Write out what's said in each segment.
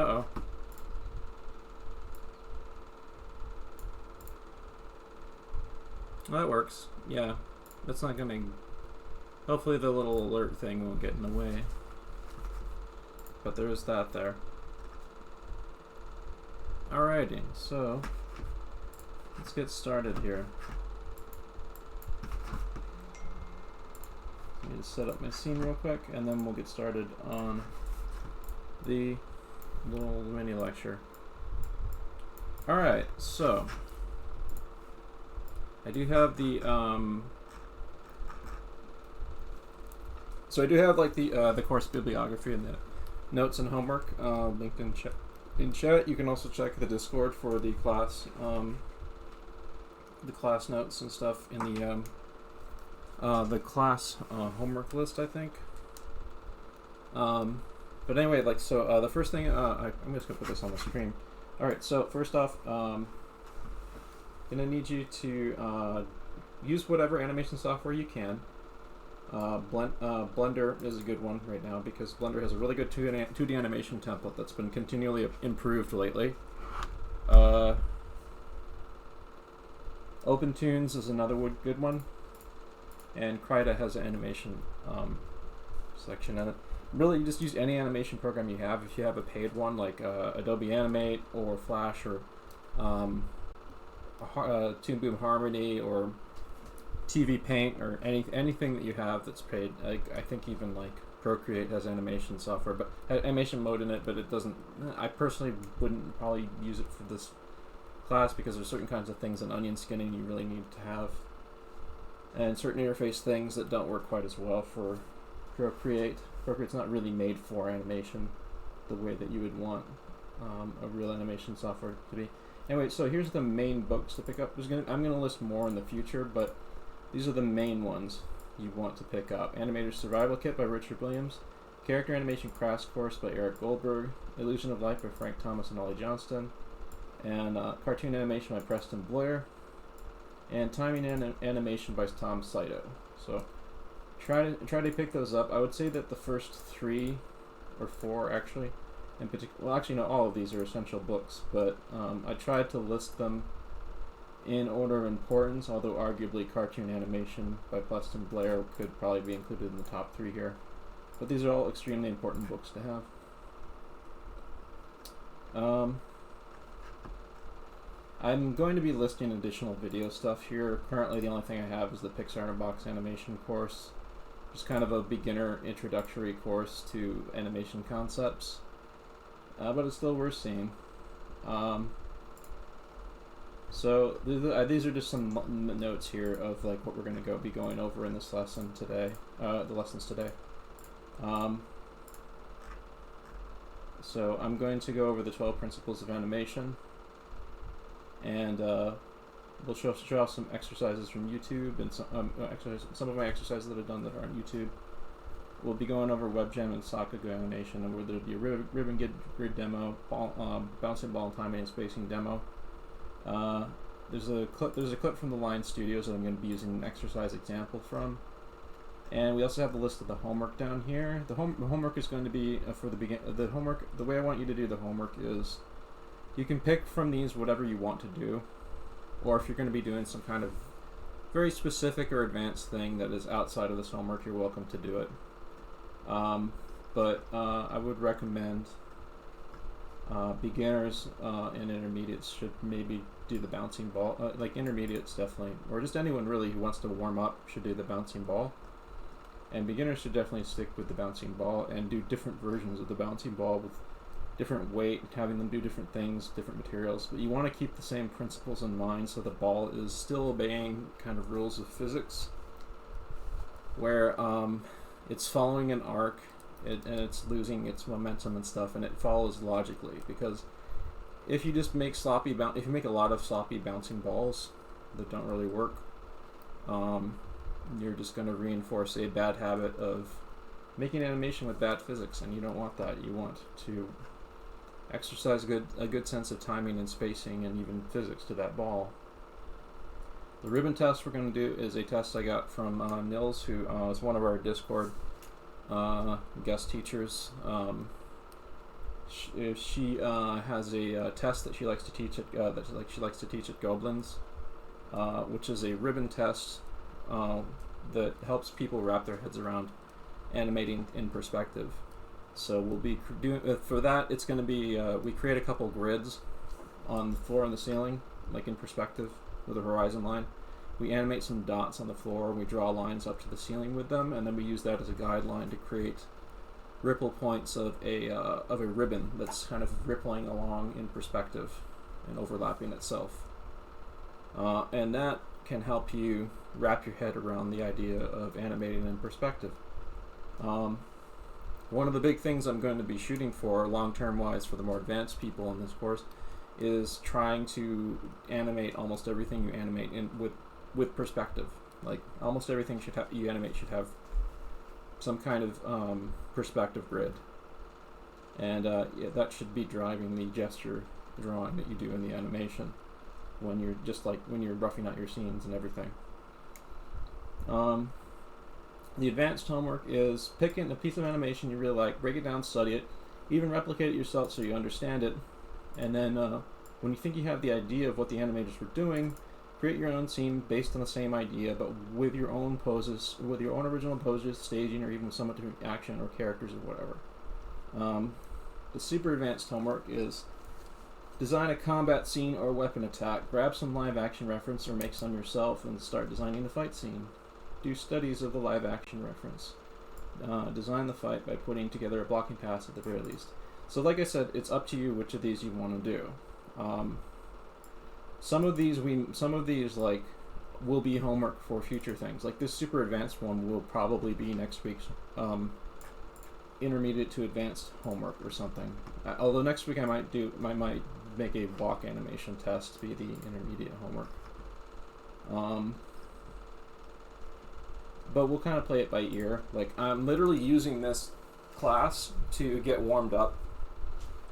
Uh-oh. Well, that works. Yeah. That's not gonna... Hopefully the little alert thing won't get in the way. But there is that there. Alrighty, so... let's get started here. Let me just set up my scene real quick, and then we'll get started on the little mini lecture. Alright, so... I do have the, so I do have, like, the course bibliography and the notes and homework linked in chat. You can also check the Discord for the class notes and stuff in the class homework list, I think. But anyway, like, so the first thing, I'm just gonna put this on the screen. All right, so first off, gonna need you to use whatever animation software you can. Blender is a good one right now because Blender has a really good 2D animation template that's been continually improved lately. OpenTunes is another good one, and Krita has an animation section in it. Really, you just use any animation program you have. If you have a paid one like Adobe Animate or Flash or Toon Boom Harmony or TV Paint or anything that you have that's paid. I think even like Procreate has animation software, but animation mode in it, but it doesn't. I personally wouldn't probably use it for this class because there's certain kinds of things in onion skinning you really need to have, and certain interface things that don't work quite as well for Procreate. Procreate's not really made for animation the way that you would want a real animation software to be. Anyway, so here's the main books to pick up. I'm going to list more in the future, but these are the main ones you want to pick up. Animator's Survival Kit by Richard Williams, Character Animation Crash Course by Eric Goldberg, Illusion of Life by Frank Thomas and Ollie Johnston, and Cartoon Animation by Preston Blair, and Timing and Animation by Tom Saito. So try to pick those up. I would say that the first 3 or 4 actually, in particular, well, actually no, all of these are essential books, but I tried to list them in order of importance, although arguably Cartoon Animation by Preston Blair could probably be included in the top 3 here. But these are all extremely important books to have. I'm going to be listing additional video stuff here. Currently the only thing I have is the Pixar in a Box animation course, which is kind of a beginner introductory course to animation concepts. But it's still worth seeing. So these are just some notes here of like what we're going to be going over in this lesson today. The lessons today. So I'm going to go over the 12 principles of animation, and we'll show off some exercises from YouTube and some of my exercises that I've done that are on YouTube. We'll be going over WebGen and Sakuga animation, and where there'll be a ribbon grid demo, bouncing ball timing and spacing demo. There's a clip from the Line Studios that I'm going to be using an exercise example from, and we also have the list of the homework down here. The homework is going to be for the homework. The way I want you to do the homework is you can pick from these whatever you want to do, or if you're going to be doing some kind of very specific or advanced thing that is outside of this homework, you're welcome to do it. But I would recommend beginners and intermediates should maybe do the bouncing ball. Like intermediates definitely, or just anyone really who wants to warm up should do the bouncing ball. And beginners should definitely stick with the bouncing ball and do different versions of the bouncing ball with different weight, having them do different things, different materials. But you want to keep the same principles in mind so the ball is still obeying kind of rules of physics, where it's following an arc and it's losing its momentum and stuff, and it follows logically. Because if you just make if you make a lot of sloppy bouncing balls that don't really work, you're just going to reinforce a bad habit of making animation with bad physics, and you don't want that. You want to exercise a good sense of timing and spacing and even physics to that ball. The ribbon test we're going to do is a test I got from Nils, who is one of our Discord guest teachers. She has a test that she likes to teach at she likes to teach at Goblin's, which is a ribbon test that helps people wrap their heads around animating in perspective. So we'll be doing for that. It's going to be we create a couple grids on the floor and the ceiling, like in perspective with a horizon line. We animate some dots on the floor and we draw lines up to the ceiling with them, and then we use that as a guideline to create ripple points of a ribbon that's kind of rippling along in perspective and overlapping itself. And that can help you wrap your head around the idea of animating in perspective. One of the big things I'm going to be shooting for long-term wise for the more advanced people in this course is trying to animate almost everything you animate in with perspective. Like almost everything you animate should have some kind of perspective grid, and yeah, that should be driving the gesture drawing that you do in the animation when you're roughing out your scenes and everything. The advanced homework is picking a piece of animation you really like, break it down, study it, even replicate it yourself so you understand it, and then when you think you have the idea of what the animators were doing, create your own scene based on the same idea, but with your own poses, with your own original poses, staging, or even somewhat different action or characters or whatever. The super advanced homework is design a combat scene or weapon attack, grab some live action reference or make some yourself, and start designing the fight scene. Do studies of the live action reference. Design the fight by putting together a blocking pass at the very least. So like I said, it's up to you which of these you want to do. Some of these like will be homework for future things. Like this super advanced one will probably be next week's intermediate to advanced homework or something. Although next week I might make a walk animation test to be the intermediate homework. But we'll kind of play it by ear. Like I'm literally using this class to get warmed up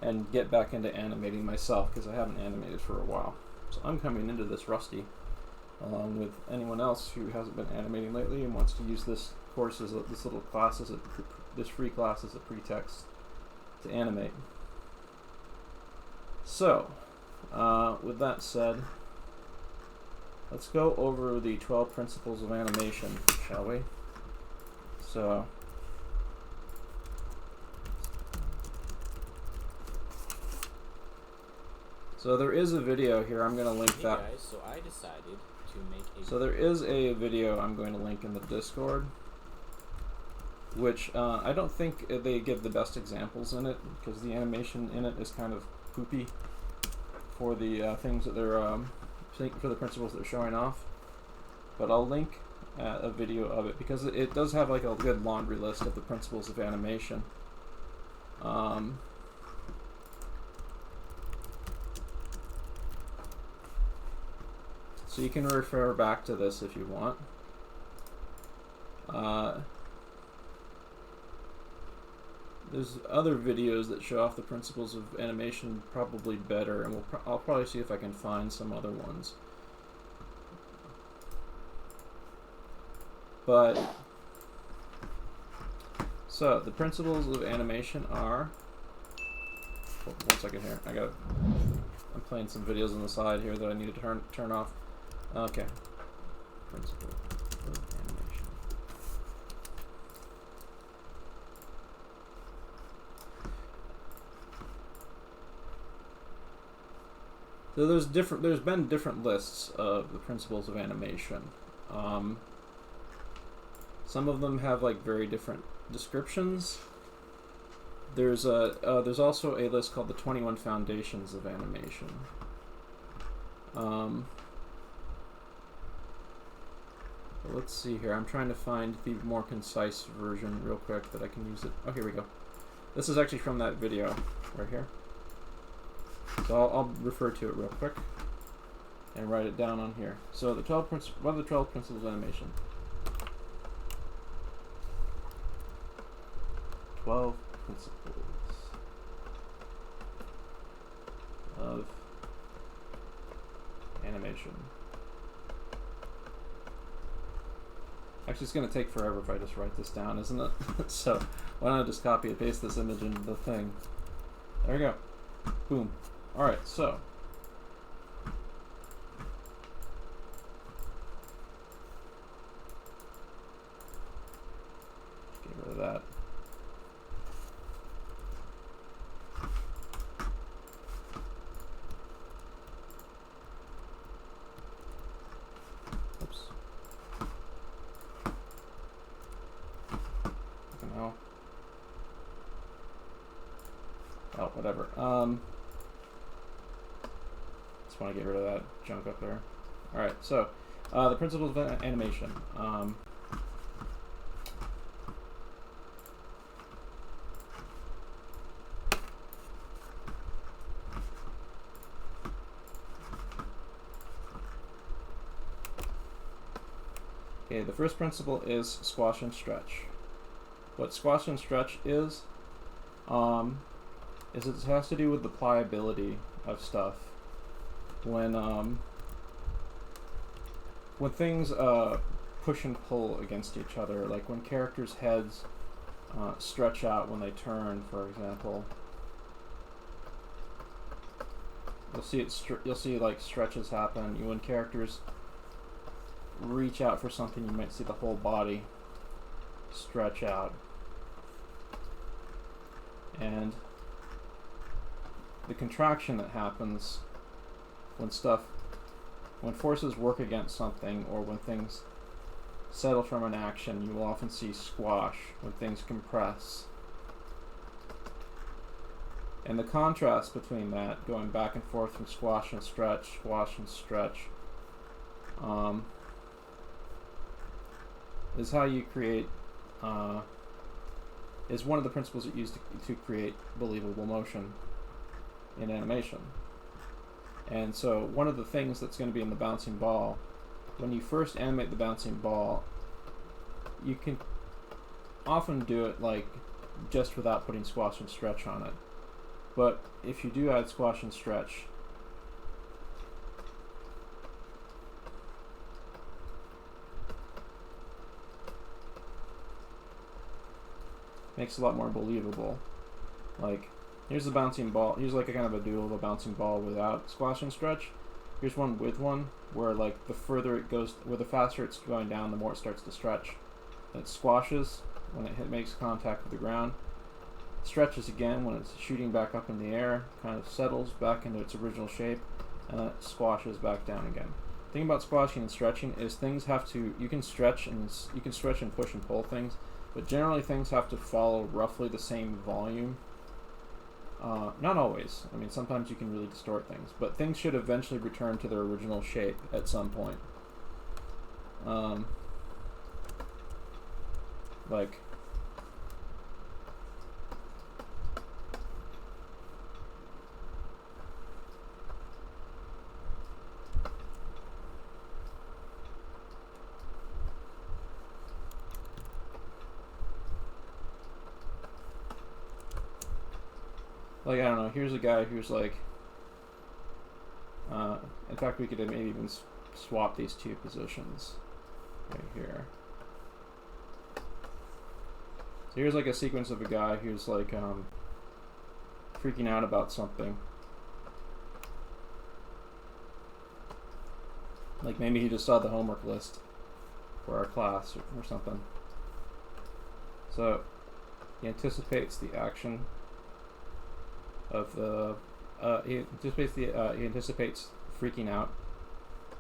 and get back into animating myself because I haven't animated for a while. So I'm coming into this rusty, along with anyone else who hasn't been animating lately and wants to use this course as this little class as this free class as a pretext to animate. So, with that said, let's go over the 12 principles of animation, shall we? So there is a video here. I'm going to link that. Hey guys, so I decided to make a... So there is a video I'm going to link in the Discord, which I don't think they give the best examples in it because the animation in it is kind of poopy for the things that they're for the principles they're showing off. But I'll link a video of it because it does have like a good laundry list of the principles of animation. So you can refer back to this if you want. There's other videos that show off the principles of animation probably better, and I'll probably see if I can find some other ones. But so the principles of animation are. Oh, 1 second here. I'm playing some videos on the side here that I need to turn off. Okay. Principle of animation. So there's been different lists of the principles of animation. Some of them have like very different descriptions. There's also a list called the 21 Foundations of Animation. Let's see here. I'm trying to find the more concise version real quick that I can use it. Oh, here we go. This is actually from that video right here. So I'll refer to it real quick and write it down on here. So the 12 what are the 12 principles of animation? 12 principles of animation. Actually, it's going to take forever if I just write this down, isn't it? So why don't I just copy and paste this image into the thing? There we go. Boom. Alright, so. Get rid of that. Oops. Fucking hell. Oh, whatever. Just want to get rid of that junk up there. Alright, so the principles of animation. Okay, the first principle is squash and stretch. What squash and stretch is it has to do with the pliability of stuff. When things push and pull against each other, like when characters' heads stretch out when they turn, for example, you'll see like stretches happen. When characters reach out for something, you might see the whole body stretch out. And the contraction that happens when forces work against something, or when things settle from an action, you will often see squash when things compress. And the contrast between that, going back and forth from squash and stretch, is how you create, is one of the principles that you use to create believable motion in animation. And so one of the things that's going to be in the bouncing ball, when you first animate the bouncing ball, you can often do it like just without putting squash and stretch on it. But if you do add squash and stretch, makes it a lot more believable. Like, here's the bouncing ball. Here's like a kind of a duel of a bouncing ball without squash and stretch. Here's one with one, where like the further it goes, where the faster it's going down, the more it starts to stretch. And it squashes when it makes contact with the ground. Stretches again when it's shooting back up in the air, kind of settles back into its original shape, and then it squashes back down again. The thing about squashing and stretching is things have to, you can stretch and push and pull things, but generally things have to follow roughly the same volume. Not always. I mean, sometimes you can really distort things, but things should eventually return to their original shape at some point. Like, I don't know, here's a guy who's like, in fact, we could maybe even swap these two positions right here. So here's like a sequence of a guy who's like freaking out about something. Like maybe he just saw the homework list for our class or something. So he anticipates the action of the he anticipates freaking out,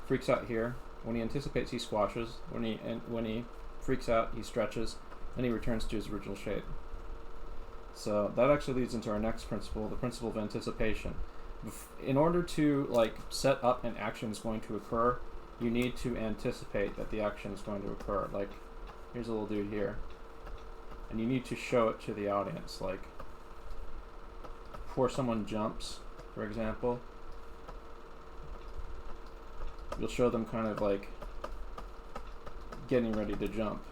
freaks out here. When he anticipates, he squashes. When he freaks out, he stretches. Then he returns to his original shape. So that actually leads into our next principle, the principle of anticipation. In order to like set up an action is going to occur, you need to anticipate that the action is going to occur. Like, here's a little dude here, and you need to show it to the audience. Like, before someone jumps, for example, you'll show them kind of like getting ready to jump.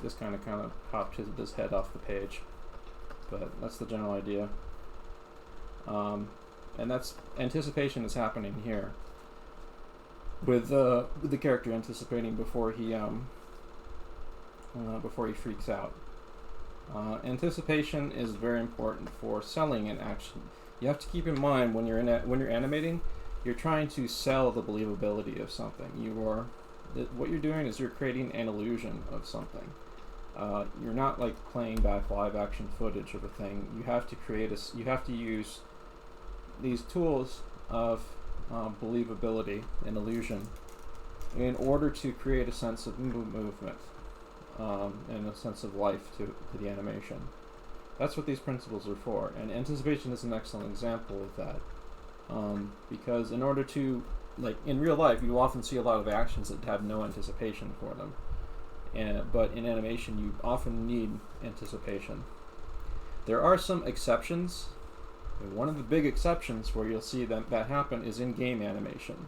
This kind of popped his head off the page, but that's the general idea. And that's anticipation is happening here with the character anticipating before he before he freaks out. Anticipation is very important for selling an action. You have to keep in mind when you're animating, you're trying to sell the believability of something. What you're doing is you're creating an illusion of something. You're not like playing back live action footage of a thing. You have to use these tools of believability and illusion in order to create a sense of movement and a sense of life to the animation. That's what these principles are for, and anticipation is an excellent example of that. Because in order to, like in real life, you often see a lot of actions that have no anticipation for them. But in animation, you often need anticipation. There are some exceptions. And one of the big exceptions where you'll see that happen is in game animation.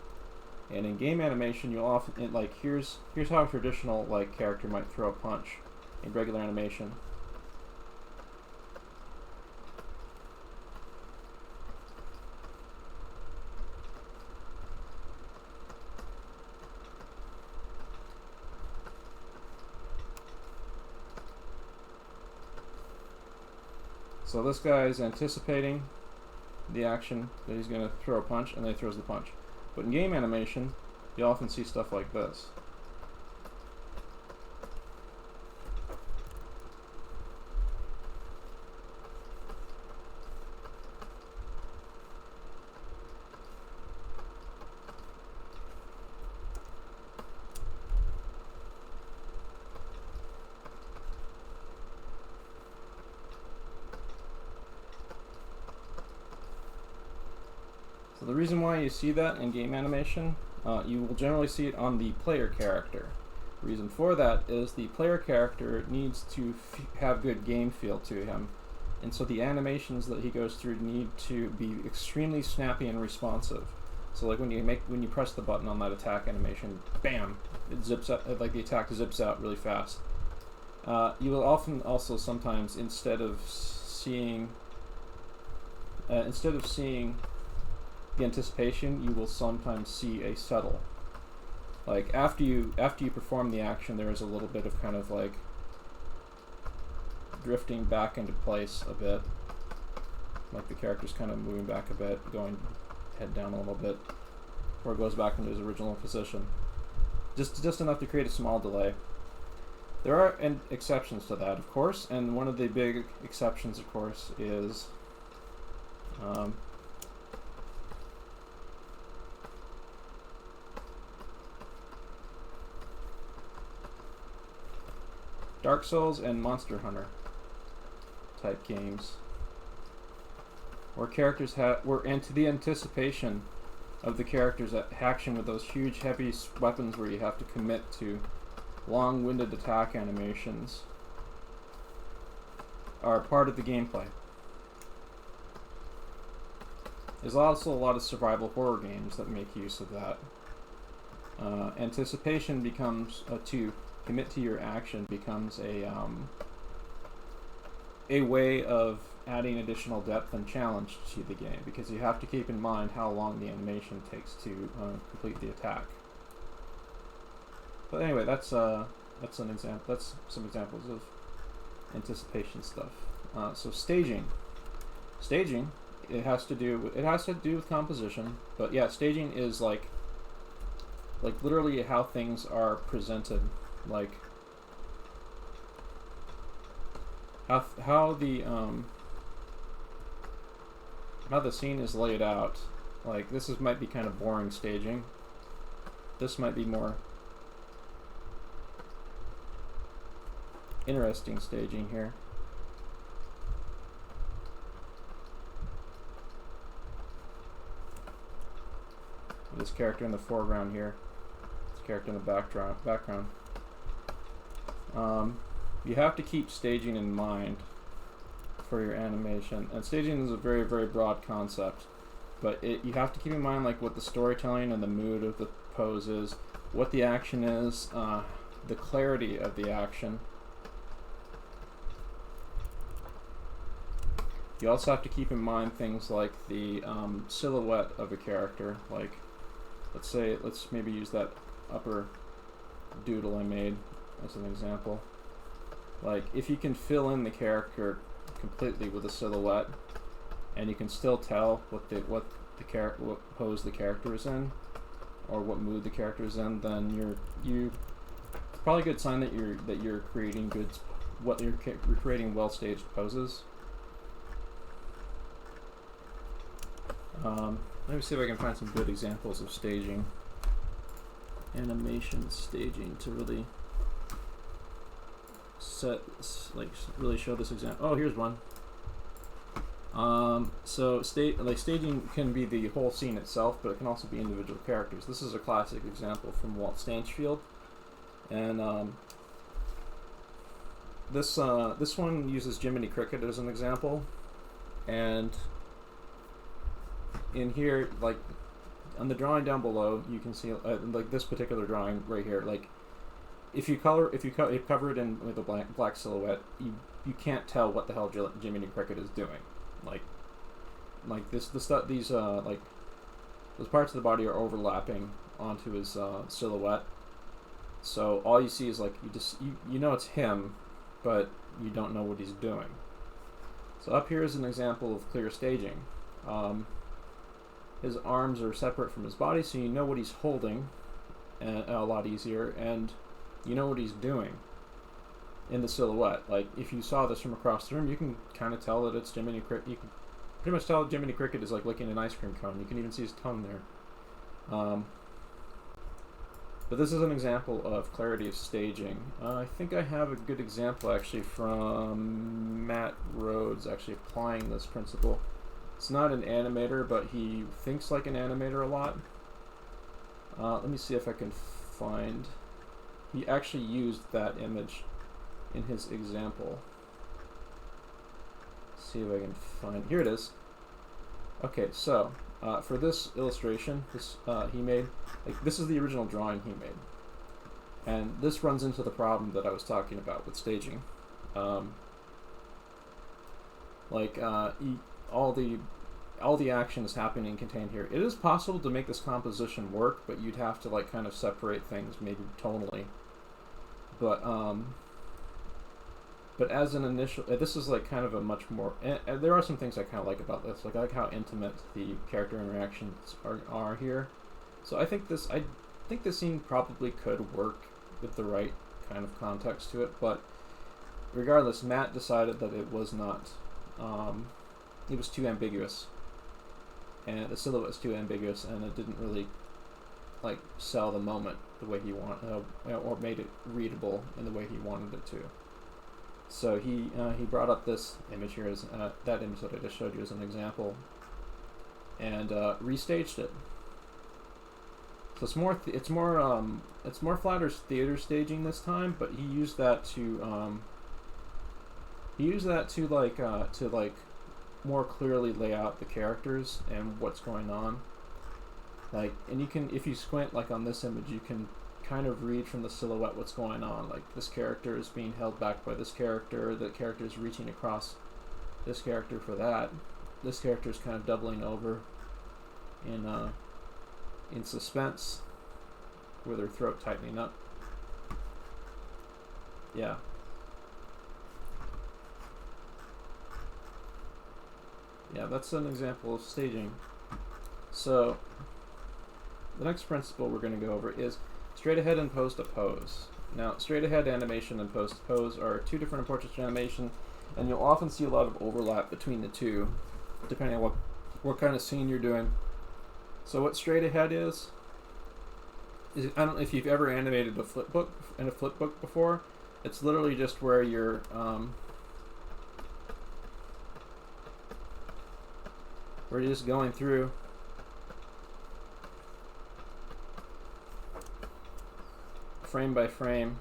And in game animation, you'll often here's how a traditional character might throw a punch in regular animation. So this guy is anticipating the action that he's going to throw a punch, and then he throws the punch. But in game animation, you often see stuff like this. So the reason why you see that in game animation, you will generally see it on the player character. The reason for that is the player character needs to have good game feel to him, and so the animations that he goes through need to be extremely snappy and responsive. So like when you press the button on that attack animation, bam, it zips out, like the attack zips out really fast. You will often also sometimes instead of seeing the anticipation, you will sometimes see a settle. Like after you perform the action, there is a little bit of kind of like drifting back into place a bit. Like the character's kind of moving back a bit, going head down a little bit, before it goes back into his original position. Just enough to create a small delay. There are exceptions to that, of course, and one of the big exceptions, of course, is Dark Souls and Monster Hunter type games, where characters into the anticipation of the characters' action with those huge, heavy weapons, where you have to commit to long-winded attack animations, are part of the gameplay. There's also a lot of survival horror games that make use of that. Anticipation becomes to commit to your action becomes a way of adding additional depth and challenge to the game, because you have to keep in mind how long the animation takes to complete the attack. But anyway, that's an example. That's some examples of anticipation stuff. So staging, it has to do with composition. But yeah, staging is like literally how things are presented, like how the scene is laid out. Like this might be kind of boring staging. This might be more interesting staging here. This character in the foreground here. This character in the background. You have to keep staging in mind for your animation. And staging is a very, very broad concept. But you have to keep in mind like what the storytelling and the mood of the pose is, what the action is, the clarity of the action. You also have to keep in mind things like the silhouette of a character. Like, let's maybe use that upper doodle I made as an example. Like, if you can fill in the character completely with a silhouette, and you can still tell what pose the character is in, or what mood the character is in, then it's probably a good sign that you're creating you're creating well staged poses. Let me see if I can find some good examples of staging, animation staging, to really really show this example. Oh, here's one. So staging can be the whole scene itself, but it can also be individual characters. This is a classic example from Walt Stanchfield, and this one uses Jiminy Cricket as an example, and in here, like on the drawing down below, you can see like this particular drawing right here. Like if you cover it in with a black silhouette, you can't tell what the hell Jiminy Cricket is doing. Like these like those parts of the body are overlapping onto his silhouette. So all you see is like you know it's him, but you don't know what he's doing. So up here is an example of clear staging. His arms are separate from his body, so you know what he's holding a lot easier, and you know what he's doing in the silhouette. Like, if you saw this from across the room, you can kind of tell that it's Jiminy Cricket. You can pretty much tell Jiminy Cricket is like licking an ice cream cone. You can even see his tongue there. But this is an example of clarity of staging. I think I have a good example actually from Matt Rhodes actually applying this principle. It's not an animator, but he thinks like an animator a lot. Let me see if I can find... He actually used that image in his example. Let's see if I can find... Here it is. Okay, so for this illustration, he made... Like, this is the original drawing he made. And this runs into the problem that I was talking about with staging. All the action is happening contained here. It is possible to make this composition work, but you'd have to like kind of separate things maybe tonally. But as an initial, this is like kind of a much more. There are some things I kind of like about this. Like I like how intimate the character interactions are here. So I think this scene probably could work with the right kind of context to it. But regardless, Matt decided that it was not. It was too ambiguous, and the silhouette was too ambiguous, and it didn't really like sell the moment the way he wanted, or made it readable in the way he wanted it to. So he brought up this image here as that image that I just showed you as an example, and restaged it. So it's more Flatter's theater staging this time, but he used that to like more clearly lay out the characters and what's going on. Like, and you can, if you squint like on this image, you can kind of read from the silhouette what's going on. Like, this character is being held back by this character, the character is reaching across this character for that. This character is kind of doubling over in suspense with her throat tightening up. Yeah. Yeah, that's an example of staging. So, the next principle we're going to go over is straight ahead and post a pose. Now, straight ahead animation and post pose are two different approaches to animation, and you'll often see a lot of overlap between the two, depending on what kind of scene you're doing. So what straight ahead is I don't know if you've ever animated a flip book before. It's literally just where you're just going through frame by frame.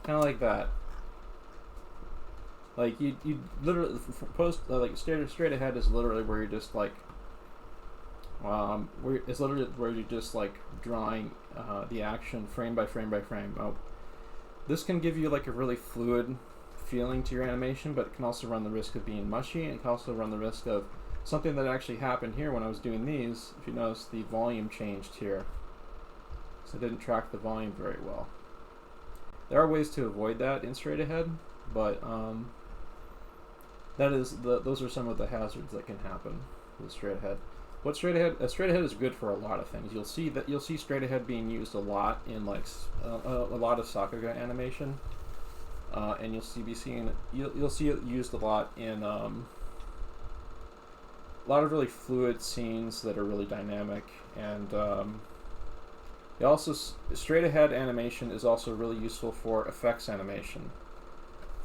Kind of like that. Like you literally post like straight ahead is literally where you're just like it's literally where you're just like drawing the action frame by frame by frame. Oh, this can give you like a really fluid feeling to your animation, but it can also run the risk of being mushy, and it can also run the risk of something that actually happened here when I was doing these. If you notice, the volume changed here, so I didn't track the volume very well. There are ways to avoid that in straight ahead, but those are some of the hazards that can happen with straight ahead. Straight ahead is good for a lot of things. You'll see straight ahead being used a lot in like a lot of Sakuga animation, and you'll see it used a lot in a lot of really fluid scenes that are really dynamic, and straight ahead animation is also really useful for effects animation.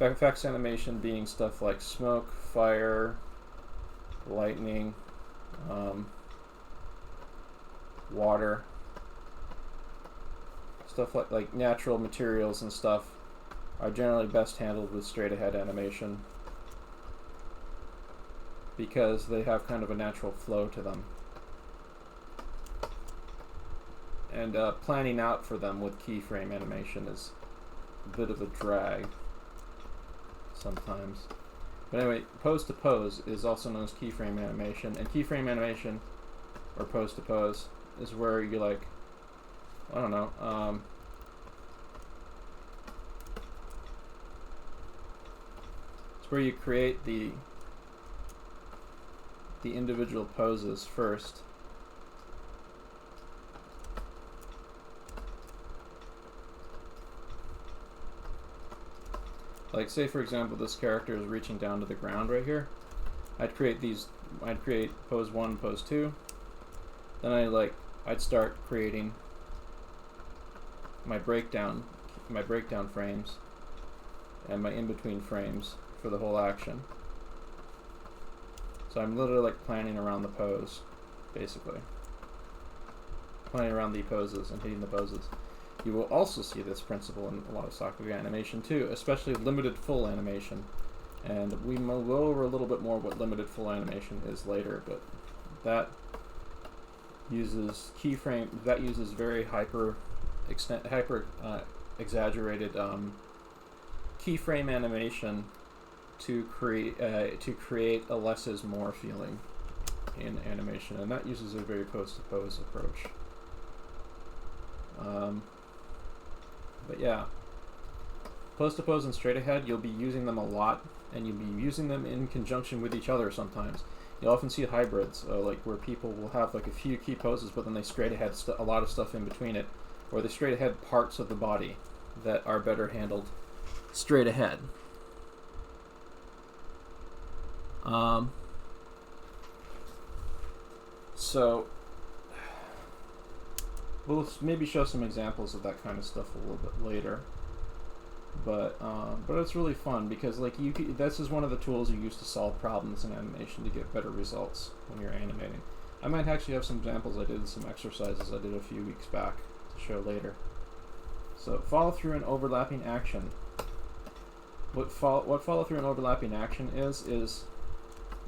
Effects animation being stuff like smoke, fire, lightning, water, stuff like natural materials and stuff are generally best handled with straight ahead animation because they have kind of a natural flow to them. And planning out for them with keyframe animation is a bit of a drag sometimes. But anyway, pose to pose is also known as keyframe animation, and keyframe animation, or pose to pose, is where you like, I don't know, it's where you create the individual poses first. Like, say for example, this character is reaching down to the ground right here. I'd create pose 1, pose 2. Then I'd start creating my breakdown frames and my in-between frames for the whole action. So I'm literally like planning around the pose, basically. Planning around the poses and hitting the poses. You will also see this principle in a lot of Sakuga animation too, especially limited full animation. And we will go over a little bit more what limited full animation is later, but that uses very hyper exaggerated keyframe animation to create a less is more feeling in animation, and that uses a very pose-to-pose approach. But yeah, pose-to-pose and straight-ahead, you'll be using them a lot, and you'll be using them in conjunction with each other sometimes. You'll often see hybrids, like where people will have like a few key poses, but then they straight-ahead a lot of stuff in between it, or they straight-ahead parts of the body that are better handled straight-ahead. So we'll maybe show some examples of that kind of stuff a little bit later, but it's really fun because like this is one of the tools you use to solve problems in animation to get better results when you're animating. I might actually have some examples. I did some exercises I did a few weeks back to show later. So follow through and overlapping action. What follow through and overlapping action is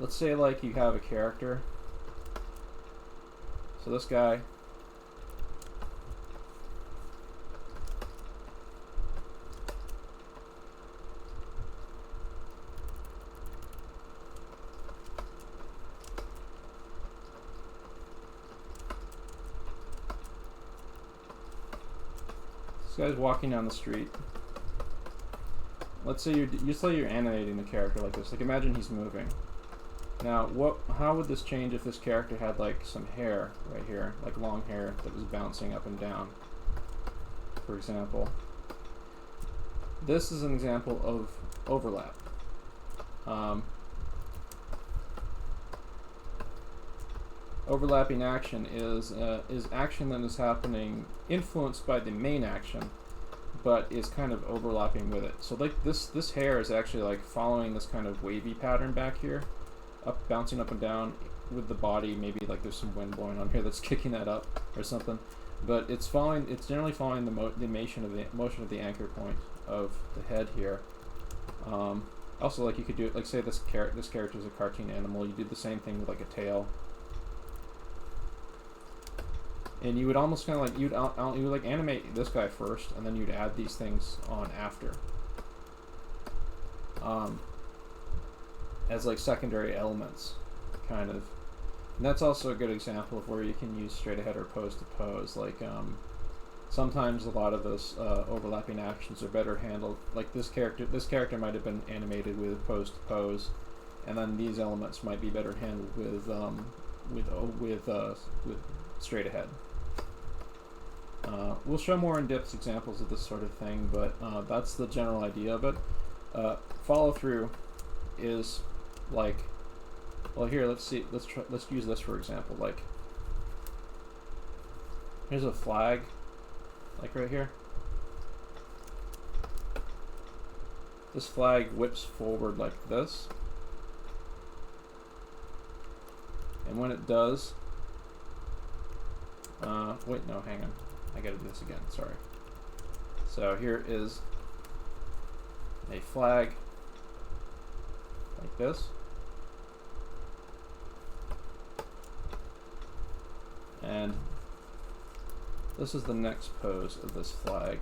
let's say like you have a character. So this guy, guy's walking down the street. Let's say you're animating the character like this. Like imagine he's moving. Now, how would this change if this character had like some hair right here, like long hair that was bouncing up and down, for example? This is an example of overlap. Overlapping action is action that is happening influenced by the main action, but is kind of overlapping with it. So like this hair is actually like following this kind of wavy pattern back here, bouncing up and down with the body. Maybe like there's some wind blowing on here that's kicking that up or something. But it's generally following the motion of the anchor point of the head here. Also, like you could do it like say this character is a cartoon animal. You do the same thing with like a tail. And you would almost kind of like you would like animate this guy first, and then you'd add these things on after. as like secondary elements, kind of. And that's also a good example of where you can use straight ahead or pose to pose. Like sometimes a lot of those overlapping actions are better handled. Like this character might have been animated with pose to pose, and then these elements might be better handled with straight ahead. We'll show more in-depth examples of this sort of thing, but that's the general idea of it. Follow through is like, well, here let's use this for example. Like, here's a flag, like right here. This flag whips forward like this, and when it does, wait, no, hang on. I gotta do this again, sorry. So here is a flag like this. And this is the next pose of this flag.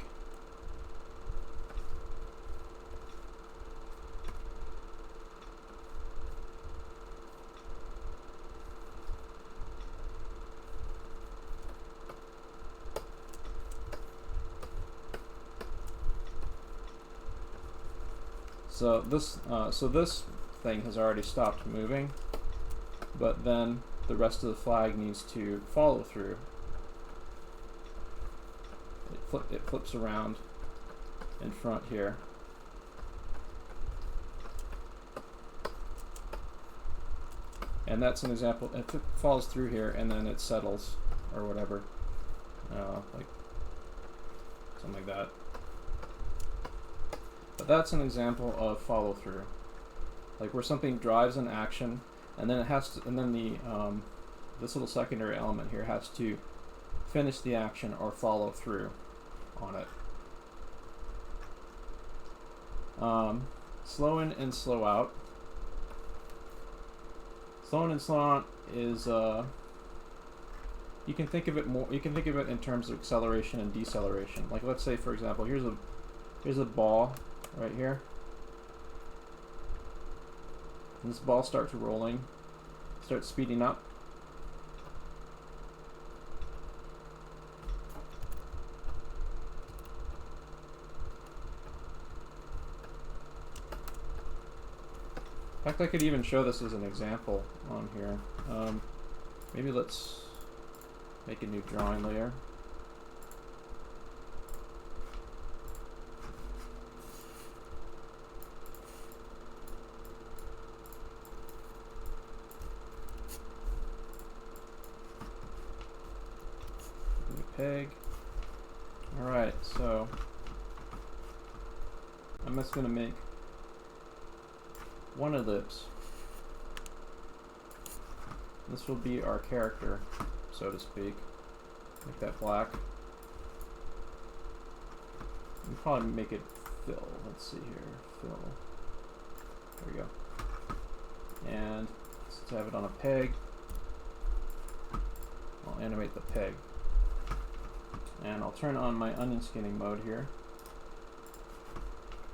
So this thing has already stopped moving, but then the rest of the flag needs to follow through. It flips around in front here. And that's an example. It falls through here and then it settles or whatever, like something like that. But that's an example of follow through, like where something drives an action, and then it has to, and then the this little secondary element here has to finish the action or follow through on it. Slow in and slow out. Slow in and slow out is you can think of it more. You can think of it in terms of acceleration and deceleration. Like, let's say, for example, here's a ball right here. And this ball starts rolling, starts speeding up. In fact, I could even show this as an example on here. Maybe let's make a new drawing layer. New peg. Alright, so I'm just going to make one ellipse. This will be our character, so to speak. Make that black. We'll probably make it fill. Let's see here. Fill. There we go. And let's have it on a peg. I'll animate the peg. And I'll turn on my onion skinning mode here,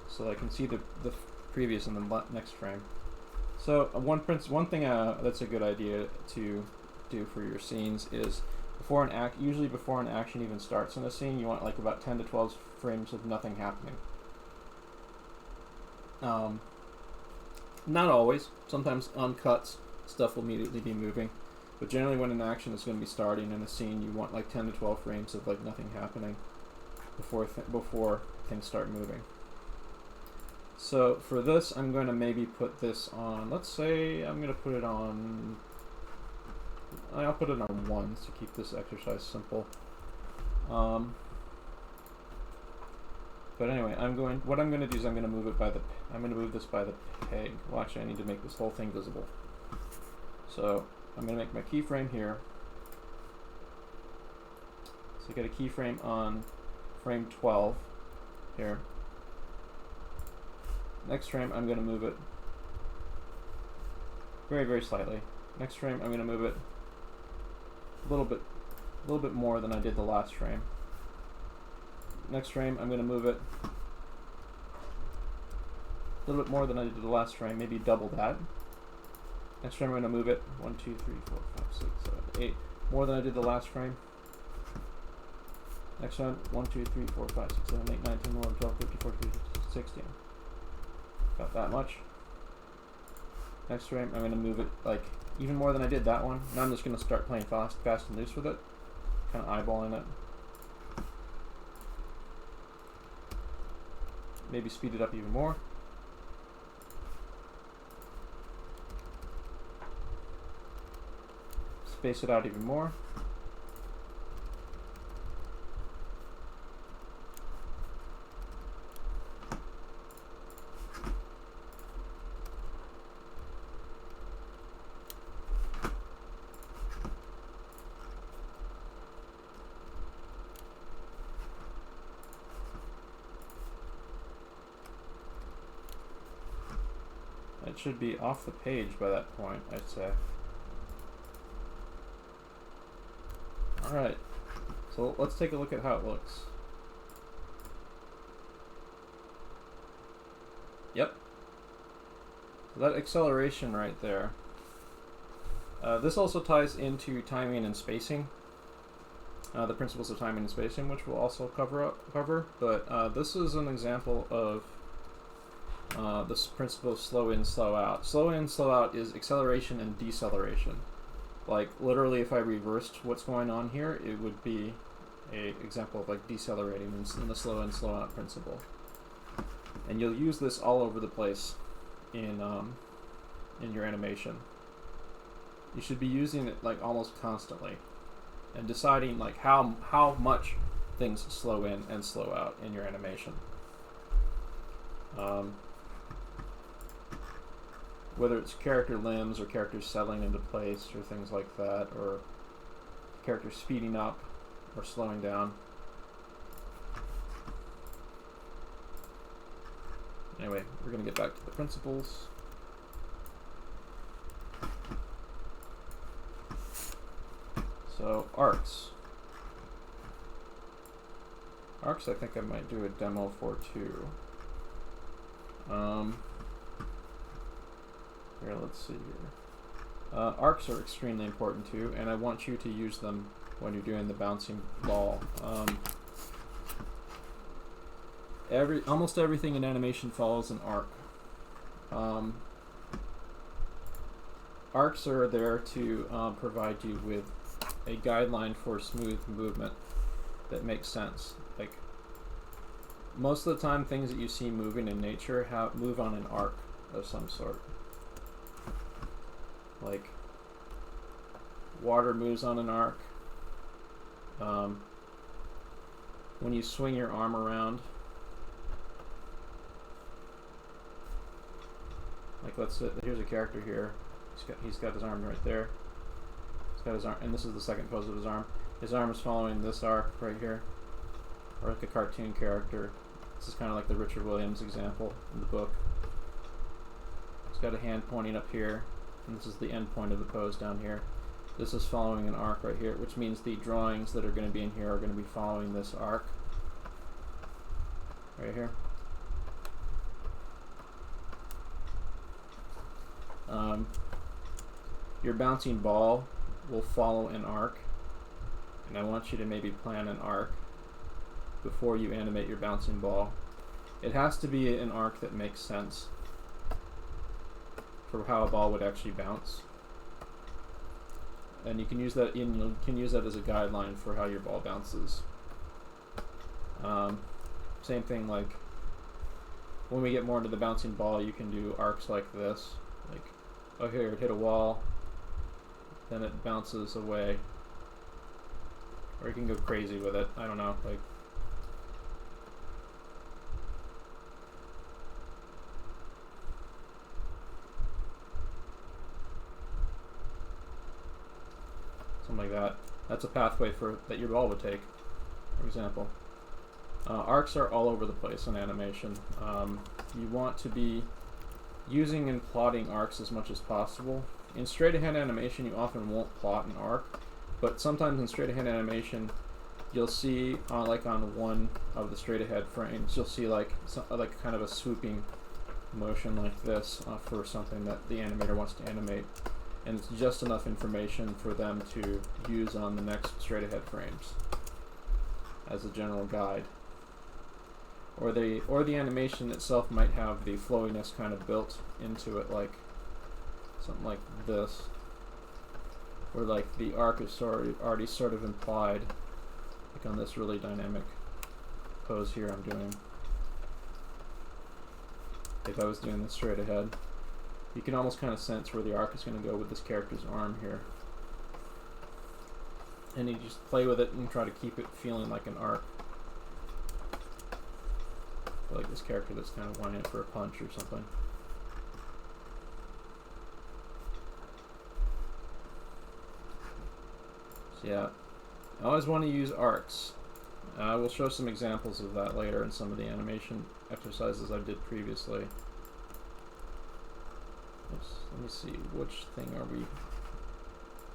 so I can see the previous and the next frame. So one thing that's a good idea to do for your scenes is usually before an action even starts in a scene, you want like about 10 to 12 frames of nothing happening. Not always. Sometimes on cuts, stuff will immediately be moving. But generally when an action is going to be starting in a scene, you want like 10 to 12 frames of like nothing happening before things start moving. So for this, I'm going to maybe put this on, let's say I'm going to put it on, I'll put it on 1 to keep this exercise simple. But anyway, what I'm going to do is I'm going to move this by the peg. Well, actually I need to make this whole thing visible. So I'm going to make my keyframe here. So I get a keyframe on frame 12 here. Next frame, I'm going to move it very, very slightly. Next frame, I'm going to move it a little bit more than I did the last frame. Next frame, I'm going to move it little bit more than I did the last frame, maybe double that. Next frame I'm going to move it 1, 2, 3, 4, 5, 6, 7, 8, more than I did the last frame. Next one, 1, 2, 3, 4, 5, 6, 7, 8, 9, 10, 11, 12, 13, 14, 15, 16. Got that much. Next frame, I'm going to move it like even more than I did that one. Now I'm just going to start playing fast and loose with it. Kind of eyeballing it. Maybe speed it up even more. Space it out even more. It should be off the page by that point, I'd say. Alright, so let's take a look at how it looks. Yep. So that acceleration right there. This also ties into timing and spacing. The principles of timing and spacing, which we'll also cover. But this is an example of this principle of slow in, slow out. Slow in, slow out is acceleration and deceleration. Like literally, if I reversed what's going on here, it would be an example of like decelerating in the slow in, slow out principle. And you'll use this all over the place in your animation. You should be using it like almost constantly, and deciding like how much things slow in and slow out in your animation. Whether it's character limbs or characters settling into place or things like that, or characters speeding up or slowing down. Anyway, we're going to get back to the principles. So, arcs. Arcs I think I might do a demo for too. Here, let's see here. Arcs are extremely important too, and I want you to use them when you're doing the bouncing ball. Almost everything in animation follows an arc. Arcs are there to provide you with a guideline for smooth movement that makes sense. Like most of the time, things that you see moving in nature move on an arc of some sort. Like water moves on an arc. When you swing your arm around, like here's a character here. He's got his arm right there. He's got his arm, and this is the second pose of his arm. His arm is following this arc right here, or like a cartoon character. This is kind of like the Richard Williams example in the book. He's got a hand pointing up here, and this is the end point of the pose down here. This is following an arc right here, which means the drawings that are going to be in here are going to be following this arc right here. Your bouncing ball will follow an arc, and I want you to maybe plan an arc before you animate your bouncing ball. It has to be an arc that makes sense for how a ball would actually bounce, and you can use that as a guideline for how your ball bounces. Same thing, like when we get more into the bouncing ball, you can do arcs like this, like oh here it hit a wall, then it bounces away, or you can go crazy with it. I don't know, like something like that. That's a pathway that your ball would take, for example. Arcs are all over the place in animation. You want to be using and plotting arcs as much as possible. In straight ahead animation, you often won't plot an arc, but sometimes in straight ahead animation, you'll see like on one of the straight ahead frames, you'll see like kind of a swooping motion like this for something that the animator wants to animate, and it's just enough information for them to use on the next straight ahead frames as a general guide. Or the animation itself might have the flowiness kind of built into it, like something like this, where like the arc is already sort of implied, like on this really dynamic pose here I'm doing. If I was doing this straight ahead, you can almost kind of sense where the arc is going to go with this character's arm here. And you just play with it and try to keep it feeling like an arc. Like this character that's kind of whining for a punch or something. So yeah, I always want to use arcs. I will show some examples of that later in some of the animation exercises I did previously. Oops, let me see, which thing are we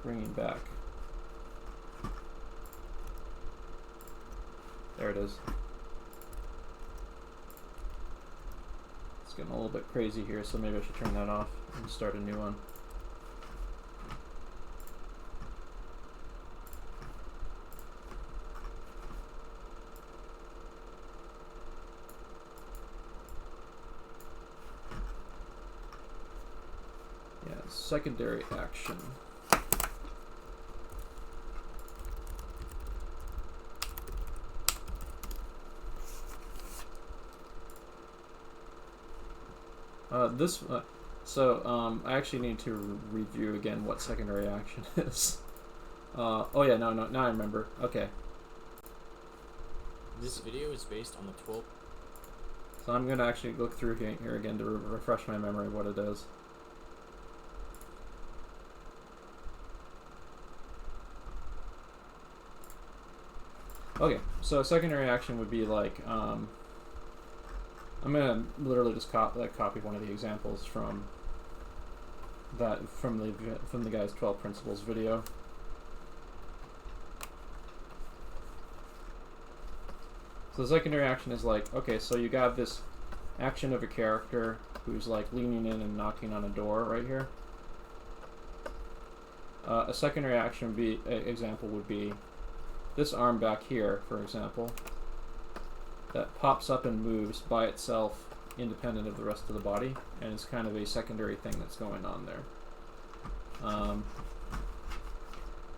bringing back? There it is. It's getting a little bit crazy here, so maybe I should turn that off and start a new one. Yeah, secondary action. I actually need to review again what secondary action is. Oh yeah, no, now I remember. Okay. This video is based on the 12. So I'm going to actually look through here again to refresh my memory of what it is. Okay, so secondary action would be like, I'm gonna literally just copy one of the examples from the guy's 12 principles video. So the secondary action is like, okay, so you got this action of a character who's like leaning in and knocking on a door right here. A secondary action example would be this arm back here, for example, that pops up and moves by itself independent of the rest of the body, and is kind of a secondary thing that's going on there.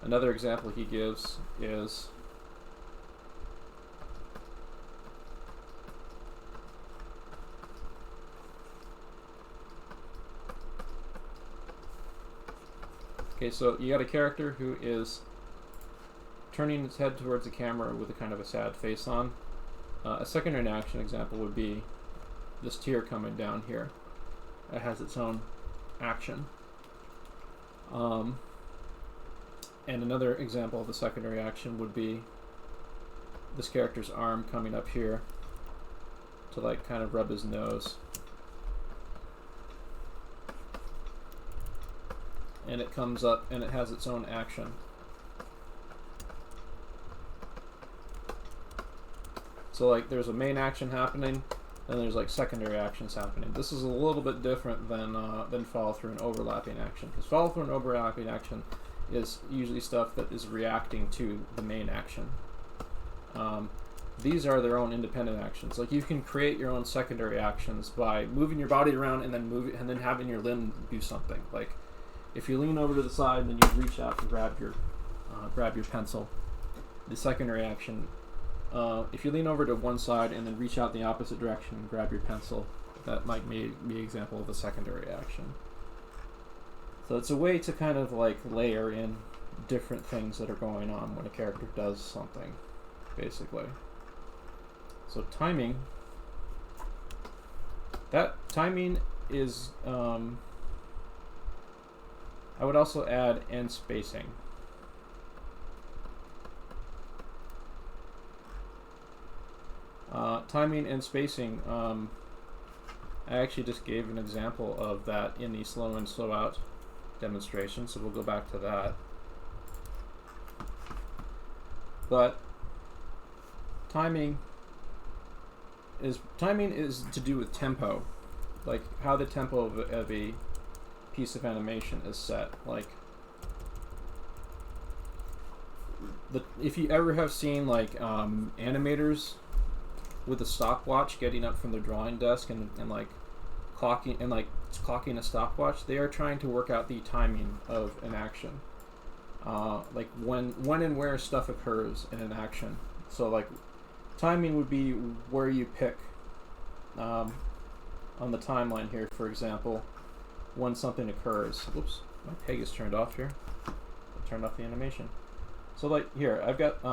Another example he gives is okay, so you got a character who is turning its head towards the camera with a kind of a sad face on. A secondary action example would be this tear coming down here. It has its own action. And another example of the secondary action would be this character's arm coming up here to like kind of rub his nose. And it comes up and it has its own action. So like there's a main action happening, then there's like secondary actions happening. This is a little bit different than follow through and overlapping action, because follow through and overlapping action is usually stuff that is reacting to the main action. These are their own independent actions. Like you can create your own secondary actions by moving your body around and then having your limb do something. Like if you lean over to the side and then you reach out and grab your pencil, the secondary action. If you lean over to one side and then reach out the opposite direction and grab your pencil, that might be an example of a secondary action. So it's a way to kind of like layer in different things that are going on when a character does something, basically. So timing. That timing is, I would also add end spacing. Timing and spacing, I actually just gave an example of that in the slow in, slow out demonstration, so we'll go back to that. But timing is to do with tempo. like how the tempo of a piece of animation is set. Like if you ever have seen like animators with a stopwatch getting up from their drawing desk and like clocking a stopwatch, they are trying to work out the timing of an action, like when and where stuff occurs in an action. So like timing would be where you pick on the timeline here, for example, when something occurs. Whoops, my peg is turned off here. I turned off the animation. So like here, I've got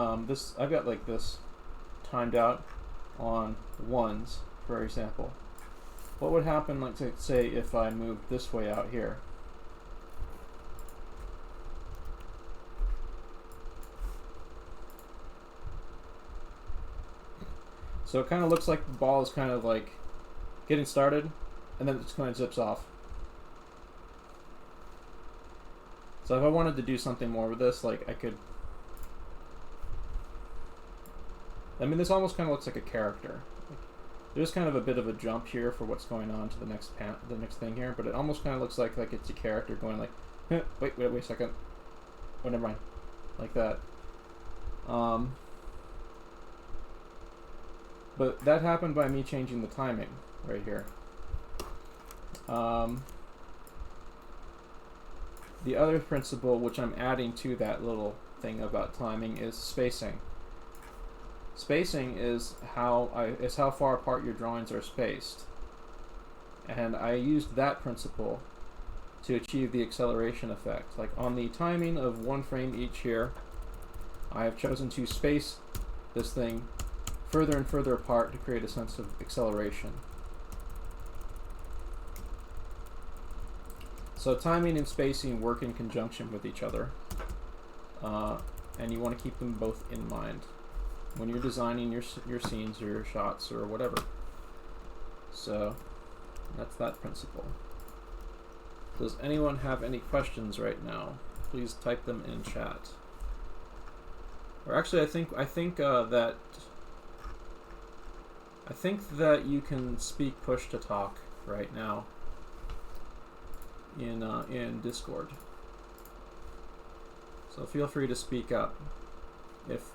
like this timed out on ones, for example. What would happen, like say, if I moved this way out here? So it kind of looks like the ball is kind of like getting started, and then it just kind of zips off. So if I wanted to do something more with this, like I could. I mean, this almost kind of looks like a character. Like, there's kind of a bit of a jump here for what's going on to the next thing here, but it almost kind of looks like it's a character going like, wait a second. Oh, never mind, like that. But that happened by me changing the timing right here. The other principle which I'm adding to that little thing about timing is spacing. Spacing is how far apart your drawings are spaced. And I used that principle to achieve the acceleration effect. Like on the timing of one frame each here, I have chosen to space this thing further and further apart to create a sense of acceleration. So timing and spacing work in conjunction with each other, and you want to keep them both in mind when you're designing your scenes or your shots or whatever. So that's that principle. Does anyone have any questions right now? Please type them in chat. Or actually, I think that you can speak push to talk right now in Discord. So feel free to speak up if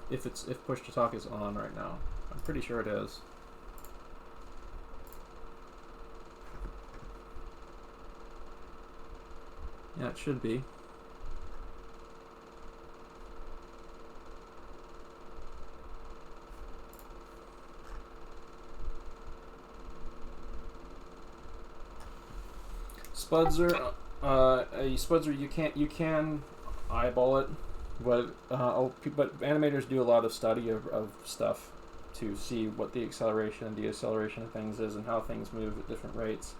push to talk is on right now. I'm pretty sure it is. Yeah, it should be. Spudzer, you can eyeball it, but animators do a lot of study of stuff to see what the acceleration and deceleration of things is and how things move at different rates.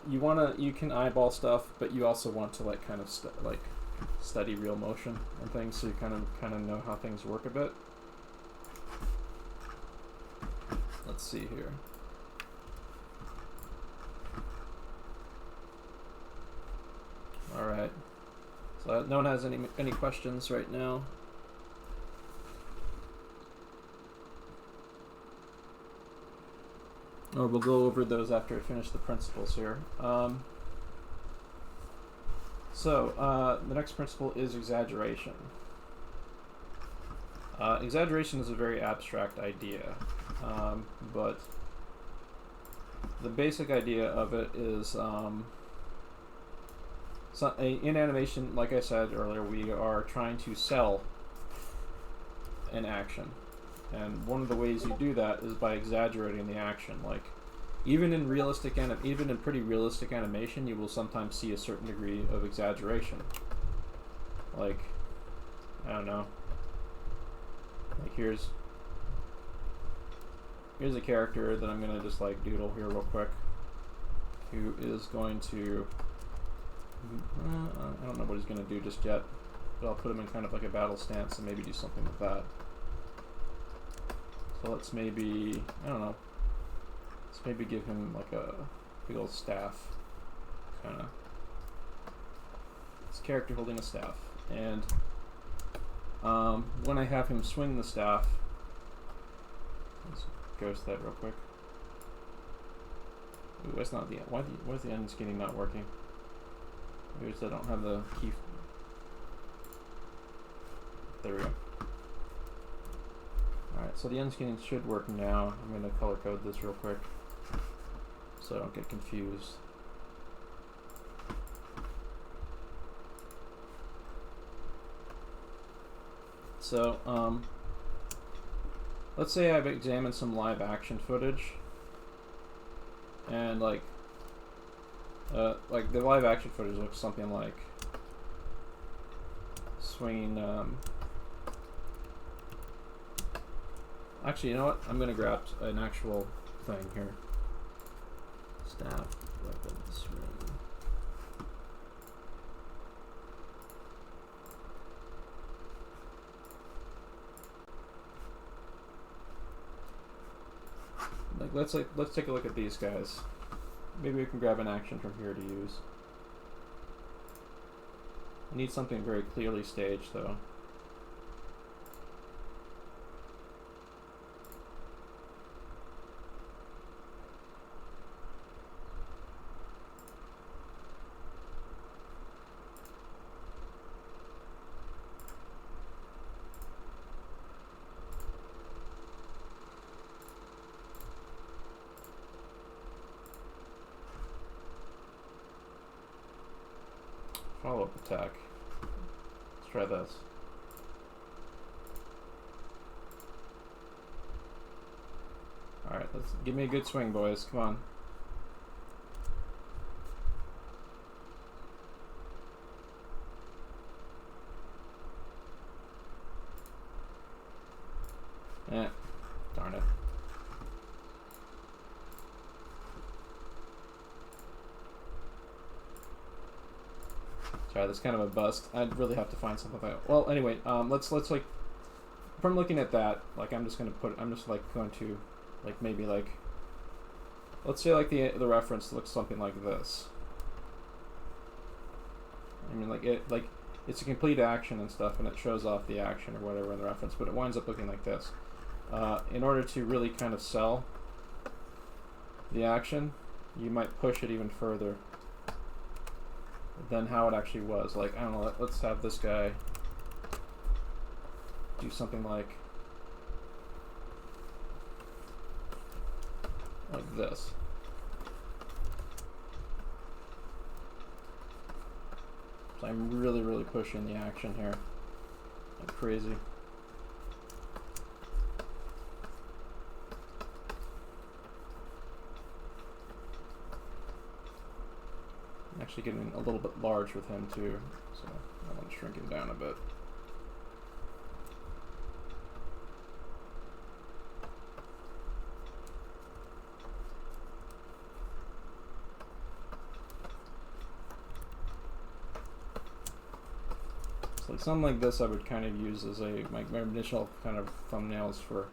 You can eyeball stuff, but you also want to like kind of study real motion and things, so you kind of know how things work a bit. Let's see here. All right. So no one has any questions right now. Or we'll go over those after I finish the principles here. The next principle is exaggeration. Exaggeration is a very abstract idea, but the basic idea of it is in animation, like I said earlier, we are trying to sell an action. And one of the ways you do that is by exaggerating the action. Like, even in pretty realistic animation, you will sometimes see a certain degree of exaggeration. Like, I don't know. Like here's a character that I'm gonna just like doodle here real quick, who is going to I don't know what he's gonna do just yet, but I'll put him in kind of like a battle stance and maybe do something with that. So let's maybe, I don't know, let's maybe give him like a big old staff, kind of. This character holding a staff. And when I have him swing the staff, let's go to that real quick. Ooh, that's not the why is the unskinning not working? Maybe it's I don't have the key. There we go. Alright, so the unskinning should work now. I'm going to color code this real quick so I don't get confused. So, let's say I've examined some live action footage, and like the live action footage looks something like swinging. Actually, you know what? I'm gonna grab an actual thing here. Staff weapon swing. Let's take a look at these guys. Maybe we can grab an action from here to use. I need something very clearly staged though. Follow-up attack. Let's try this. Alright, let's give me a good swing, boys. Come on. Darn it. Sorry, that's kind of a bust. I'd really have to find something like. Well, anyway, let's like. From looking at that, like I'm just going to like maybe like. Let's say like the reference looks something like this. I mean, like it's a complete action and stuff, and it shows off the action or whatever in the reference, but it winds up looking like this. In order to really kind of sell the action, you might push it even further than how it actually was. Like, I don't know, let's have this guy do something like this. So I'm really pushing the action here like crazy. Actually getting a little bit large with him too, so I want to shrink him down a bit. So like something like this I would kind of use as my initial kind of thumbnails for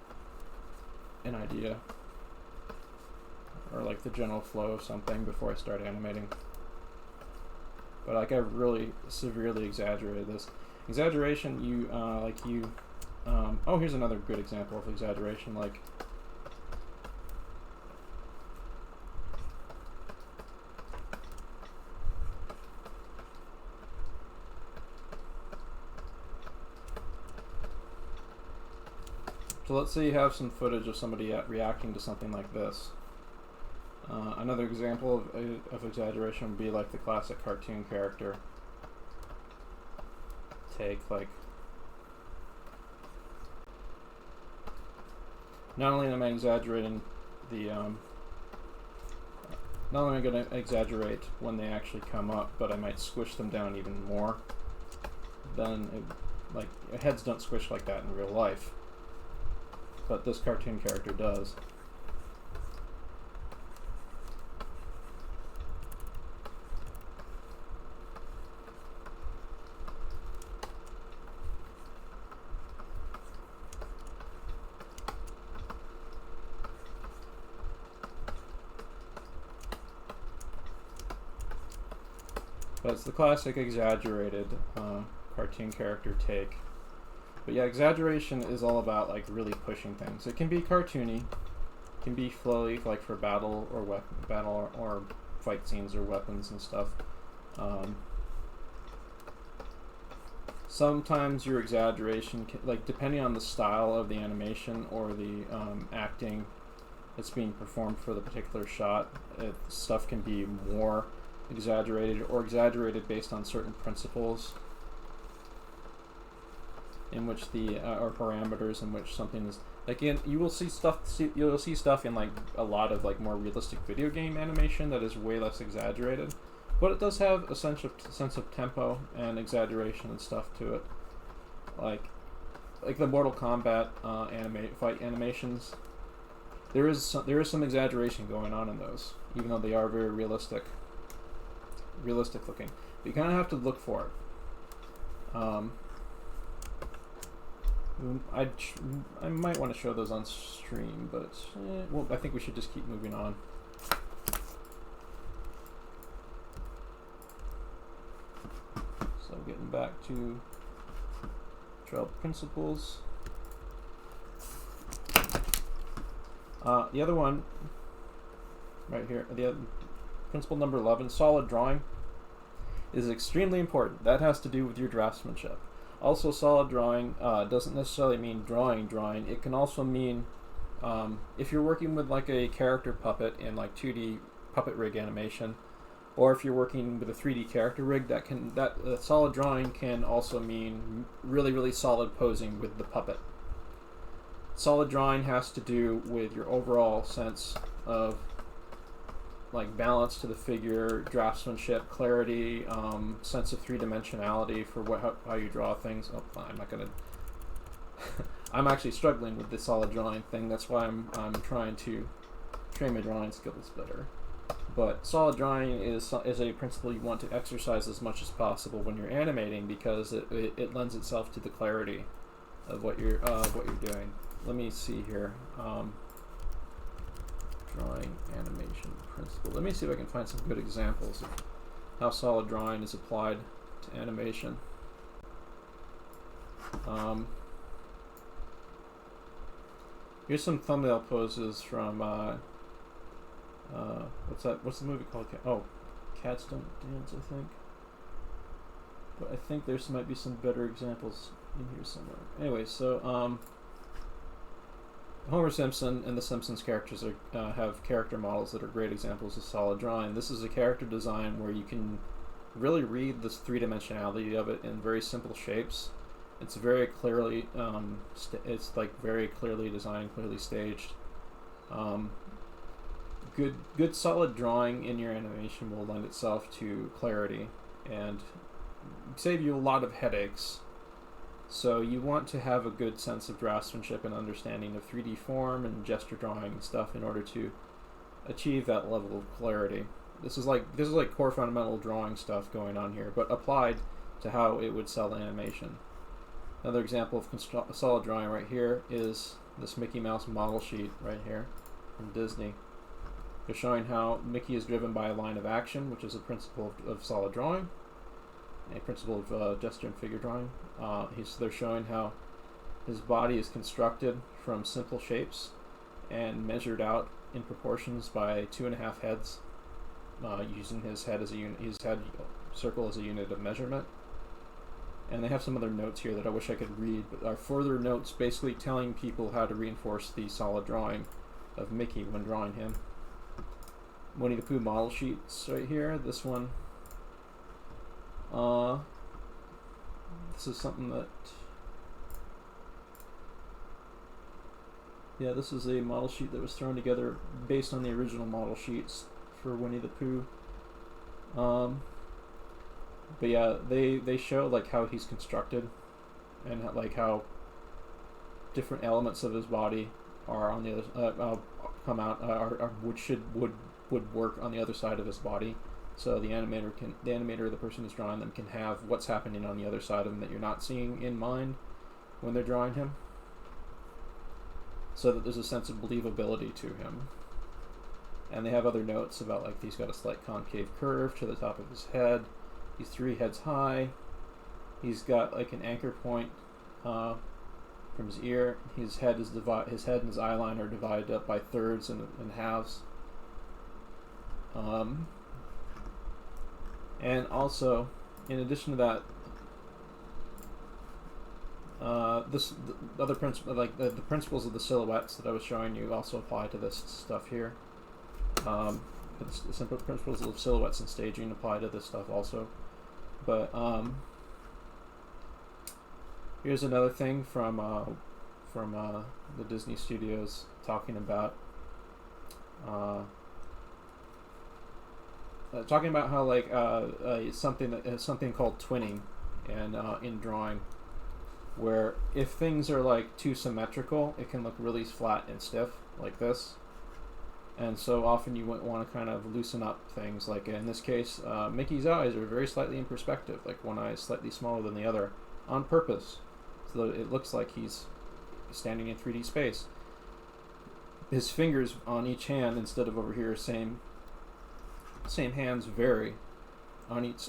an idea, or like the general flow of something before I start animating. But like I really severely exaggerated this. Exaggeration, oh, here's another good example of exaggeration. Like, so let's say you have some footage of somebody reacting to something like this. Another example of exaggeration would be like the classic cartoon character take. Like, not only am I exaggerating the, not only am I going to exaggerate when they actually come up, but I might squish them down even more. Like, heads don't squish like that in real life, but this cartoon character does. But it's the classic exaggerated cartoon character take. But yeah, exaggeration is all about like really pushing things. It can be cartoony, it can be flowy, like for battle or fight scenes or weapons and stuff. Sometimes your exaggeration, like depending on the style of the animation or the acting that's being performed for the particular shot, stuff can be more exaggerated or exaggerated based on certain principles in which the or parameters in which something is like you'll see stuff in like a lot of like more realistic video game animation that is way less exaggerated, but it does have a sense of tempo and exaggeration and stuff to it, like the Mortal Kombat fight animations. There is some exaggeration going on in those, even though they are very realistic looking. But you kind of have to look for it. I might want to show those on stream, but well, I think we should just keep moving on. So getting back to child principles. The other one, right here, the principle number 11, solid drawing, is extremely important. That has to do with your draftsmanship. Also, solid drawing doesn't necessarily mean drawing. It can also mean if you're working with like a character puppet in like 2D puppet rig animation, or if you're working with a 3D character rig, that solid drawing can also mean really, really solid posing with the puppet. Solid drawing has to do with your overall sense of like balance to the figure, draftsmanship, clarity, sense of three-dimensionality for how you draw things. Oh, I'm not gonna. I'm actually struggling with the solid drawing thing. That's why I'm trying to train my drawing skills better. But solid drawing is a principle you want to exercise as much as possible when you're animating, because it lends itself to the clarity of what you're doing. Let me see here. Drawing animation principle. Let me see if I can find some good examples of how solid drawing is applied to animation. Here's some thumbnail poses from what's the movie called? Cats Don't Dance, I think. But I think might be some better examples in here somewhere. Anyway, so Homer Simpson and the Simpsons characters have character models that are great examples of solid drawing. This is a character design where you can really read this three-dimensionality of it in very simple shapes. It's very clearly, very clearly designed, clearly staged. Good solid drawing in your animation will lend itself to clarity and save you a lot of headaches. So you want to have a good sense of draftsmanship and understanding of 3D form and gesture drawing and stuff in order to achieve that level of clarity. This is like core fundamental drawing stuff going on here, but applied to how it would sell animation. Another example of solid drawing right here is this Mickey Mouse model sheet right here from Disney. They're showing how Mickey is driven by a line of action, which is a principle of solid drawing, a principle of gesture and figure drawing. They're showing how his body is constructed from simple shapes and measured out in proportions by 2.5 heads, using his head circle as a unit of measurement. And they have some other notes here that I wish I could read, but are further notes basically telling people how to reinforce the solid drawing of Mickey when drawing him. Winnie the Pooh model sheets right here. This one. This is something that. Yeah, this is a model sheet that was thrown together based on the original model sheets for Winnie the Pooh. But yeah, they show like how he's constructed, and like how different elements of his body are on the other come out would work on the other side of his body. So the animator, the person who's drawing them, can have what's happening on the other side of him that you're not seeing in mind when they're drawing him, so that there's a sense of believability to him. And they have other notes about like he's got a slight concave curve to the top of his head. He's 3 heads high. He's got like an anchor point from his ear. His head and his eye line are divided up by thirds and halves. And also, in addition to that, the other principle, like the principles of the silhouettes that I was showing you, also apply to this stuff here. The simple principles of silhouettes and staging apply to this stuff also. But here's another thing from the Disney Studios talking about how like something called twinning, and in drawing, where if things are like too symmetrical, it can look really flat and stiff like this. And so often you want to kind of loosen up things. Like in this case, Mickey's eyes are very slightly in perspective. Like one eye is slightly smaller than the other on purpose, so that it looks like he's standing in 3D space. His fingers on each hand, instead of over here, same hands vary on each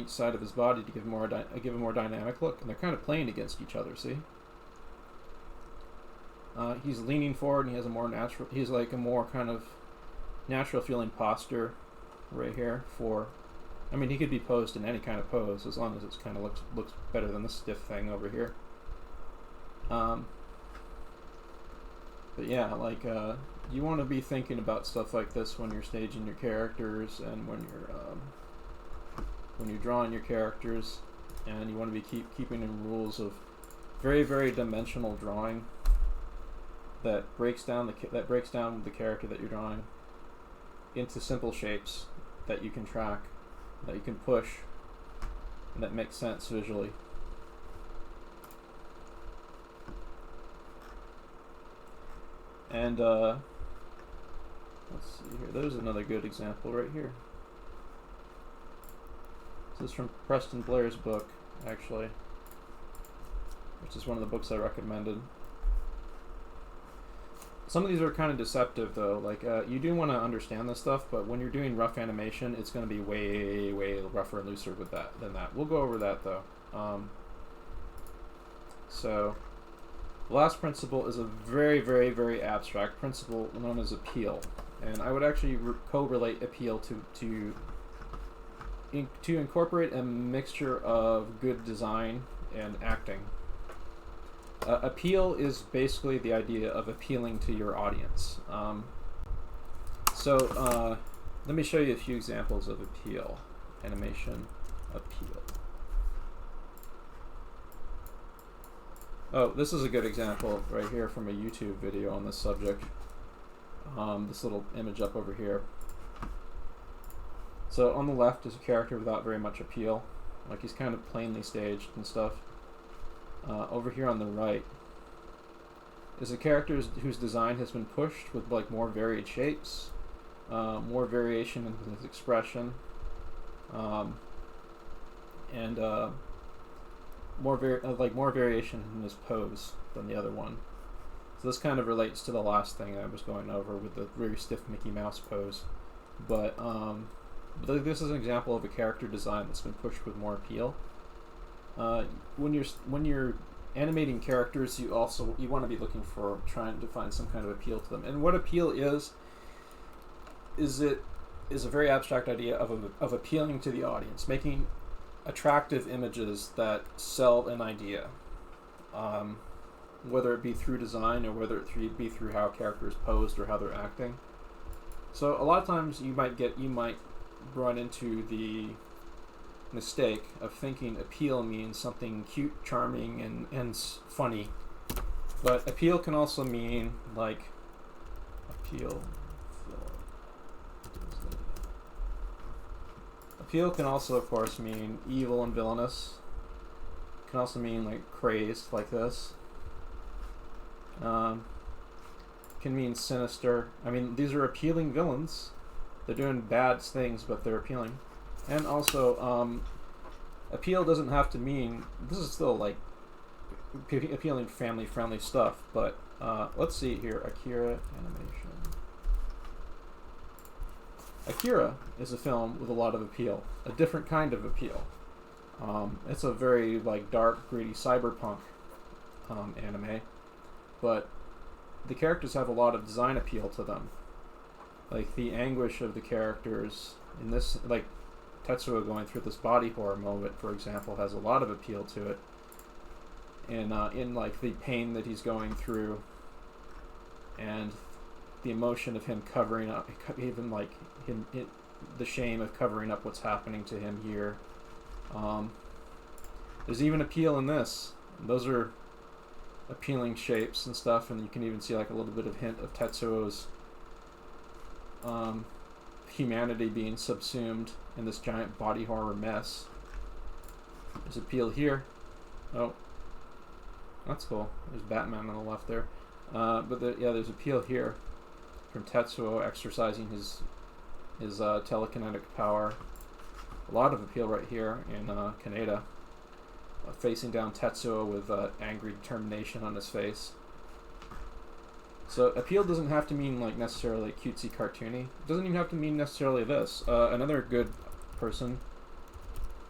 side of his body to give a more dynamic look, and they're kind of playing against each other. See, he's leaning forward, and he has a more natural. He's like a more kind of natural feeling posture right here. I mean, he could be posed in any kind of pose as long as it's kind of looks better than this stiff thing over here. But yeah, like you want to be thinking about stuff like this when you're staging your characters, and when you're drawing your characters, and you want to be keeping in rules of very, very dimensional drawing that breaks down the character that you're drawing into simple shapes that you can track, that you can push, and that makes sense visually. And let's see here. There's another good example right here. This is from Preston Blair's book, actually, which is one of the books I recommended. Some of these are kind of deceptive, though. Like, you do want to understand this stuff, but when you're doing rough animation, it's going to be way, way rougher and looser than that. We'll go over that, though. So, the last principle is a very, very, very abstract principle known as appeal. And I would actually correlate appeal to incorporate a mixture of good design and acting. Appeal is basically the idea of appealing to your audience. So let me show you a few examples of appeal. Animation appeal. Oh, this is a good example right here from a YouTube video on this subject. This little image up over here. So on the left is a character without very much appeal. Like he's kind of plainly staged and stuff. Over here on the right is a character whose design has been pushed with like more varied shapes, more variation in his expression, and more variation in his pose than the other one. So this kind of relates to the last thing I was going over with the very stiff Mickey Mouse pose, but this is an example of a character design that's been pushed with more appeal. When you're animating characters, you want to be looking for trying to find some kind of appeal to them. And what appeal is a very abstract idea of appealing to the audience, making attractive images that sell an idea, whether it be through design or whether it be through how a character is posed or how they're acting. So a lot of times you might run into the mistake of thinking appeal means something cute, charming, and funny. But appeal can also mean like appeal. Appeal can also, of course, mean evil and villainous. It can also mean like crazed, like this. Can mean sinister. I mean, these are appealing villains. They're doing bad things, but they're appealing. And also, appeal doesn't have to mean, this is still like appealing family-friendly stuff, but let's see here, Akira animation. Akira is a film with a lot of appeal, a different kind of appeal. It's a very like dark, gritty cyberpunk anime, but the characters have a lot of design appeal to them. Like the anguish of the characters in this, like Tetsuo going through this body horror moment, for example, has a lot of appeal to it. And in like the pain that he's going through, and the emotion of him covering up, even like the shame of covering up what's happening to him here. There's even appeal in this. Those are appealing shapes and stuff, and you can even see like a little bit of hint of Tetsuo's humanity being subsumed in this giant body horror mess. There's appeal here. Oh, that's cool. There's Batman on the left there. But there's appeal here from Tetsuo exercising his telekinetic power. A lot of appeal right here in Kaneda, facing down Tetsuo with angry determination on his face. So appeal doesn't have to mean like necessarily cutesy cartoony. It doesn't even have to mean necessarily this. Another good person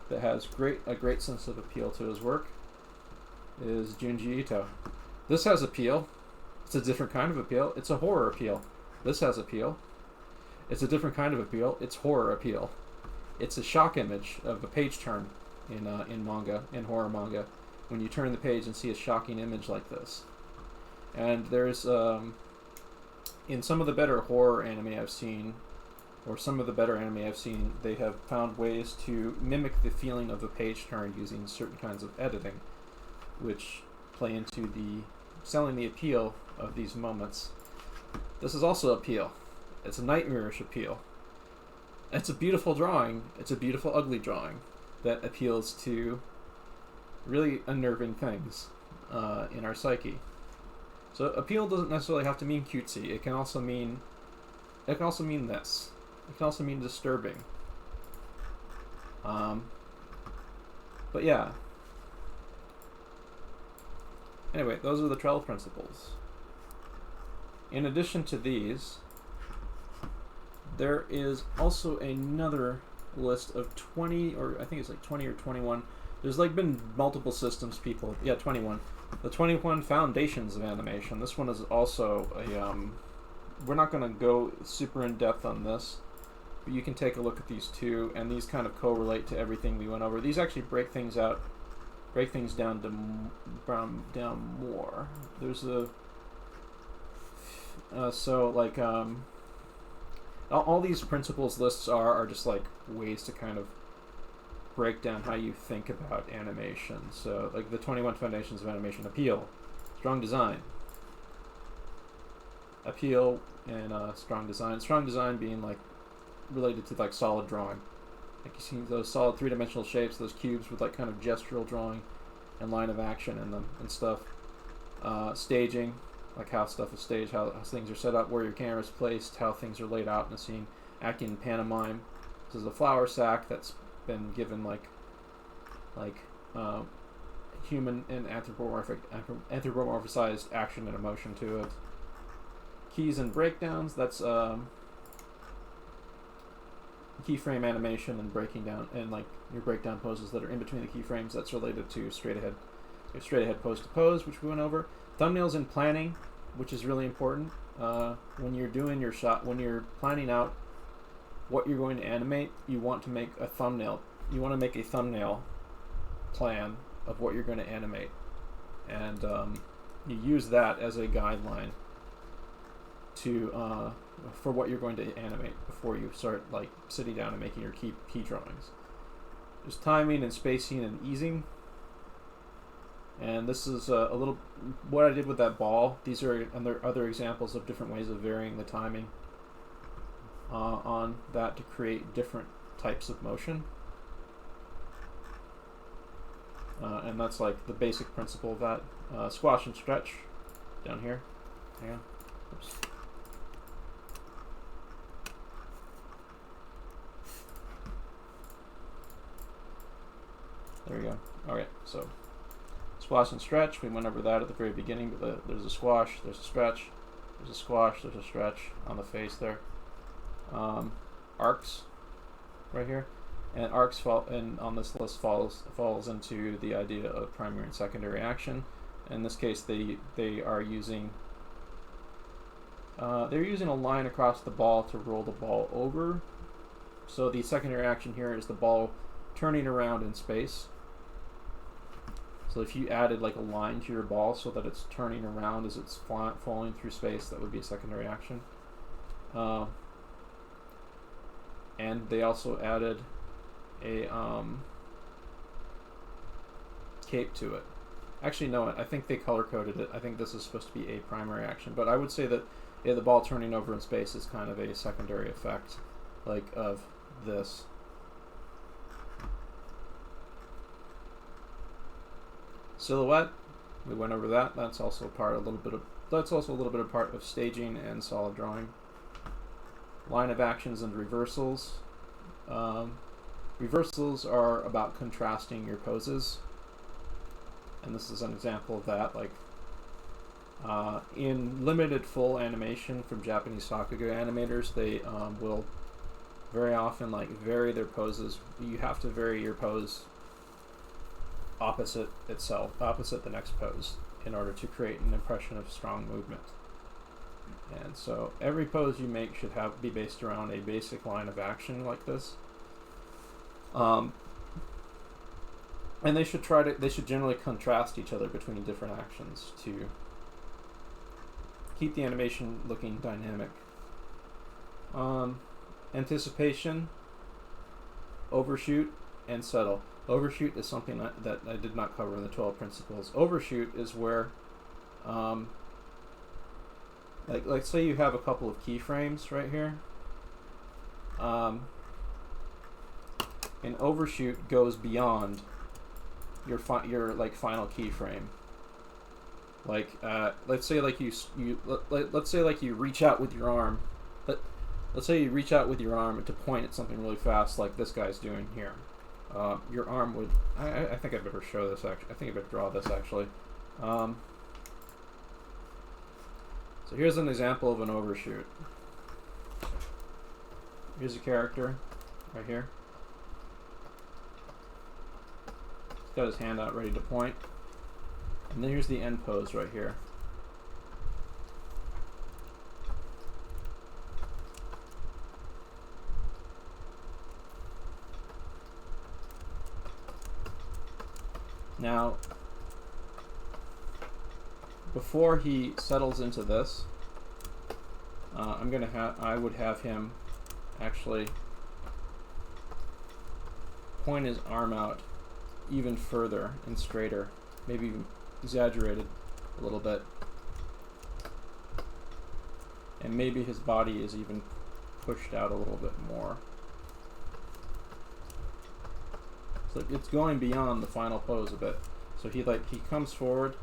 that has a great sense of appeal to his work is Junji Ito. This has appeal. It's a different kind of appeal. It's a horror appeal. This has appeal. It's a different kind of appeal. It's horror appeal. It's a shock image of a page turn in manga, in horror manga, when you turn the page and see a shocking image like this. And there's in some of the better horror anime I've seen, or some of the better anime I've seen, they have found ways to mimic the feeling of a page turn using certain kinds of editing, which play into the selling the appeal of these moments. This is also appeal. It's a nightmarish appeal. It's a beautiful drawing. It's a beautiful, ugly drawing that appeals to really unnerving things in our psyche. So appeal doesn't necessarily have to mean cutesy. It can also mean this. It can also mean disturbing. But yeah. Anyway, those are the 12 principles. In addition to these, there is also another list of 20, or I think it's like 20 or 21. There's like been multiple systems 21. The 21 foundations of animation. This one is also a, we're not going to go super in depth on this, but you can take a look at these two, and these kind of correlate to everything we went over. These actually break things down more. There's all these principles lists are just like ways to kind of break down how you think about animation. So like the 21 foundations of animation: appeal, strong design, appeal, and strong design. Strong design being like related to like solid drawing. Like you see those solid three-dimensional shapes, those cubes with like kind of gestural drawing and line of action in them and stuff. Staging, like how stuff is staged, how things are set up, where your camera is placed, how things are laid out in a scene. Acting in pantomime. This is a flour sack that's been given like human and anthropomorphized action and emotion to it. Keys and breakdowns, that's keyframe animation and breaking down, and like your breakdown poses that are in between the keyframes. That's related to straight ahead pose to pose, which we went over. Thumbnails and planning, which is really important when you're doing your shot, when you're planning out what you're going to animate. You want to make a thumbnail. You want to make a thumbnail plan of what you're going to animate, and you use that as a guideline to for what you're going to animate before you start like sitting down and making your key drawings. There's timing and spacing and easing, and this is a little what I did with that ball. These are other examples of different ways of varying the timing on that to create different types of motion. And that's like the basic principle of that. Squash and stretch down here. Hang on. Oops. There we go. Alright, so squash and stretch. We went over that at the very beginning, but there's a squash, there's a stretch, there's a squash, there's a stretch on the face there. Arcs right here. And arcs on this list falls into the idea of primary and secondary action. In this case, they are using they're using a line across the ball to roll the ball over. So the secondary action here is the ball turning around in space. So if you added like a line to your ball so that it's turning around as it's falling through space, that would be a secondary action. And they also added a cape to it. Actually, no, I think they color-coded it. I think this is supposed to be a primary action, but I would say that the ball turning over in space is kind of a secondary effect, like of this. Silhouette, we went over that. That's also a little bit of part of staging and solid drawing. Line of actions and reversals. Reversals are about contrasting your poses, and this is an example of that. Like in limited full animation from Japanese Sakuga animators, they will very often like vary their poses. You have to vary your pose opposite the next pose, in order to create an impression of strong movement. And so every pose you make should be based around a basic line of action like this. And they should generally contrast each other between different actions to keep the animation looking dynamic. Anticipation, overshoot, and settle. Overshoot is something that I did not cover in the 12 principles. Overshoot is where, like say you have a couple of keyframes right here. An overshoot goes beyond your final keyframe. Like let's say like let's say like you reach out with your arm. Let's say you reach out with your arm to point at something really fast, like this guy's doing here. Your arm would. I think I better show this. Actually, I think I better draw this actually. So here's an example of an overshoot. Here's a character right here. He's got his hand out ready to point. And then here's the end pose right here. Now, before he settles into this, I would have him actually point his arm out even further and straighter, maybe even exaggerated a little bit, and maybe his body is even pushed out a little bit more. So it's going beyond the final pose a bit. So he comes forward.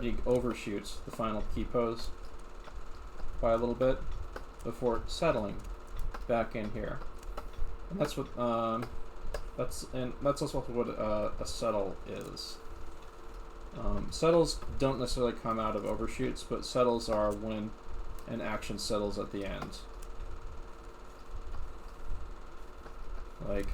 He overshoots the final key pose by a little bit before settling back in here. And that's what that's also what a settle is. Settles don't necessarily come out of overshoots, but settles are when an action settles at the end. Like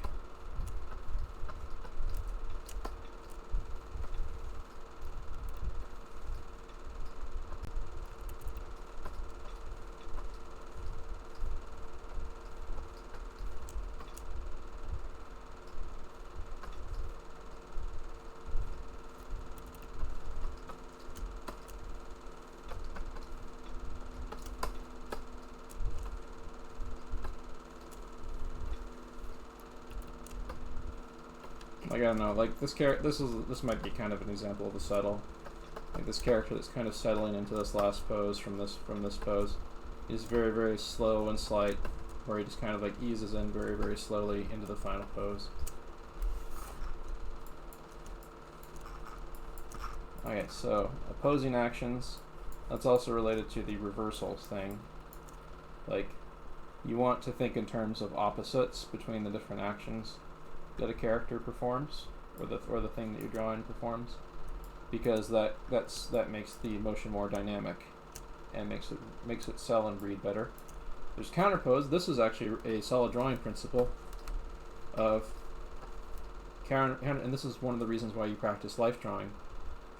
I don't know, like this might be kind of an example of a settle. Like this character that's kind of settling into this last pose from this pose is very, very slow and slight, where he just kind of like eases in very, very slowly into the final pose. Okay, so opposing actions, that's also related to the reversals thing. Like, you want to think in terms of opposites between the different actions that a character performs, or the thing that you're drawing performs, because that makes the motion more dynamic and makes it sell and read better. There's counterpose. This is actually a solid drawing principle of and this is one of the reasons why you practice life drawing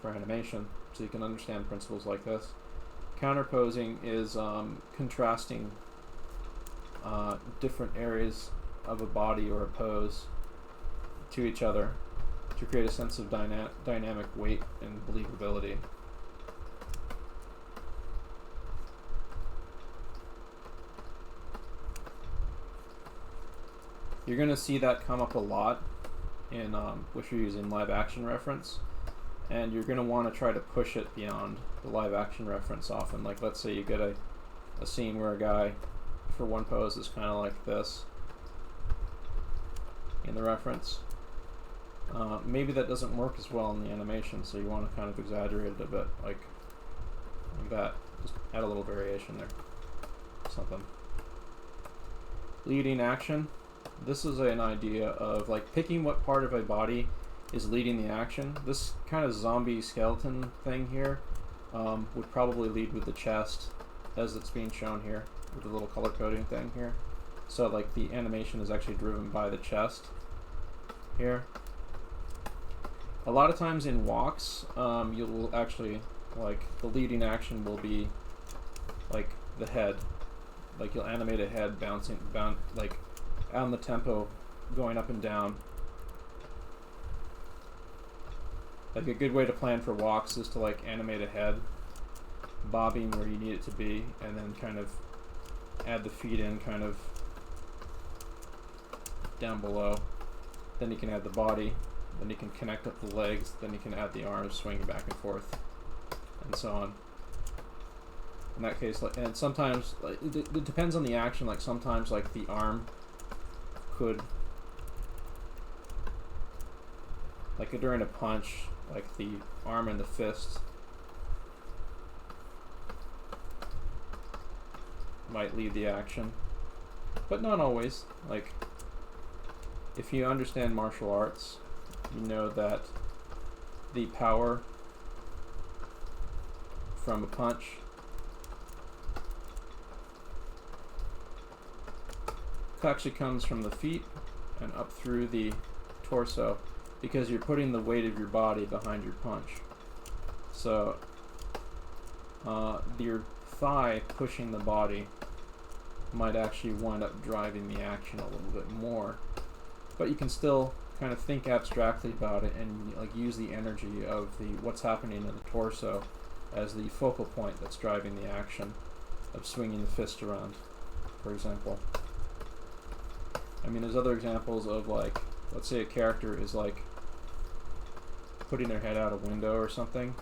for animation, so you can understand principles like this. Counterposing is contrasting different areas of a body or a pose to each other to create a sense of dynamic weight and believability. You're going to see that come up a lot in if you're using live action reference, and you're going to want to try to push it beyond the live action reference often. Like, let's say you get a scene where a guy for one pose is kind of like this in the reference. Maybe that doesn't work as well in the animation, so you want to kind of exaggerate it a bit, like that. Just add a little variation there. Something. Leading action. This is an idea of like picking what part of a body is leading the action. This kind of zombie skeleton thing here would probably lead with the chest, as it's being shown here with the little color coding thing here. So like the animation is actually driven by the chest here. A lot of times in walks, you'll actually, like, the leading action will be like the head. Like, you'll animate a head bouncing, like on the tempo, going up and down. Like, a good way to plan for walks is to like animate a head bobbing where you need it to be, and then kind of add the feet in kind of down below. Then you can add the body, then you can connect up the legs, then you can add the arms swinging back and forth, and so on. In that case, like, and sometimes, like, it depends on the action. Like, sometimes, like, the arm could, like, during a punch, like, the arm and the fist might lead the action, but not always. Like, if you understand martial arts, you know that the power from a punch actually comes from the feet and up through the torso, because you're putting the weight of your body behind your punch. So your thigh pushing the body might actually wind up driving the action a little bit more, but you can still kind of think abstractly about it and like use the energy of the what's happening in the torso as the focal point that's driving the action of swinging the fist around, for example. I mean, there's other examples of, like, let's say a character is like putting their head out a window or something.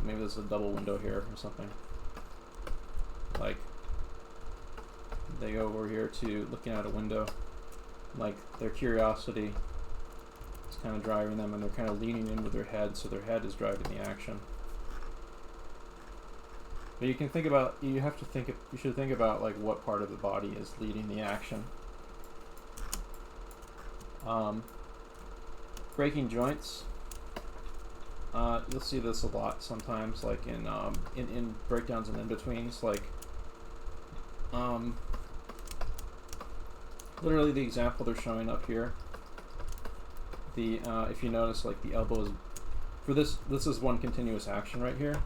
Maybe there's a double window here or something. Like, they go over here to looking out a window. Like, their curiosity is kind of driving them, and they're kind of leaning in with their head, so their head is driving the action. But you can think about, you should think about like what part of the body is leading the action. Breaking joints. You'll see this a lot sometimes, like in breakdowns and in-betweens, like literally the example they're showing up here. The if you notice, like, the elbow is, for this is one continuous action right here.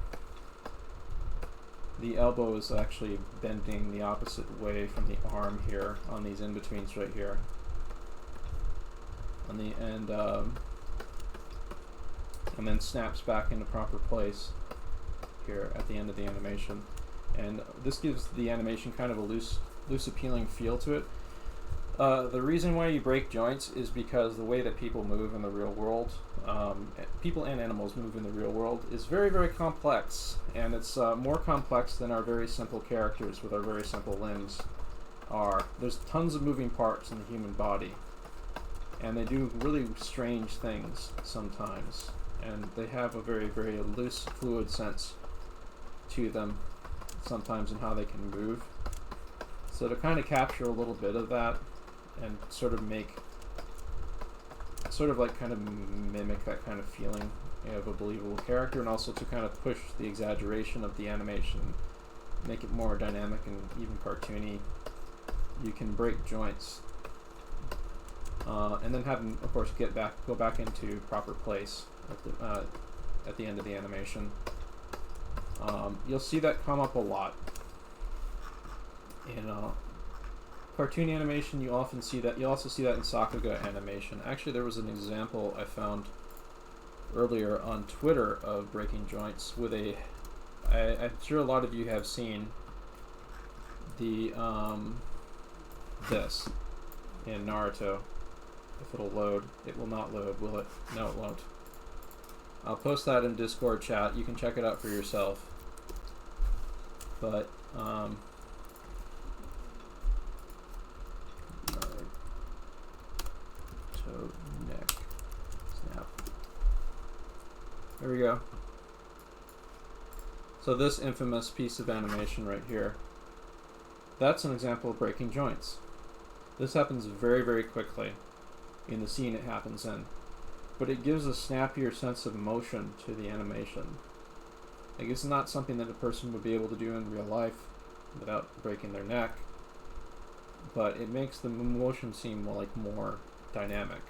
The elbow is actually bending the opposite way from the arm here on these in-betweens right here. On the end, and then snaps back into proper place here at the end of the animation. And this gives the animation kind of a loose appealing feel to it. The reason why you break joints is because the way that people move in the real world, people and animals move in the real world, is very, very complex. And it's more complex than our very simple characters with our very simple limbs are. There's tons of moving parts in the human body, and they do really strange things sometimes. And they have a very, very loose, fluid sense to them sometimes in how they can move. So to kind of capture a little bit of that and sort of make sort of like kind of mimic that kind of feeling of a believable character, and also to kind of push the exaggeration of the animation, make it more dynamic and even cartoony. You can break joints, and then have them, of course, go back into proper place at the end of the animation. You'll see that come up a lot in cartoon animation. You often see that. You also see that in Sakuga animation. Actually, there was an example I found earlier on Twitter of breaking joints with a. I'm sure a lot of you have seen the this in Naruto. If it'll load, it will not load, will it? No, it won't. I'll post that in Discord chat. You can check it out for yourself. But toe neck snap. There we go. So this infamous piece of animation right here, that's an example of breaking joints. This happens very, very quickly in the scene it happens in, but it gives a snappier sense of motion to the animation. Like, it's not something that a person would be able to do in real life without breaking their neck, but it makes the motion seem more dynamic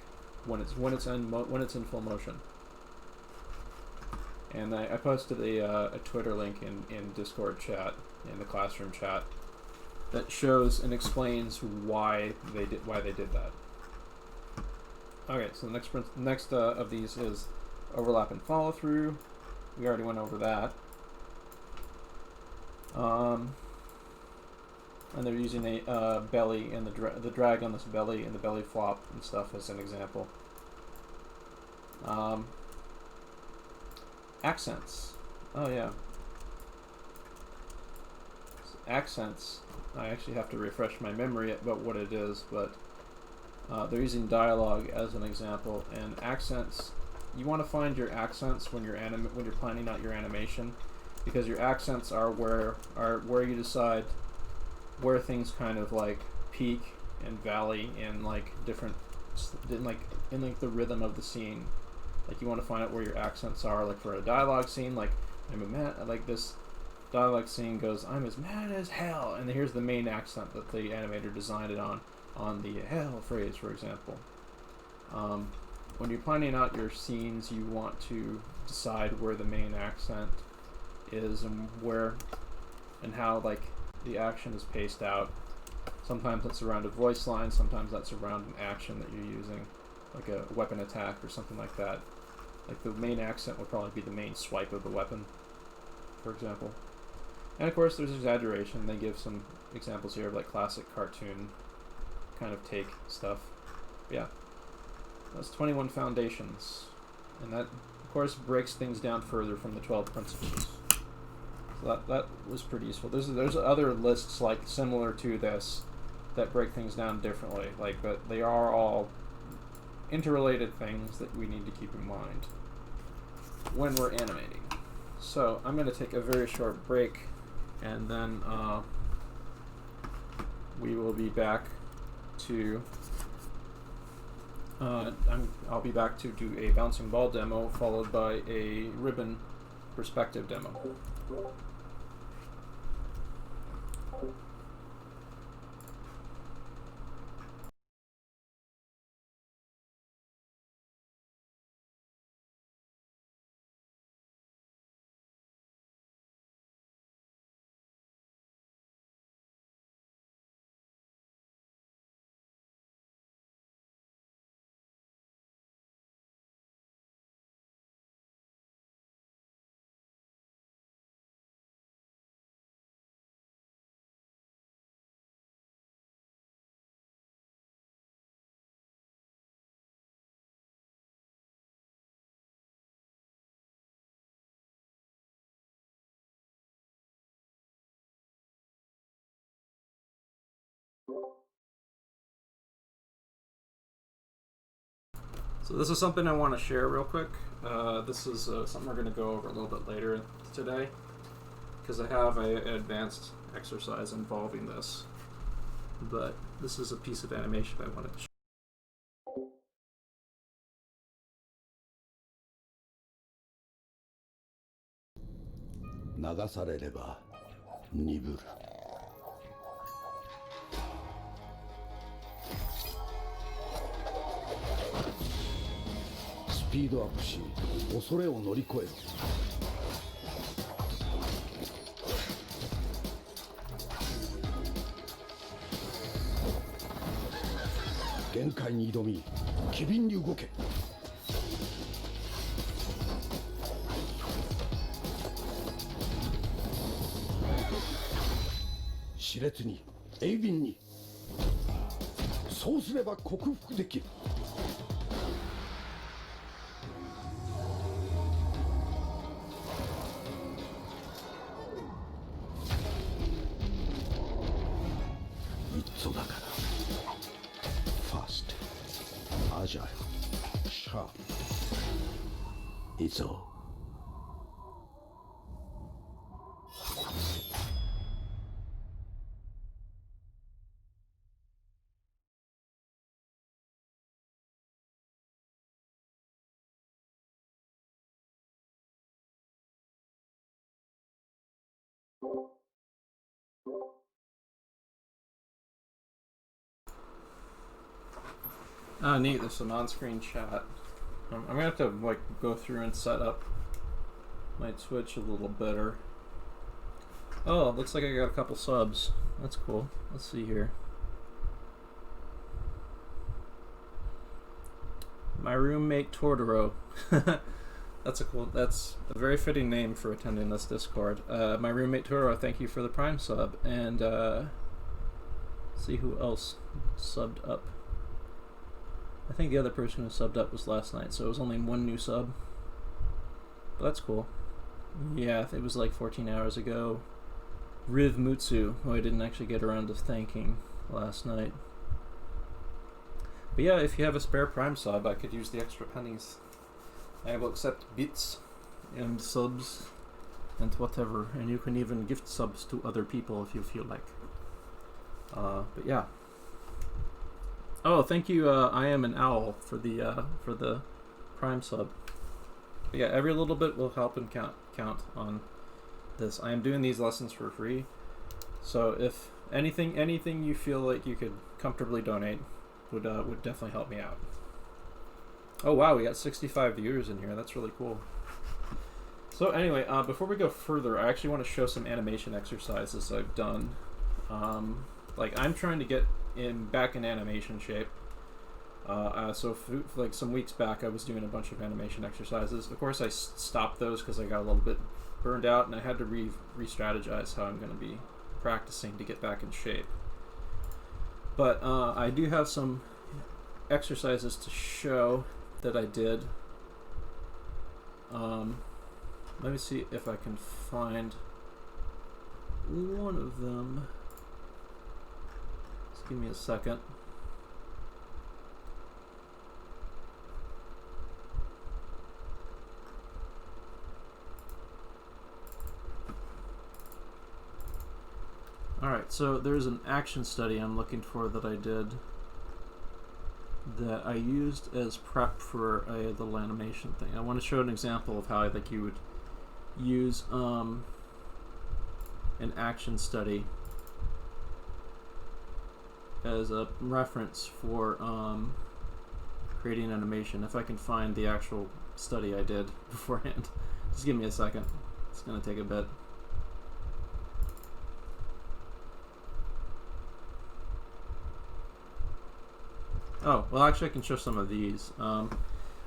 when it's in full motion. And I posted a Twitter link in Discord chat, in the classroom chat, that shows and explains why they did that. Okay, so the next of these is overlap and follow through. We already went over that. And they're using a belly and the drag on this belly and the belly flop and stuff as an example. Accents. Oh yeah. So accents. I actually have to refresh my memory about what it is, but they're using dialogue as an example. And accents. You want to find your accents when you're planning out your animation, because your accents are where you decide where things kind of like peak and valley in like different in the rhythm of the scene. Like, you want to find out where your accents are. Like, for a dialogue scene, like, I'm a man. Like, this dialogue scene goes, "I'm as mad as hell," and here's the main accent that the animator designed it on the hell phrase, for example. When you're planning out your scenes, you want to decide where the main accent is and where and how like the action is paced out. Sometimes that's around a voice line, sometimes that's around an action that you're using, like a weapon attack or something like that. Like, the main accent would probably be the main swipe of the weapon, for example. And of course there's exaggeration. They give some examples here of like classic cartoon kind of take stuff. Yeah. That's 21 foundations. And that, of course, breaks things down further from the 12 principles. So that was pretty useful. There's other lists like similar to this that break things down differently. Like, but they are all interrelated things that we need to keep in mind when we're animating. So I'm going to take a very short break, and then we will be back to I'll be back to do a bouncing ball demo, followed by a ribbon perspective demo. So this is something I want to share real quick. This is something we're going to go over a little bit later today, because I have an advanced exercise involving this. But this is a piece of animation I wanted to share. 流されれば鈍る。スピードアップし、恐れを乗り越えろ。限界に挑み、機敏に動け。熾烈に、鋭敏に。そうすれば克服できる。いっそだから。Fast, agile, sharp. It's all.Ah, neat. There's some on-screen chat. I'm gonna have to like go through and set up my Twitch a little better. Oh, looks like I got a couple subs. That's cool. Let's see here. My roommate Tordero. That's a very fitting name for attending this Discord. My roommate Tordero, thank you for the Prime sub. And see who else subbed up. I think the other person who subbed up was last night, so it was only one new sub. But that's cool. Yeah, it was like 14 hours ago. Riv Mutsu, who I didn't actually get around to thanking last night. But yeah, if you have a spare Prime sub, I could use the extra pennies. I will accept bits and subs and whatever, and you can even gift subs to other people if you feel like. But yeah. Oh, thank you, I am an owl for the Prime sub. But yeah, every little bit will help and count on this. I am doing these lessons for free, so if anything you feel like you could comfortably donate would definitely help me out. Oh wow, we got 65 viewers in here. That's really cool. So anyway, before we go further, I actually want to show some animation exercises I've done. Like I'm trying to get back in animation shape. So like some weeks back, I was doing a bunch of animation exercises. Of course, I stopped those because I got a little bit burned out, and I had to re-strategize how I'm going to be practicing to get back in shape. But I do have some exercises to show that I did. Let me see if I can find one of them. Just give me a second. Alright, so there's an action study I'm looking for that I did that I used as prep for a little animation thing. I want to show an example of how I think you would use an action study as a reference for creating animation. If I can find the actual study I did beforehand. Just give me a second. It's going to take a bit. Oh, well actually I can show some of these. A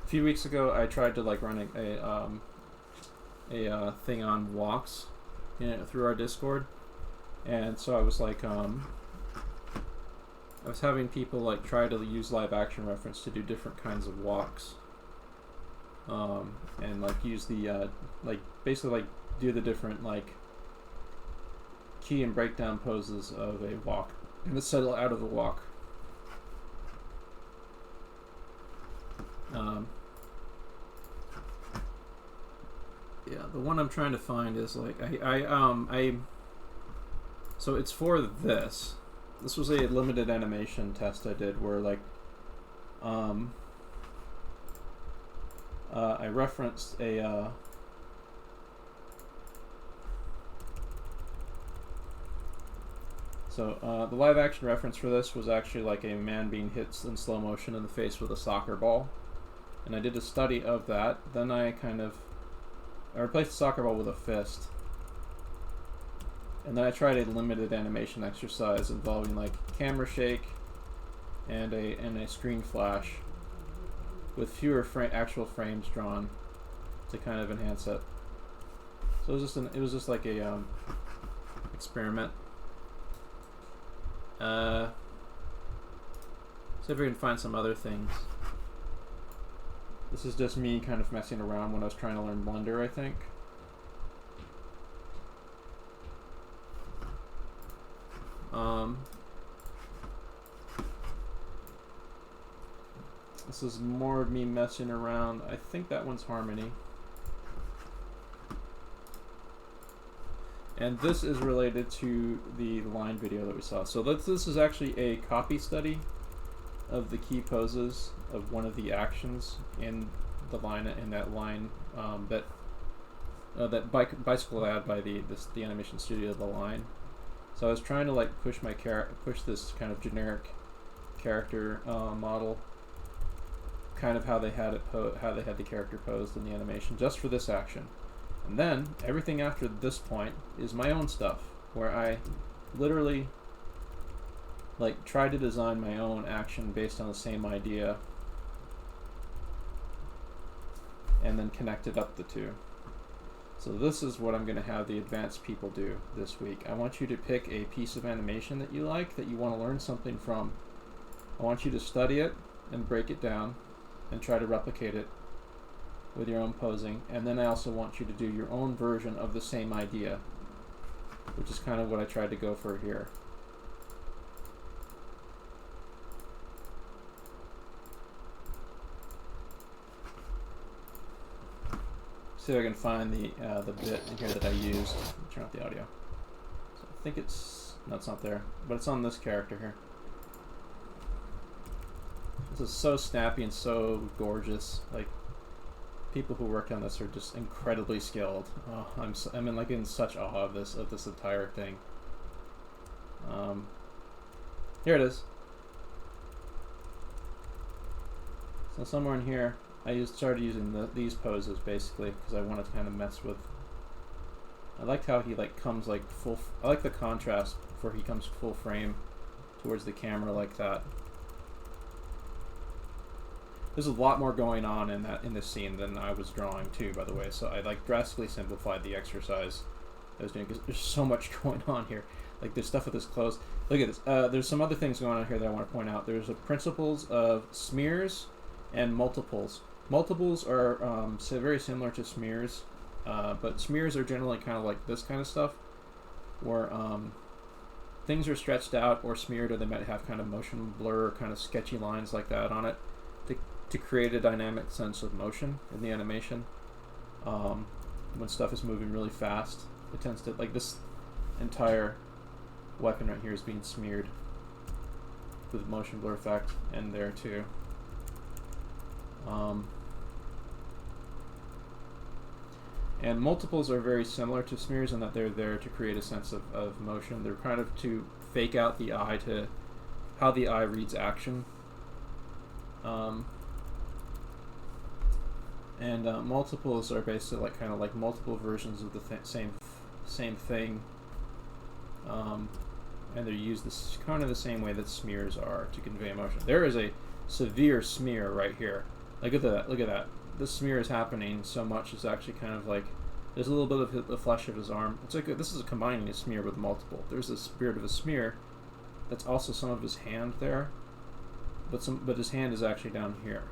few weeks ago I tried to like run a thing on walks through our Discord, and so I was like I was having people like try to use live action reference to do different kinds of walks, and like use the like basically like do the different like key and breakdown poses of a walk and then settle out of the walk. Yeah, the one I'm trying to find is like so it's for this. This was a limited animation test I did where like I referenced a So the live action reference for this was actually like a man being hit in slow motion in the face with a soccer ball. And I did a study of that. Then I replaced the soccer ball with a fist. And then I tried a limited animation exercise involving like camera shake and a screen flash with fewer actual frames drawn to kind of enhance it. So it was just like a experiment. See if we can find some other things. This is just me kind of messing around when I was trying to learn Blender, I think. This is more of me messing around. I think that one's Harmony. And this is related to the line video that we saw. So this is actually a copy study of the key poses of one of the actions in the line, in that line that bicycle ad by the animation studio, The Line. So I was trying to like push this kind of generic character model, kind of how they had the character posed in the animation, just for this action. And then everything after this point is my own stuff, where I literally like try to design my own action based on the same idea and then connected up the two. So this is what I'm going to have the advanced people do this week. I want you to pick a piece of animation that you like, that you want to learn something from. I want you to study it and break it down and try to replicate it with your own posing. And then I also want you to do your own version of the same idea, which is kind of what I tried to go for here. See if I can find the bit in here that I used. Turn off the audio. So I think it's not there, but it's on this character here. This is so snappy and so gorgeous. Like, people who worked on this are just incredibly skilled. Oh, I'm in such awe of this entire thing. Here it is. So somewhere in here, I started using these poses basically because I wanted to kind of mess with. I liked how he like comes like full. I like the contrast before he comes full frame towards the camera like that. There's a lot more going on in this scene than I was drawing too, by the way. So I like drastically simplified the exercise I was doing because there's so much going on here. Like there's stuff with his clothes. Look at this. There's some other things going on here that I want to point out. There's principles of smears and multiples. Multiples are very similar to smears, but smears are generally kind of like this kind of stuff, where things are stretched out or smeared, or they might have kind of motion blur, kind of sketchy lines like that on it, to create a dynamic sense of motion in the animation. When stuff is moving really fast, it tends to, like this entire weapon right here is being smeared with motion blur effect, and there too. And multiples are very similar to smears in that they're there to create a sense of motion. They're kind of to fake out the eye, to how the eye reads action. And multiples are basically like kind of like multiple versions of the same thing. And they're used kind of the same way that smears are to convey emotion. There is a severe smear right here. Look at that. Look at that. This smear is happening so much. It's actually kind of like there's a little bit of the flesh of his arm. It's like this is combining a smear with multiple. There's this bit of a smear that's also some of his hand there, but his hand is actually down here.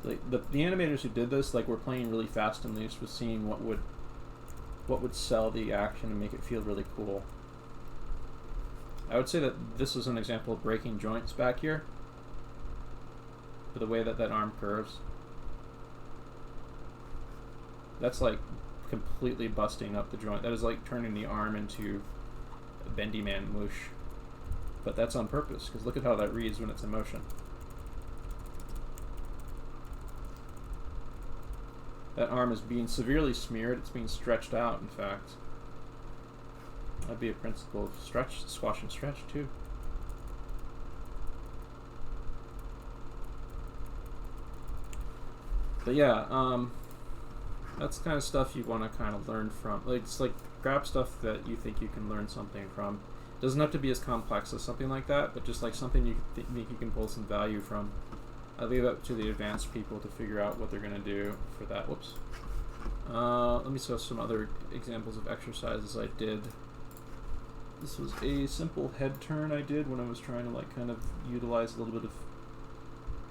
Like the animators who did this, like, were playing really fast and loose with seeing what would sell the action and make it feel really cool. I would say that this is an example of breaking joints back here, for the way that arm curves. That's like completely busting up the joint. That is like turning the arm into a bendy man moosh. But that's on purpose, because look at how that reads when it's in motion. That arm is being severely smeared. It's being stretched out, in fact. That'd be a principle. Stretch, squash and stretch too. But yeah, that's kind of stuff you want to kind of learn from. Like, it's like grab stuff that you think you can learn something from. Doesn't have to be as complex as something like that, but just like something you think you can pull some value from. I leave it up to the advanced people to figure out what they're going to do for that. Whoops. Let me show some other examples of exercises I did. This was a simple head turn I did when I was trying to like kind of utilize a little bit of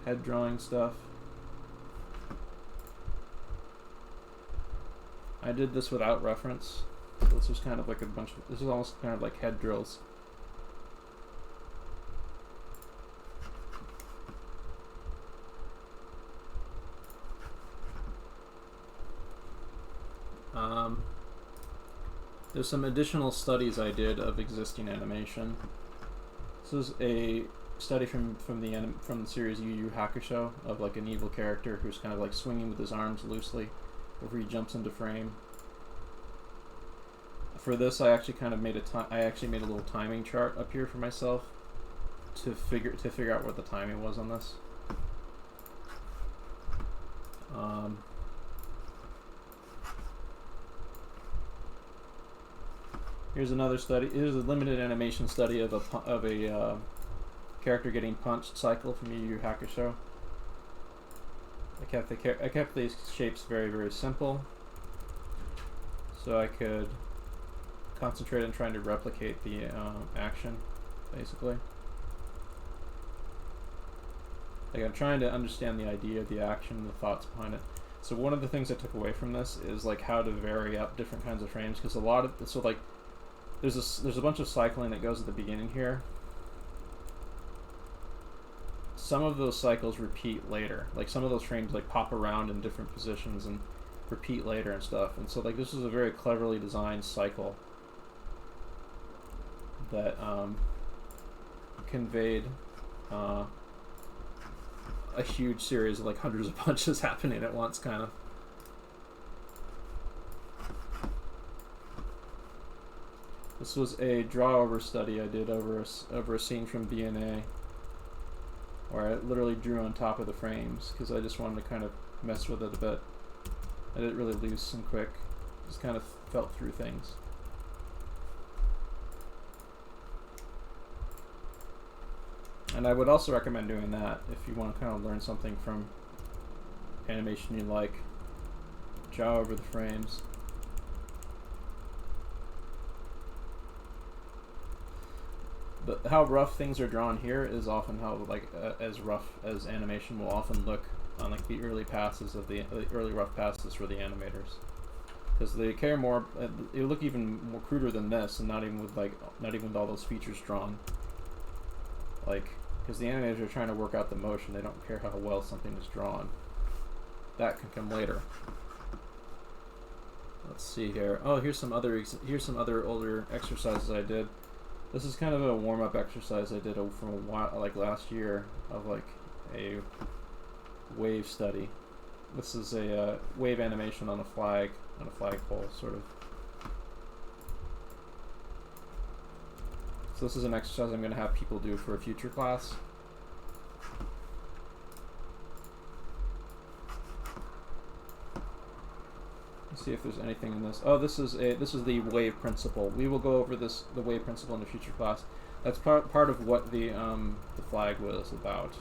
head drawing stuff. I did this without reference. So this was kind of like this is almost kind of like head drills. There's some additional studies I did of existing animation. This is a study from the series Yu Yu Hakusho of like an evil character who's kind of like swinging with his arms loosely before he jumps into frame. For this, I actually kind of made a little timing chart up here for myself to figure out what the timing was on this. Here's another study. Here's a limited animation study of a character getting punched cycle from Yu Yu Hakusho. I kept these shapes very, very simple, so I could concentrate on trying to replicate the action, basically. Like, I'm trying to understand the idea of the action and the thoughts behind it. So one of the things I took away from this is like how to vary up different kinds of frames, because there's a bunch of cycling that goes at the beginning here. Some of those cycles repeat later. Like some of those frames like pop around in different positions and repeat later and stuff. And so like this is a very cleverly designed cycle that conveyed a huge series of like hundreds of punches happening at once, kind of. This was a draw-over study I did over a scene from DNA, where I literally drew on top of the frames because I just wanted to kind of mess with it a bit. I did it really loose and quick, just kind of felt through things. And I would also recommend doing that if you want to kind of learn something from animation you like. Draw over the frames. But how rough things are drawn here is often how as rough as animation will often look on like the early passes of the early rough passes for the animators, because they care more. It look even more cruder than this, and not even with all those features drawn. Like, because the animators are trying to work out the motion, they don't care how well something is drawn. That can come later. Let's see here. Oh, here's some other older exercises I did. This is kind of a warm-up exercise I did from a while, like last year, of like a wave study. This is a wave animation on a flagpole, sort of. So this is an exercise I'm going to have people do for a future class. See if there's anything in this. Oh, this is the wave principle. We will go over the wave principle in the future class. That's part of what the flag was about.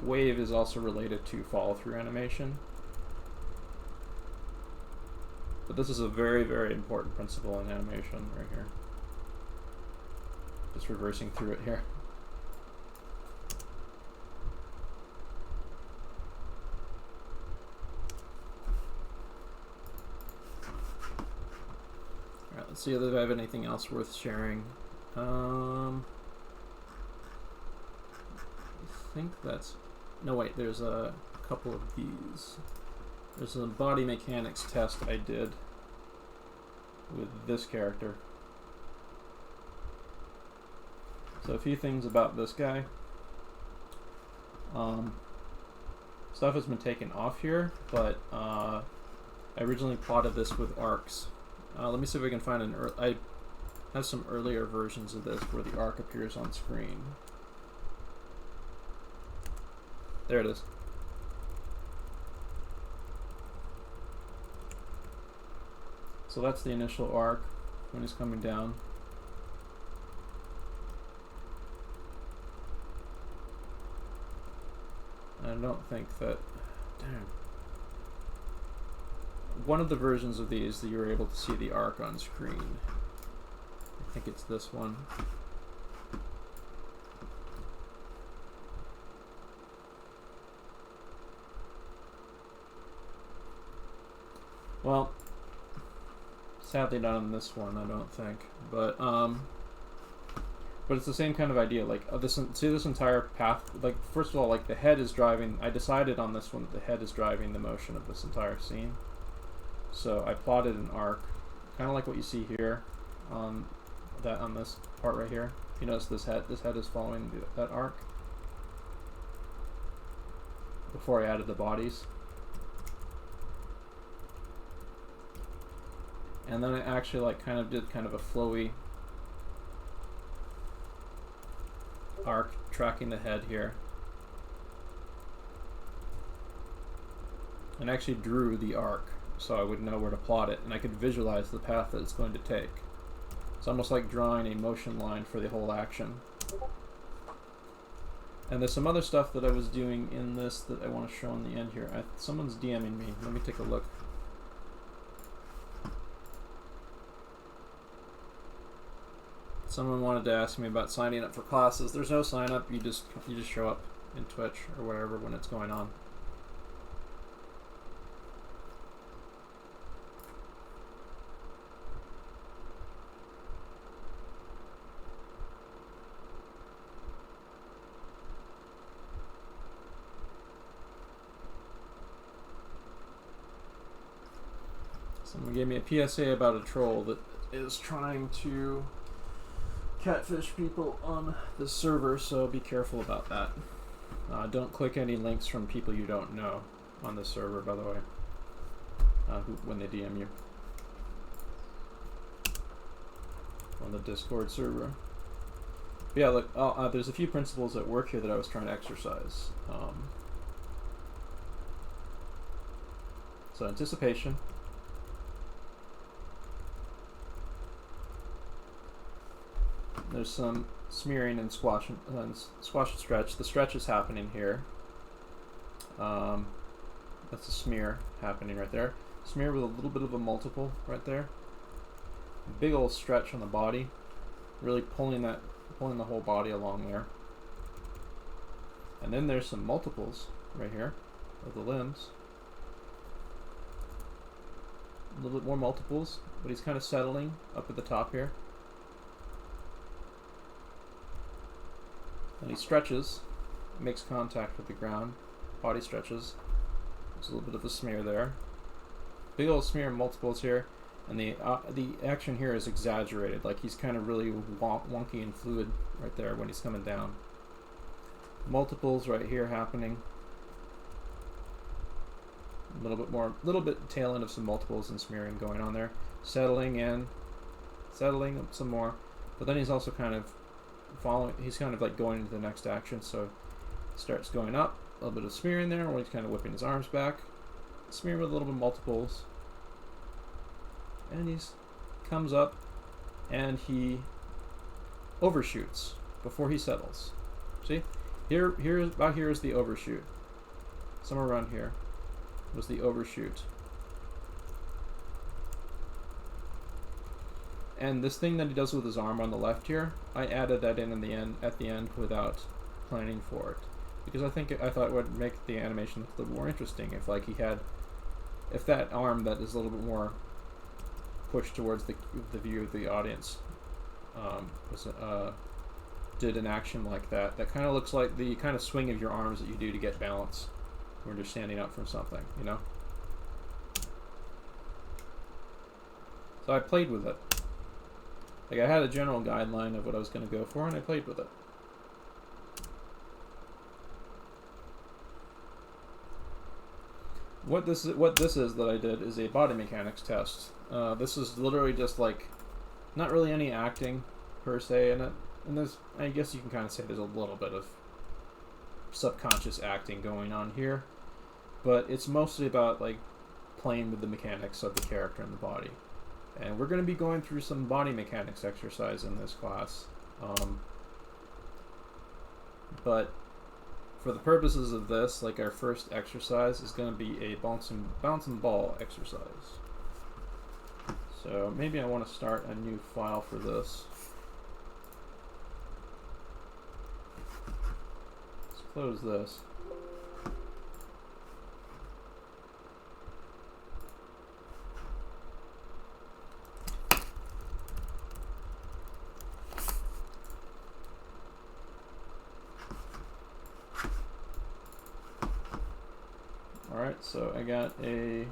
Wave is also related to follow-through animation, but this is a very, very important principle in animation right here. Just reversing through it here. Let's see if I have anything else worth sharing. I think that's... No, wait, there's a couple of these. There's a body mechanics test I did with this character. So a few things about this guy. Stuff has been taken off here, but I originally plotted this with arcs. Let me see if we can find I have some earlier versions of this where the arc appears on screen. There it is. So that's the initial arc when he's coming down. I don't think that... Damn. One of the versions of these that you're able to see the arc on screen. I think it's this one. Well, sadly not on this one, I don't think. But it's the same kind of idea. Like see this entire path. Like first of all, like the head is driving. I decided on this one that the head is driving the motion of this entire scene. So I plotted an arc, kind of like what you see here, on this part right here. You notice this head is following that arc. Before I added the bodies. And then I actually like did kind of a flowy arc tracking the head here. And actually drew the arc so I would know where to plot it, and I could visualize the path that it's going to take. It's almost like drawing a motion line for the whole action. And there's some other stuff that I was doing in this that I want to show in the end here. Someone's DMing me. Let me take a look. Someone wanted to ask me about signing up for classes. There's no sign up. You just show up in Twitch or whatever when it's going on. Someone gave me a PSA about a troll that is trying to catfish people on the server, so be careful about that. Don't click any links from people you don't know on the server, by the way, when they DM you on the Discord server. But yeah, look, there's a few principles at work here that I was trying to exercise. So anticipation. There's some smearing and squash and stretch. The stretch is happening here. That's a smear happening right there. Smear with a little bit of a multiple right there. A big old stretch on the body, really pulling the whole body along there. And then there's some multiples right here of the limbs. A little bit more multiples, but he's kind of settling up at the top here. And he stretches, makes contact with the ground, body stretches. There's a little bit of a smear there. Big old smear, multiples here, and the action here is exaggerated, like he's kind of really wonky and fluid right there when he's coming down. Multiples right here happening. A little bit tail end of some multiples and smearing going on there. Settling in, settling some more, but then he's also kind of he's kind of like going into the next action, so starts going up, a little bit of smear in there where he's kind of whipping his arms back, smear with a little bit of multiples, and he's comes up and he overshoots before he settles. See, about here is the overshoot. Somewhere around here was the overshoot. And this thing that he does with his arm on the left here, I added that in the end, at the end, without planning for it, because I thought it would make the animation look a little more interesting if if that arm that is a little bit more pushed towards the view of the audience did an action like that. That kind of looks like the kind of swing of your arms that you do to get balance when you're standing up from something, you know. So I played with it. Like, I had a general guideline of what I was going to go for, and I played with it. what this is that I did is a body mechanics test. This is literally just like not really any acting per se in it, and there's, I guess you can kind of say there's a little bit of subconscious acting going on here, but it's mostly about like playing with the mechanics of the character and the body. And we're going to be going through some body mechanics exercise in this class, but for the purposes of this, like our first exercise is going to be a bouncing ball exercise. So maybe I want to start a new file for this. Let's close this. Alright, so I got a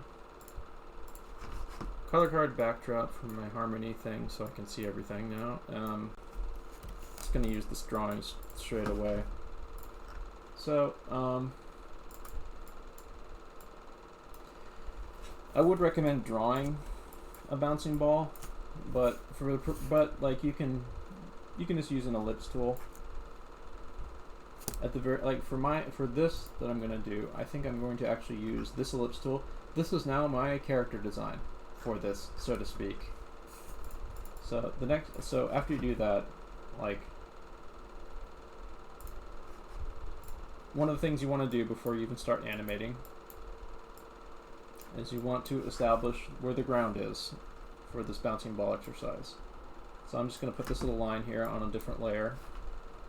color card backdrop from my Harmony thing so I can see everything now. Just going to use this drawing straight away. So, I would recommend drawing a bouncing ball, but like you can just use an ellipse tool. At the very, like for this that I'm gonna do, I think I'm going to actually use this ellipse tool. This is now my character design for this, so to speak. So after you do that, like one of the things you want to do before you even start animating is you want to establish where the ground is for this bouncing ball exercise. So I'm just going to put this little line here on a different layer.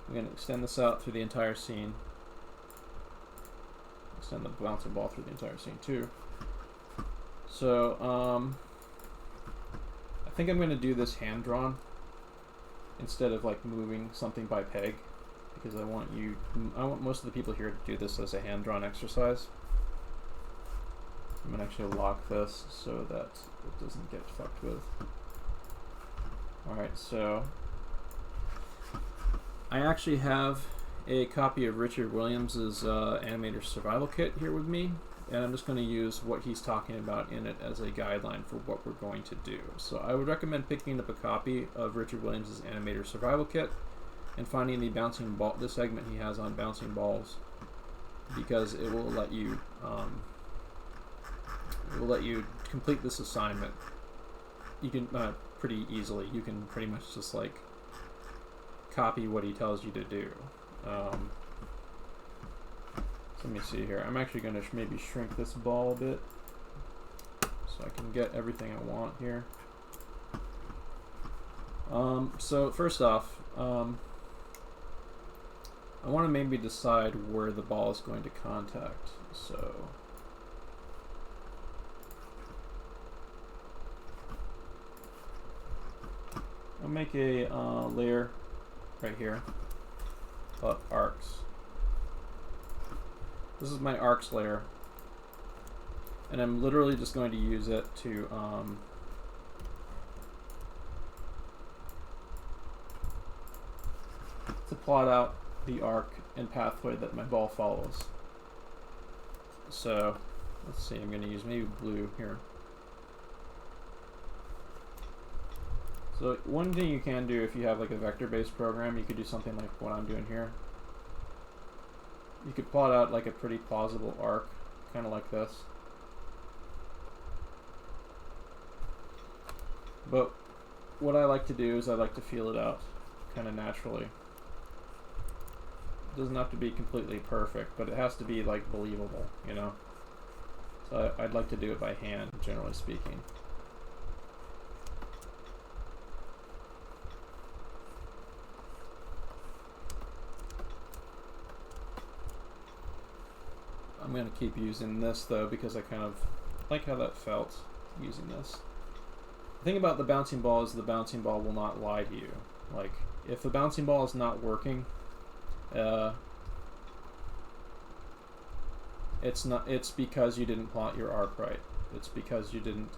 I'm going to extend this out through the entire scene. Extend the bouncing ball through the entire scene too. So I think I'm going to do this hand drawn instead of like moving something by peg, because I want most of the people here to do this as a hand drawn exercise. I'm going to actually lock this so that it doesn't get fucked with. Alright, so I actually have a copy of Richard Williams's Animator Survival Kit here with me, and I'm just going to use what he's talking about in it as a guideline for what we're going to do. So I would recommend picking up a copy of Richard Williams's Animator Survival Kit and finding the bouncing ball, the segment he has on bouncing balls, because it will let you complete this assignment. You can pretty easily. You can pretty much just like copy what he tells you to do. So let me see here. I'm actually going to maybe shrink this ball a bit so I can get everything I want here. So first off, I want to maybe decide where the ball is going to contact. So I'll make a layer right here called arcs. This is my arcs layer, and I'm literally just going to use it to plot out the arc and pathway that my ball follows. So let's see, I'm going to use maybe blue here. So one thing you can do if you have like a vector-based program, you could do something like what I'm doing here. You could plot out like a pretty plausible arc, kind of like this. But what I like to do is I like to feel it out kind of naturally. It doesn't have to be completely perfect, but it has to be like believable, you know? So I'd like to do it by hand, generally speaking. I'm going to keep using this though, because I kind of like how that felt using this. The thing about the bouncing ball is the bouncing ball will not lie to you. Like, if the bouncing ball is not working, it's because you didn't plot your arc right. It's because you didn't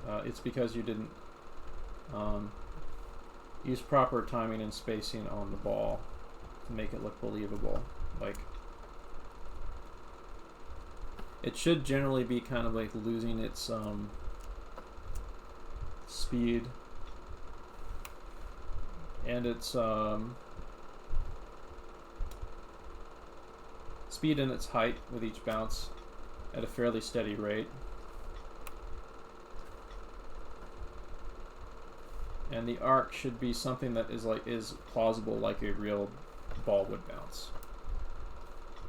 use proper timing and spacing on the ball to make it look believable. Like, It should generally be kind of like losing its speed and its speed and its height with each bounce at a fairly steady rate. And the arc should be something that is plausible, like a real ball would bounce.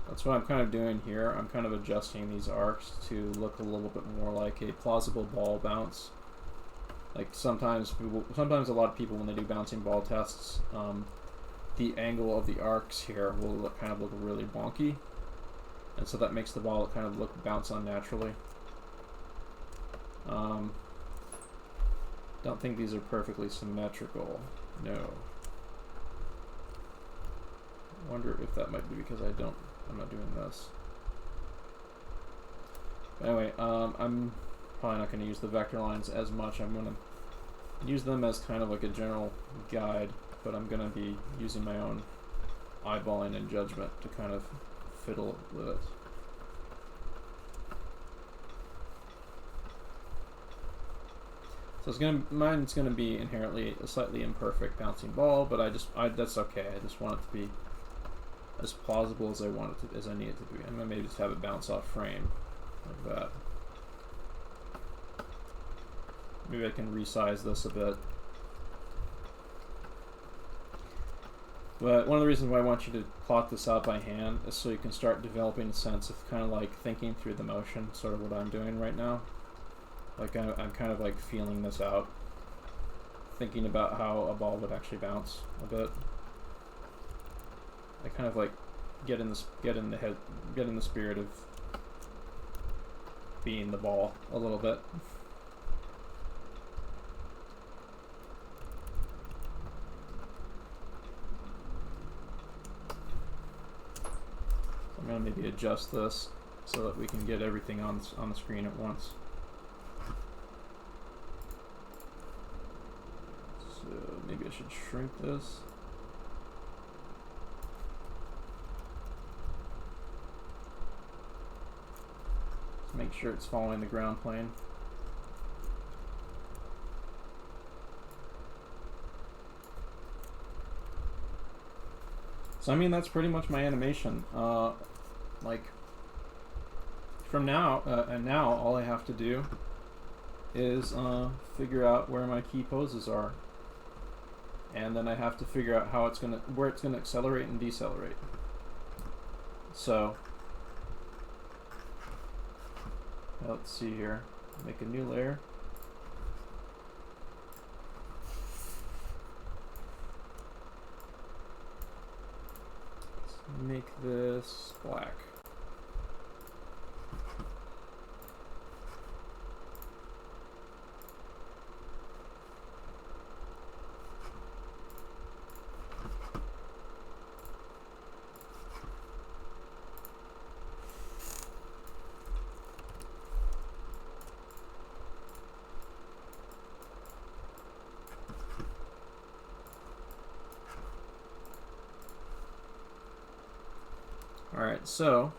That's what I'm kind of doing here. I'm kind of adjusting these arcs to look a little bit more like a plausible ball bounce. Like sometimes a lot of people, when they do bouncing ball tests, the angle of the arcs here will kind of look really wonky, and so that makes the ball kind of bounce unnaturally. Don't think these are perfectly symmetrical. No. Wonder if that might be because I'm not doing this. But anyway, I'm probably not going to use the vector lines as much. I'm going to use them as kind of like a general guide, but I'm going to be using my own eyeballing and judgment to kind of fiddle with it. So mine's gonna be inherently a slightly imperfect bouncing ball, but that's okay. I just want it to be as plausible as I need it to be. I'm gonna maybe just have it bounce off frame like that. Maybe I can resize this a bit. But one of the reasons why I want you to plot this out by hand is so you can start developing a sense of kind of like thinking through the motion, sort of what I'm doing right now. Like I'm kind of like feeling this out, thinking about how a ball would actually bounce a bit. I kind of like get in the spirit of being the ball a little bit. So I'm gonna maybe adjust this so that we can get everything on the screen at once. Maybe I should shrink this. Let's make sure it's following the ground plane. So I mean, that's pretty much my animation. Like from now and now, all I have to do is figure out where my key poses are. And then I have to figure out where it's gonna accelerate and decelerate. So let's see here. Make a new layer. Let's make this black. Alright, so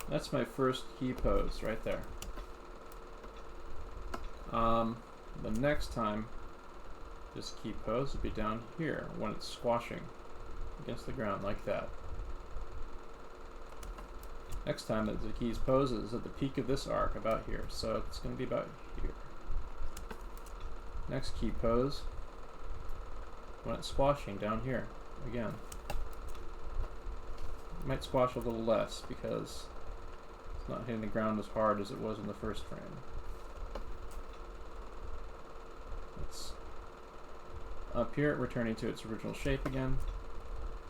that's my first key pose right there. The next time this key pose will be down here when it's squashing against the ground like that. Next time that the keys pose is at the peak of this arc, about here. So it's going to be about here. Next key pose when it's squashing down here again. It might squash a little less because it's not hitting the ground as hard as it was in the first frame. It's up here, returning to its original shape again.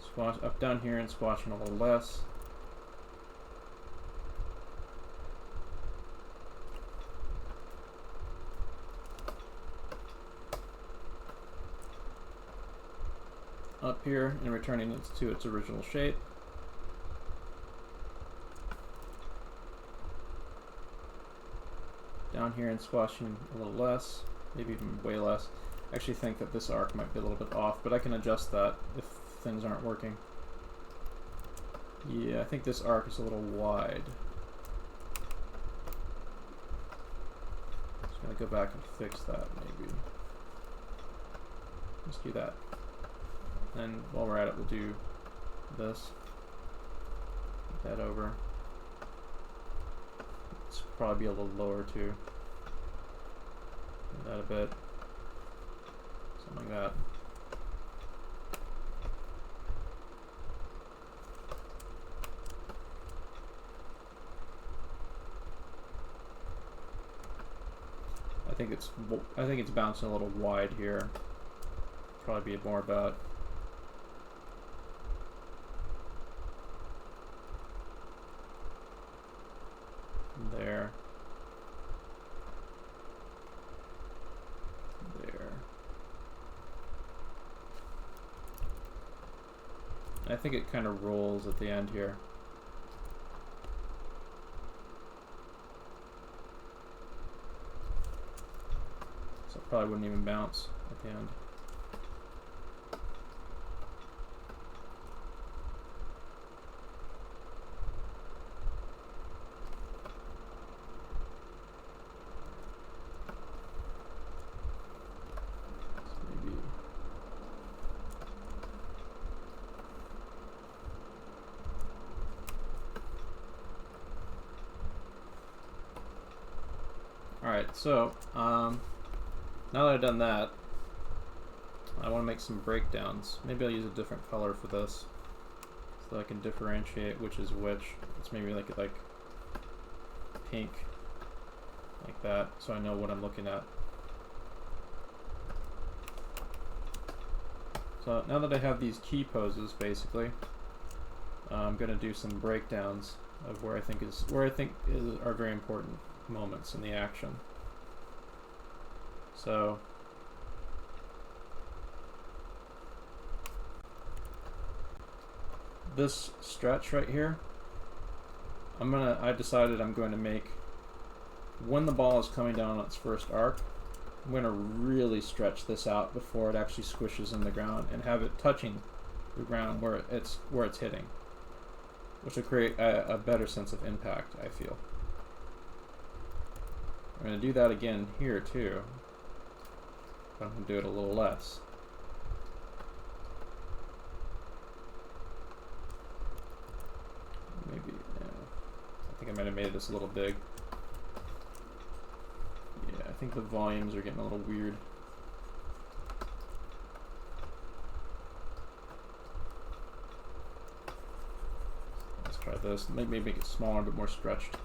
Squash up down here and squashing a little less. Up here and returning it to its original shape. Down here and squashing a little less, maybe even way less. I actually think that this arc might be a little bit off, but I can adjust that if things aren't working. Yeah, I think this arc is a little wide. Just gonna go back and fix that, maybe. Let's do that. And while we're at it, we'll do this. Put that over. This will probably be a little lower too. Do that a bit. Something like that. I think it's bouncing a little wide here. Probably be more about there. There. I think it kind of rolls at the end here. So it probably wouldn't even bounce at the end. Alright, so now that I've done that, I want to make some breakdowns. Maybe I'll use a different color for this so that I can differentiate which is which. It's maybe like pink, like that, so I know what I'm looking at. So now that I have these key poses, basically, I'm going to do some breakdowns of where I think are very important moments in the action. So this stretch right here, I decided I'm going to make, when the ball is coming down on its first arc, I'm going to really stretch this out before it actually squishes in the ground and have it touching the ground where it's hitting, which will create a better sense of impact, I feel. I'm going to do that again here too, but I'm going to do it a little less. Maybe, yeah. I think I might have made this a little big. Yeah, I think the volumes are getting a little weird. Let's try this. Maybe make it smaller but more stretched.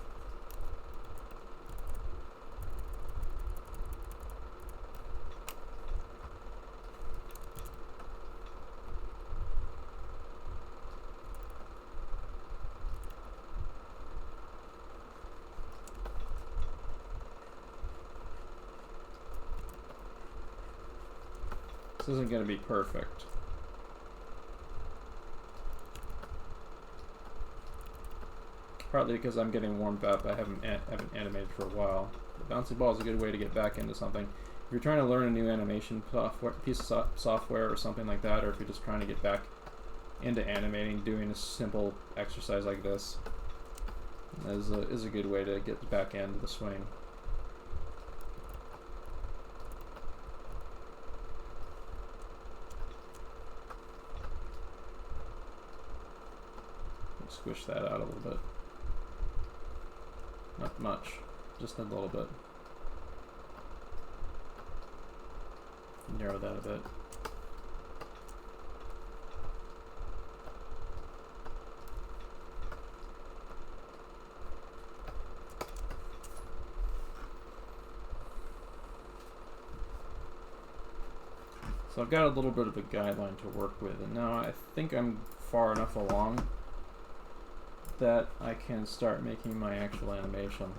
This isn't going to be perfect. Partly because I'm getting warmed up. I haven't animated for a while. The bouncy ball is a good way to get back into something. If you're trying to learn a new animation piece of software or something like that, or if you're just trying to get back into animating, doing a simple exercise like this is a good way to get back into the swing. Squish that out a little bit. Not much, just a little bit. Narrow that a bit. So I've got a little bit of a guideline to work with, and now I think I'm far enough along that I can start making my actual animation.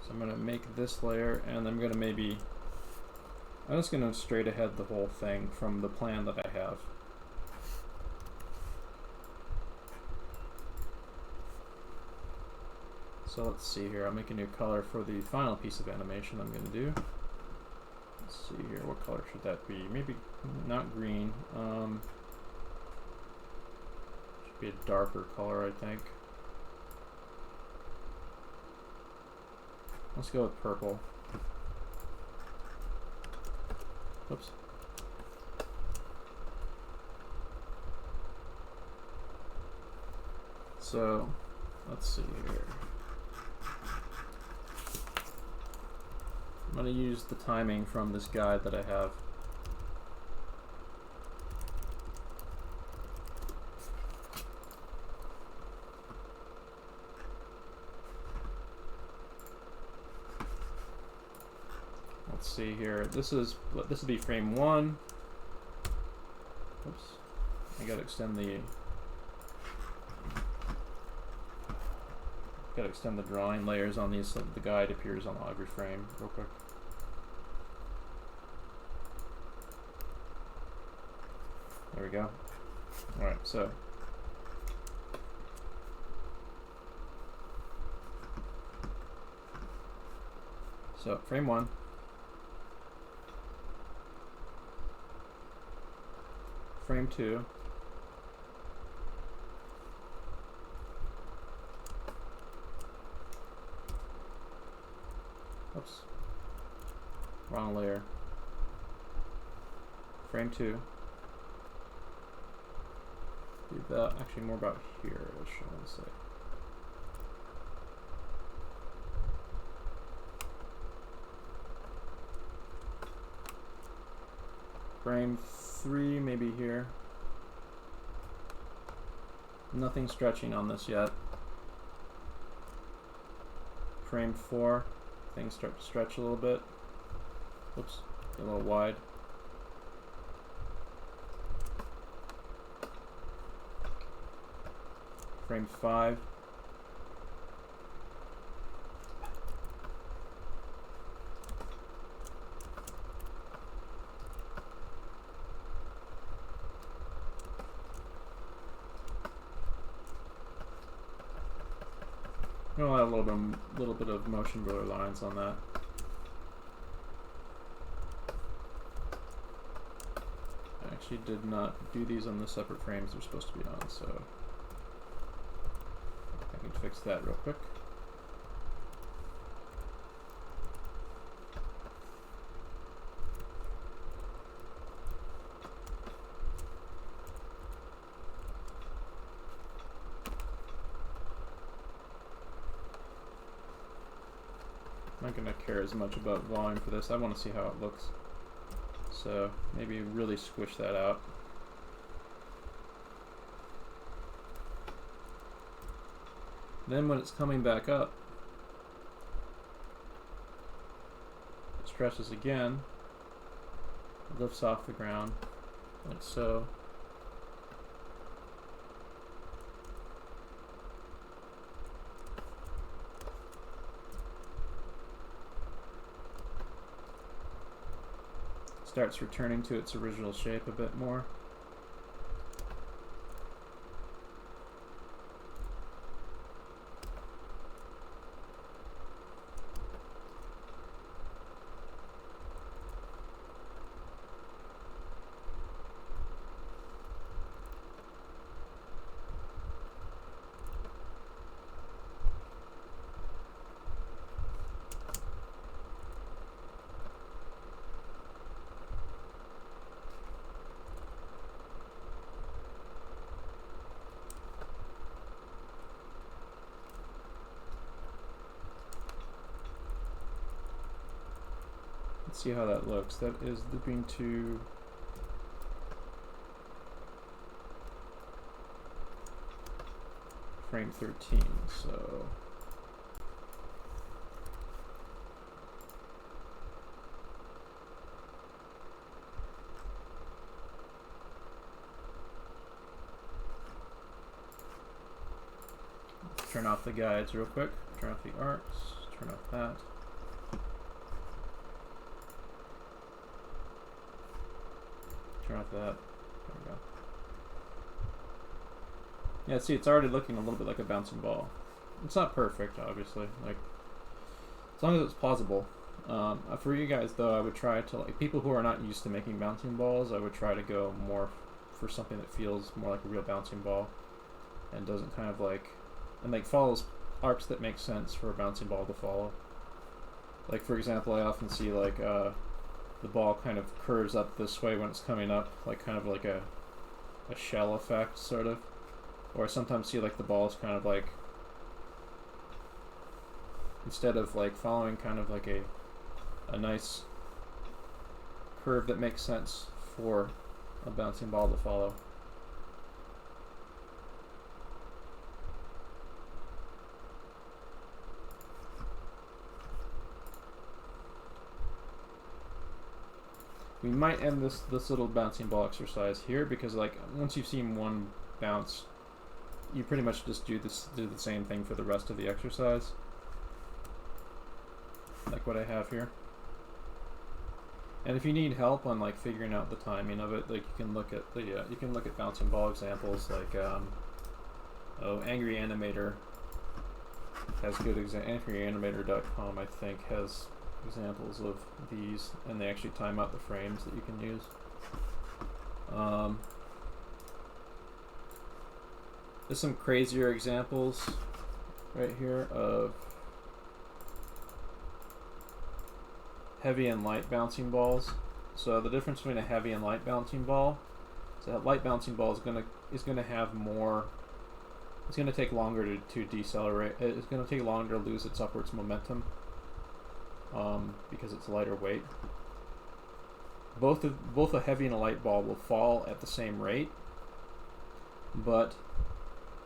So I'm going to make this layer, and I'm just going to straight ahead the whole thing from the plan that I have. So let's see here, I'll make a new color for the final piece of animation I'm going to do. Let's see here, what color should that be? Maybe not green. be a darker color, I think. Let's go with purple. Oops. So, let's see here. I'm going to use the timing from this guide that I have. Let's see here. This will be frame 1. Oops. I got to extend the drawing layers on these so the guide appears on every frame real quick. There we go. Alright, so frame 1. Frame 2. Oops. Wrong layer. Frame 2. Do that. Actually, more about here, I want to say. Frame 3, maybe here. Nothing stretching on this yet. Frame 4, things start to stretch a little bit. Oops, a little wide. Frame 5. I'll add a little bit of motion blur lines on that. I actually did not do these on the separate frames they're supposed to be on, so I can fix that real quick. I'm not going to care as much about volume for this. I want to see how it looks. So maybe really squish that out. Then when it's coming back up, it stretches again, lifts off the ground, like so. Starts returning to its original shape a bit more. See how that looks. That is looping to frame 13, so let's turn off the guides real quick, turn off the arcs, turn off that. Turn off that. There we go. Yeah, see, it's already looking a little bit like a bouncing ball. It's not perfect, obviously. Like, as long as it's plausible. For you guys, though, I would try to, like, people who are not used to making bouncing balls, I would try to go more for something that feels more like a real bouncing ball. and doesn't kind of like, and like follows arcs that make sense for a bouncing ball to follow. Like for example, I often see like the ball kind of curves up this way when it's coming up, like kind of like a shell effect sort of. Or I sometimes see like the ball is kind of like, instead of like following kind of like a nice curve that makes sense for a bouncing ball to follow. We might end this little bouncing ball exercise here, because like once you've seen one bounce, you pretty much just do the same thing for the rest of the exercise, like what I have here. And if you need help on like figuring out the timing of it, like you can look at the bouncing ball examples, like Angry Animator has good angryanimator.com I think has examples of these, and they actually time out the frames that you can use. There's some crazier examples right here of heavy and light bouncing balls. So the difference between a heavy and light bouncing ball is that a light bouncing ball is gonna have more. It's gonna take longer to decelerate. It's gonna take longer to lose its upwards momentum. Because it's lighter weight. Both a heavy and a light ball will fall at the same rate, but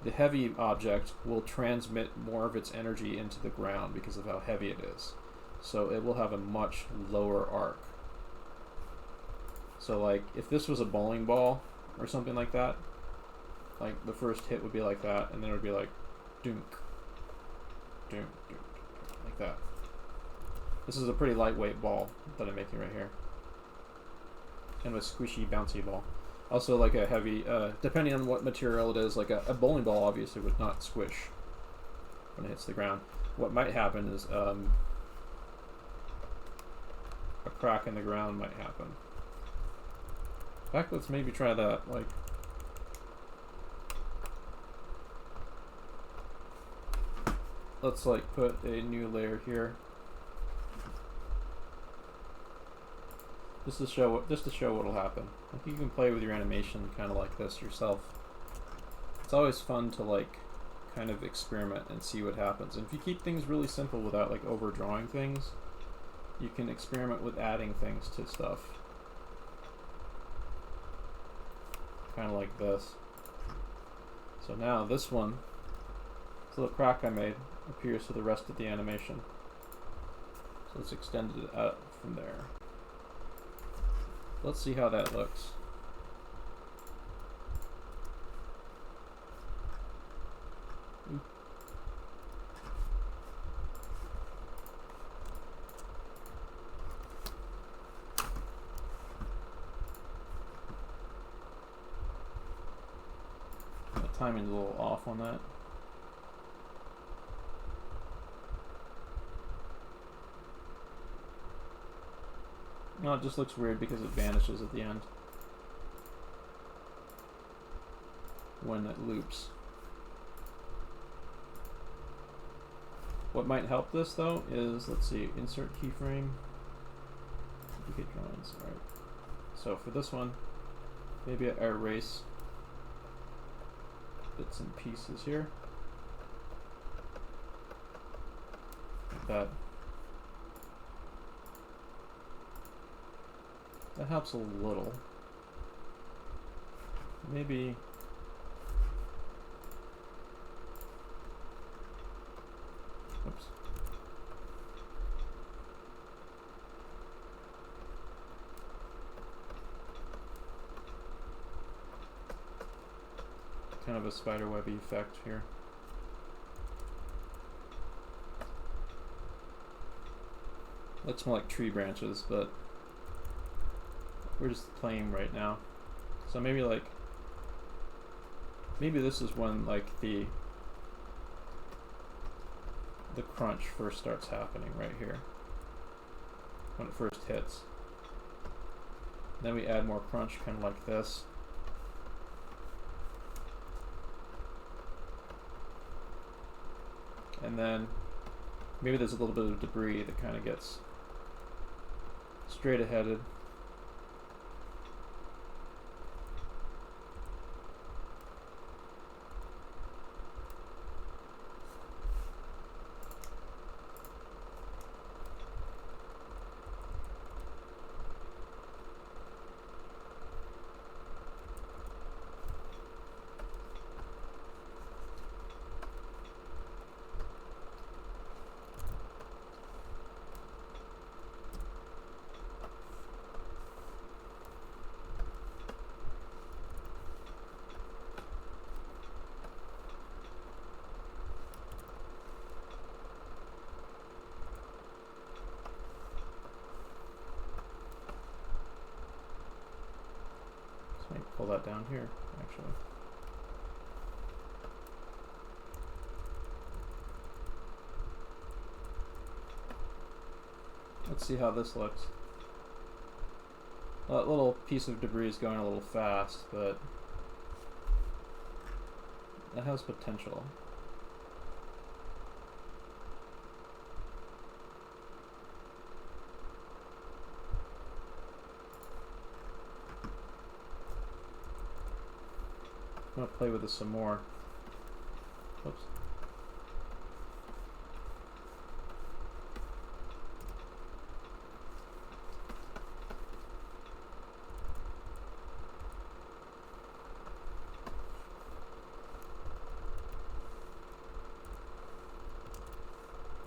the heavy object will transmit more of its energy into the ground because of how heavy it is. So it will have a much lower arc. So like if this was a bowling ball or something like that, like the first hit would be like that, and then it would be like dunk, dunk, dunk, like that. This is a pretty lightweight ball that I'm making right here. Kind of a squishy, bouncy ball. Also like a heavy, depending on what material it is, like a bowling ball obviously would not squish when it hits the ground. What might happen is a crack in the ground might happen. In fact, let's maybe try that. Like, let's like put a new layer here. Just to show what'll happen. Like you can play with your animation kind of like this yourself. It's always fun to like kind of experiment and see what happens. And if you keep things really simple without like overdrawing things, you can experiment with adding things to stuff. Kind of like this. So now this one, this little crack I made, appears for the rest of the animation. So let's extend it out from there. Let's see how that looks. Oop. The timing's a little off on that. No, it just looks weird because it vanishes at the end when it loops. What might help this though is, let's see, insert keyframe, duplicate drawings. Alright, so for this one, maybe I erase bits and pieces here, like that. That helps a little. Maybe oops. Kind of a spiderwebby effect here. Looks more like tree branches, but we're just playing right now. So maybe like, maybe this is when like the crunch first starts happening right here. When it first hits. Then we add more crunch kind of like this. And then maybe there's a little bit of debris that kind of gets straight aheaded. Pull that down here, actually. Let's see how this looks. Well, that little piece of debris is going a little fast, but that has potential. I'm gonna play with this some more. Oops.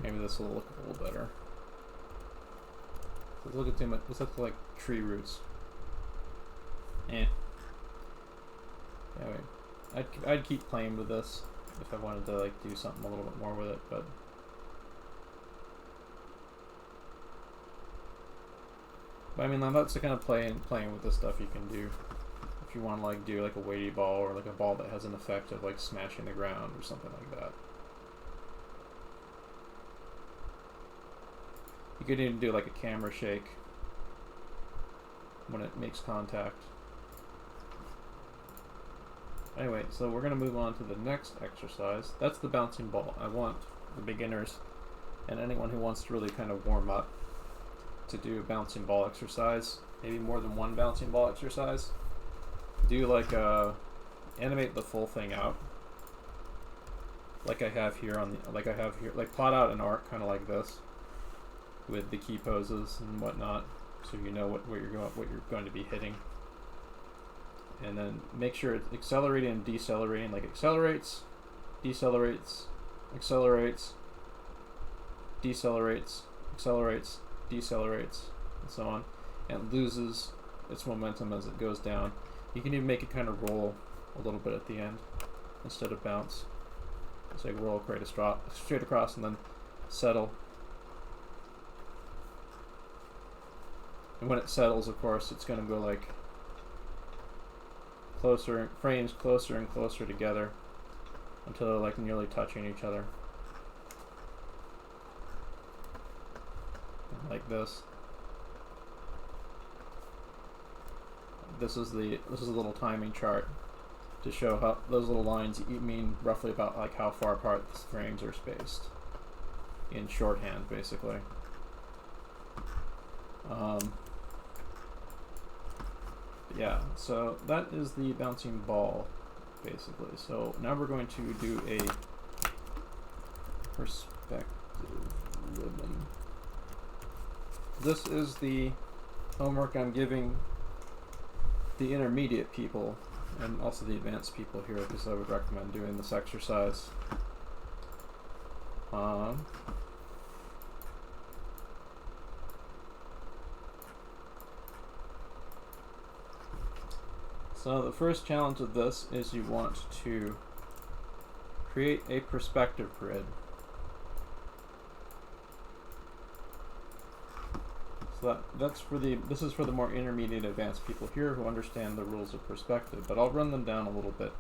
Maybe this will look a little better. Let's look at too much. This looks like tree roots. Eh. Anyway. I'd keep playing with this if I wanted to like do something a little bit more with it, but I mean that's the kind of playing with this stuff you can do if you want to like do like a weighty ball or like a ball that has an effect of like smashing the ground or something like that. You could even do like a camera shake when it makes contact. Anyway, so we're going to move on to the next exercise. That's the bouncing ball. I want the beginners and anyone who wants to really kind of warm up to do a bouncing ball exercise, maybe more than one bouncing ball exercise. Do like animate the full thing out, like I have here like plot out an arc kind of like this with the key poses and whatnot, so you know what you're going to be hitting. And then make sure it's accelerating and decelerating, like accelerates, decelerates, accelerates, decelerates, accelerates, decelerates, and so on, and loses its momentum as it goes down. You can even make it kind of roll a little bit at the end instead of bounce. It's like roll straight across and then settle. And when it settles, of course, it's going to go like frames closer and closer together until they're like nearly touching each other. Like this. This is a little timing chart to show how those little lines mean roughly about like how far apart the frames are spaced in shorthand, basically. Yeah, so that is the bouncing ball, basically. So now we're going to do a perspective ribbon. This is the homework I'm giving the intermediate people and also the advanced people here, because I would recommend doing this exercise. So the first challenge of this is you want to create a perspective grid. So this is for the more intermediate advanced people here who understand the rules of perspective, but I'll run them down a little bit.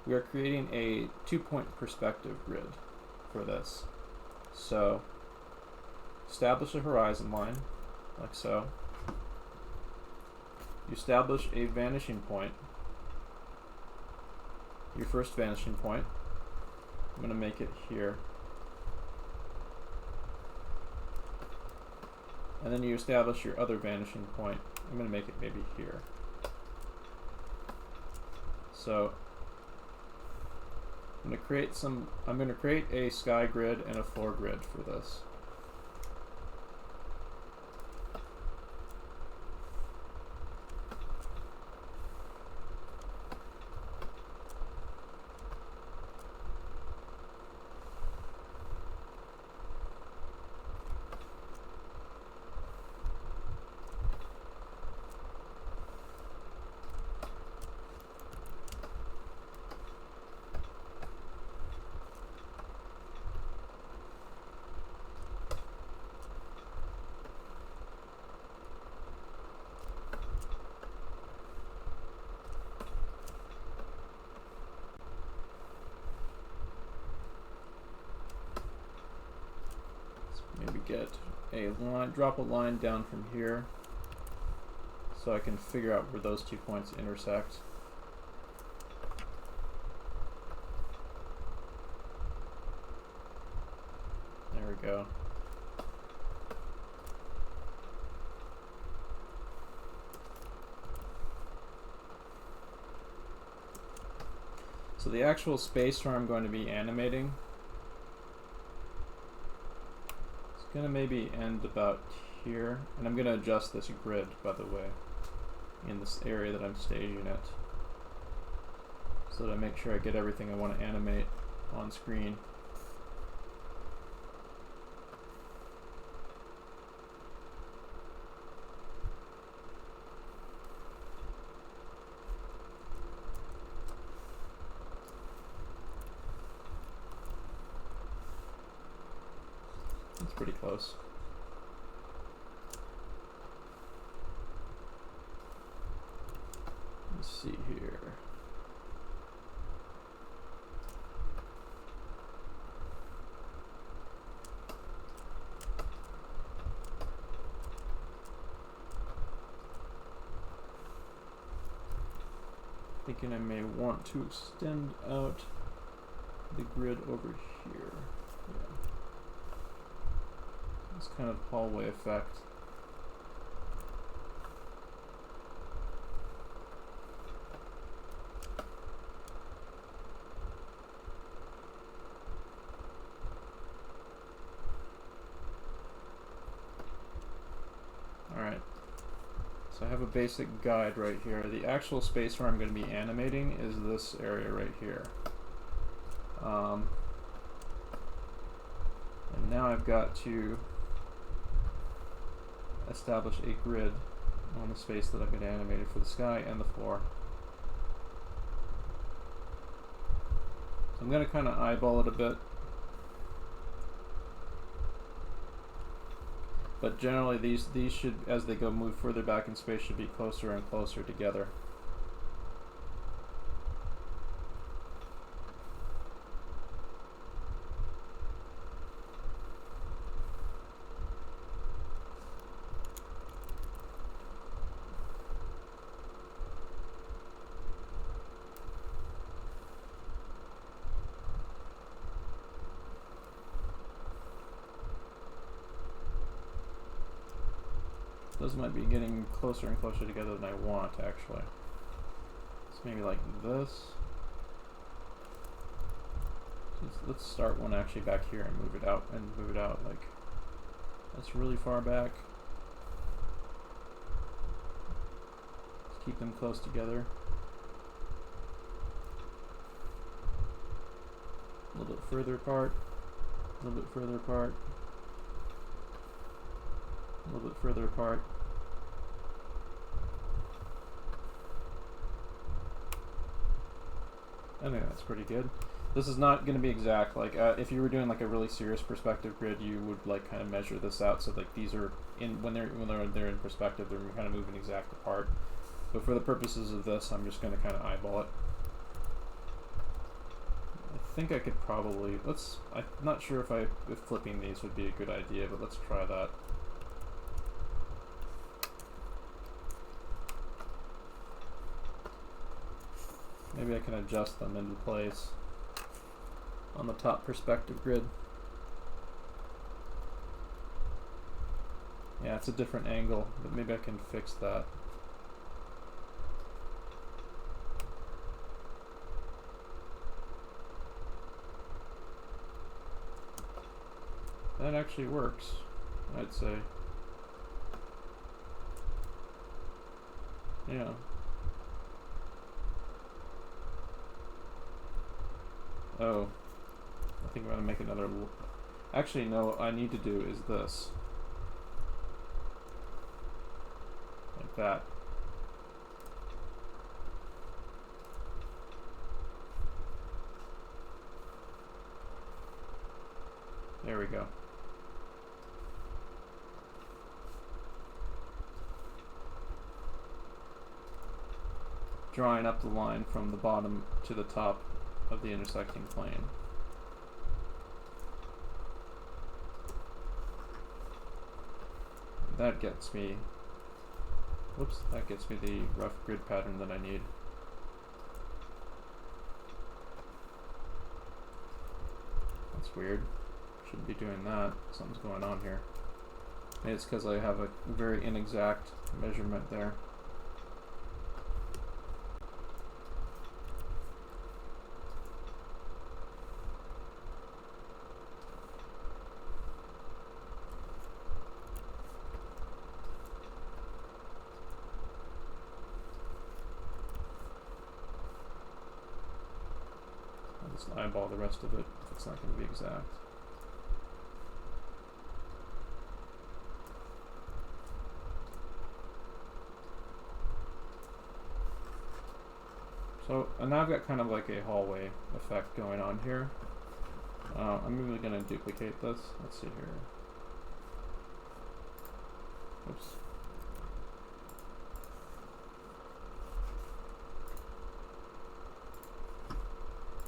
We are creating a 2-point perspective grid for this. So establish a horizon line, like so. You establish a vanishing point, your first vanishing point. I'm going to make it here. And then you establish your other vanishing point. I'm going to make it maybe here. So I'm going to create a sky grid and a floor grid for this. Maybe get a line, drop a line down from here so I can figure out where those 2 points intersect. There we go. So the actual space where I'm going to be animating, gonna maybe end about here, and I'm gonna adjust this grid, by the way, in this area that I'm staging it, so that I make sure I get everything I want to animate on screen. It's pretty close. Let's see here. Thinking I may want to extend out the grid over here. Yeah. This kind of hallway effect. Alright. So I have a basic guide right here. The actual space where I'm going to be animating is this area right here. And now I've got to establish a grid on the space that I'm going to animate it for the sky and the floor. So I'm going to kind of eyeball it a bit. But generally these should, as they move further back in space, should be closer and closer together. Those might be getting closer and closer together than I want, actually. So maybe like this. So let's start one actually back here and move it out, like that's really far back. Let's keep them close together. A little bit further apart. A little bit further apart. A little bit further apart. I think that's pretty good. This is not going to be exact. Like if you were doing like a really serious perspective grid, you would like kind of measure this out so like these are in when they're in perspective, they're kind of moving exact apart. But for the purposes of this, I'm just going to kind of eyeball it. I think I could probably I'm not sure if flipping these would be a good idea, but let's try that. Maybe I can adjust them into place. on the top perspective grid. Yeah, it's a different angle, but maybe I can fix that. That actually works, I'd say. Yeah. Oh. I think I'm gonna make another... Actually, no, what I need to do is this. Like that. There we go. Drawing up the line from the bottom to the top of the intersecting plane. That gets me... Whoops, that gets me the rough grid pattern that I need. That's weird. Shouldn't be doing that. Something's going on here. Maybe it's because I have a very inexact measurement there. I'll just eyeball the rest of it if it's not going to be exact. So, and now I've got kind of like a hallway effect going on here. I'm really going to duplicate this. Let's see here. Oops.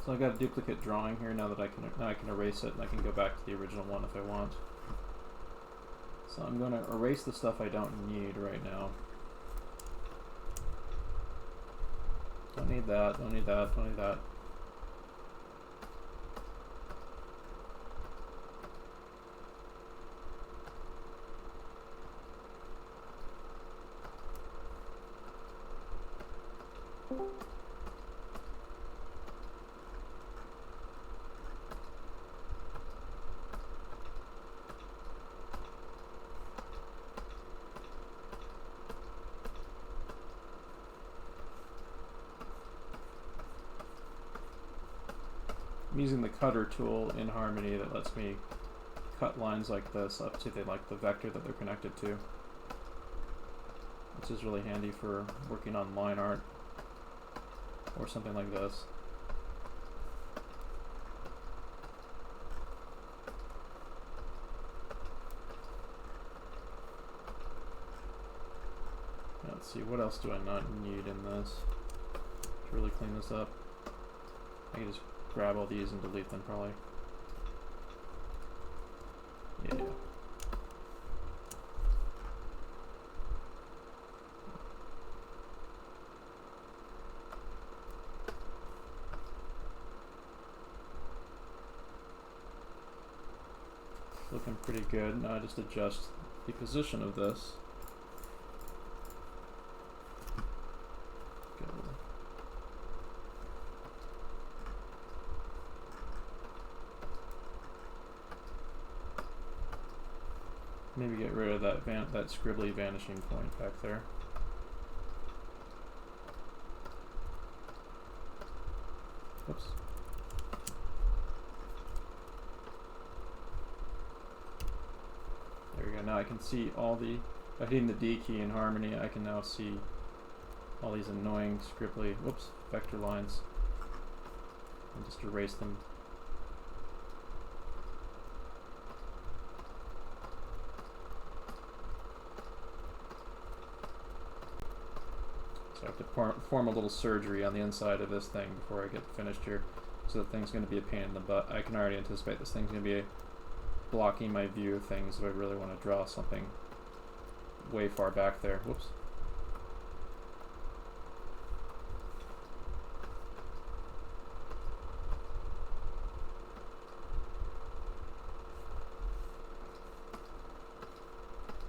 So I've got a duplicate drawing here now that I can erase it and I can go back to the original one if I want. So I'm going to erase the stuff I don't need right now. Don't need that, don't need that, don't need that. I'm using the cutter tool in Harmony that lets me cut lines like this up to the vector that they're connected to, which is really handy for working on line art or something like this. Let's see, what else do I not need in this to really clean this up? I can just grab all these and delete them probably. Yeah. Looking pretty good. Now I just adjust the position of this. Maybe get rid of that scribbly vanishing point back there. Oops. There we go. Now I can see all the, by hitting the D key in Harmony, I can now see all these annoying scribbly, whoops, vector lines. And just erase them. So I have to perform a little surgery on the inside of this thing before I get finished here. So the thing's going to be a pain in the butt. I can already anticipate this thing's going to be blocking my view of things if I really want to draw something way far back there. Whoops.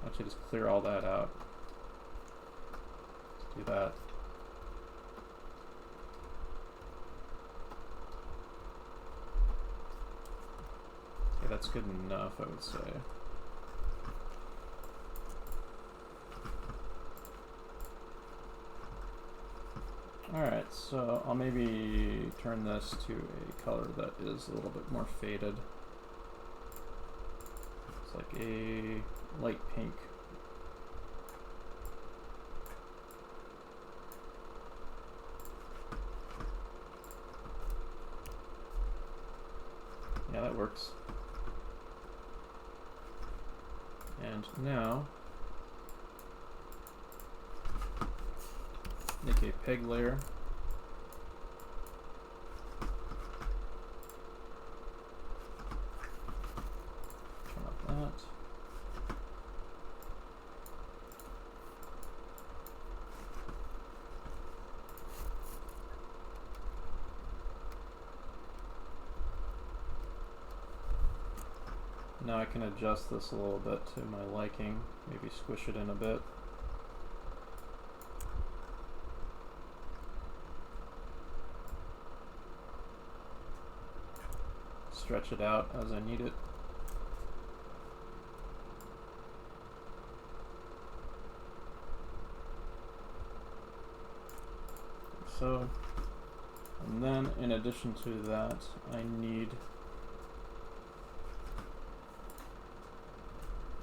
actually just clear all that out. Let's do that. Okay, that's good enough, I would say. Alright, so I'll maybe turn this to a color that is a little bit more faded. It's like a light pink. Yeah, that works. And now, make a peg layer. Turn off that. Now I can adjust this a little bit to my liking, maybe squish it in a bit. Stretch it out as I need it. So, and then in addition to that, I need,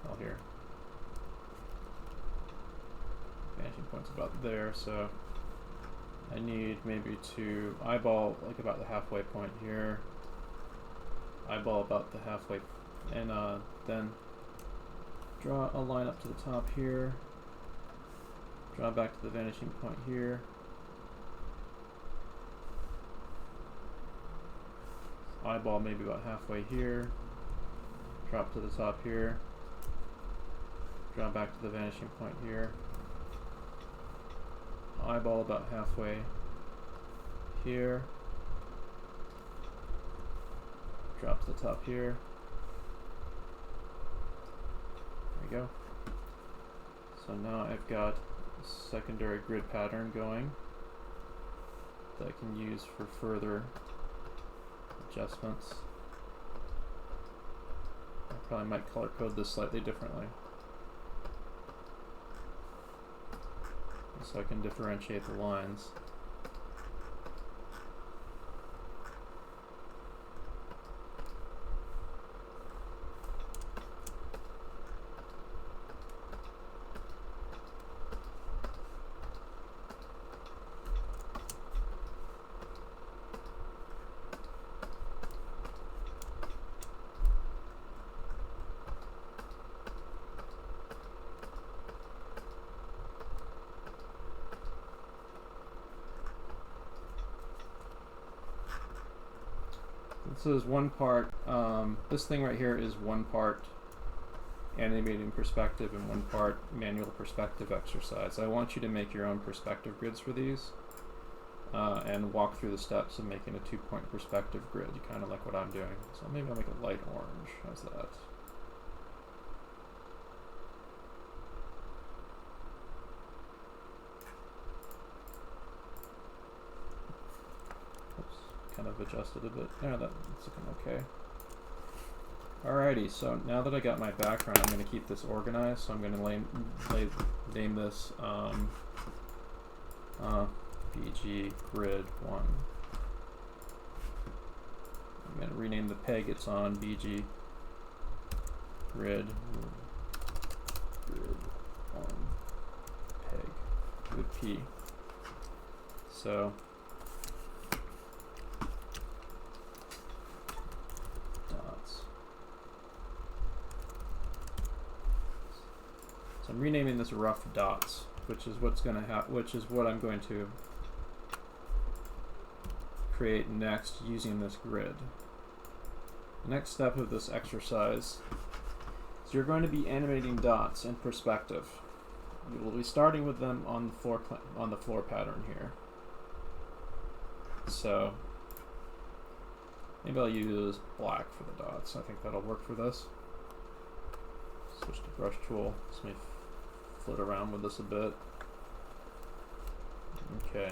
well, here, vanishing point's about there, so I need maybe to eyeball like about the halfway point here, eyeball about the halfway, and then draw a line up to the top here, draw back to the vanishing point here, eyeball maybe about halfway here, drop to the top here, draw back to the vanishing point here, eyeball about halfway here, drop to the top here. There we go. So now I've got a secondary grid pattern going that I can use for further adjustments. I probably might color code this slightly differently, so I can differentiate the lines. This is one part, this thing right here is one part animating perspective and one part manual perspective exercise. I want you to make your own perspective grids for these and walk through the steps of making a 2-point perspective grid, kind of like what I'm doing. So maybe I'll make a light orange. How's that? Kind of adjusted a bit. Yeah, that's looking okay. Alrighty, so now that I got my background, I'm going to keep this organized. So I'm going to name this BG Grid 1. I'm going to rename the peg it's on BG Grid 1 peg with P. So I'm renaming this rough dots, which is what's going to which is what I'm going to create next using this grid. The next step of this exercise is you're going to be animating dots in perspective. You will be starting with them on the floor pattern here. So maybe I'll use black for the dots. I think that'll work for this. Switch to brush tool. Let me flit around with this a bit. Okay.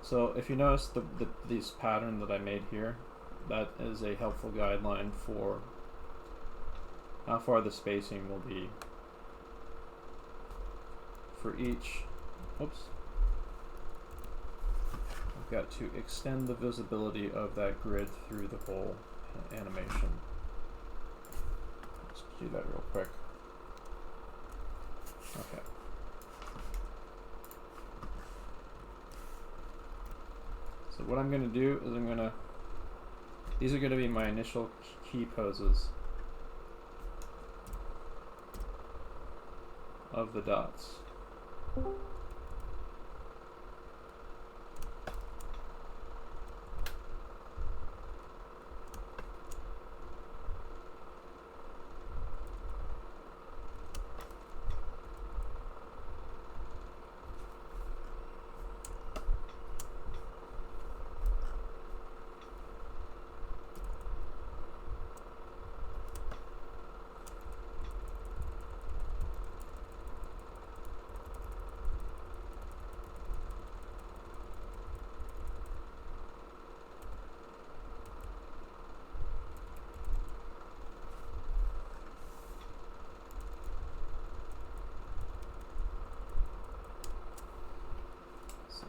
So if you notice this pattern that I made here, that is a helpful guideline for how far the spacing will be for each. Oops. I've got to extend the visibility of that grid through the whole animation. Let's do that real quick. Okay. So what I'm going to do is these are going to be my initial key poses of the dots.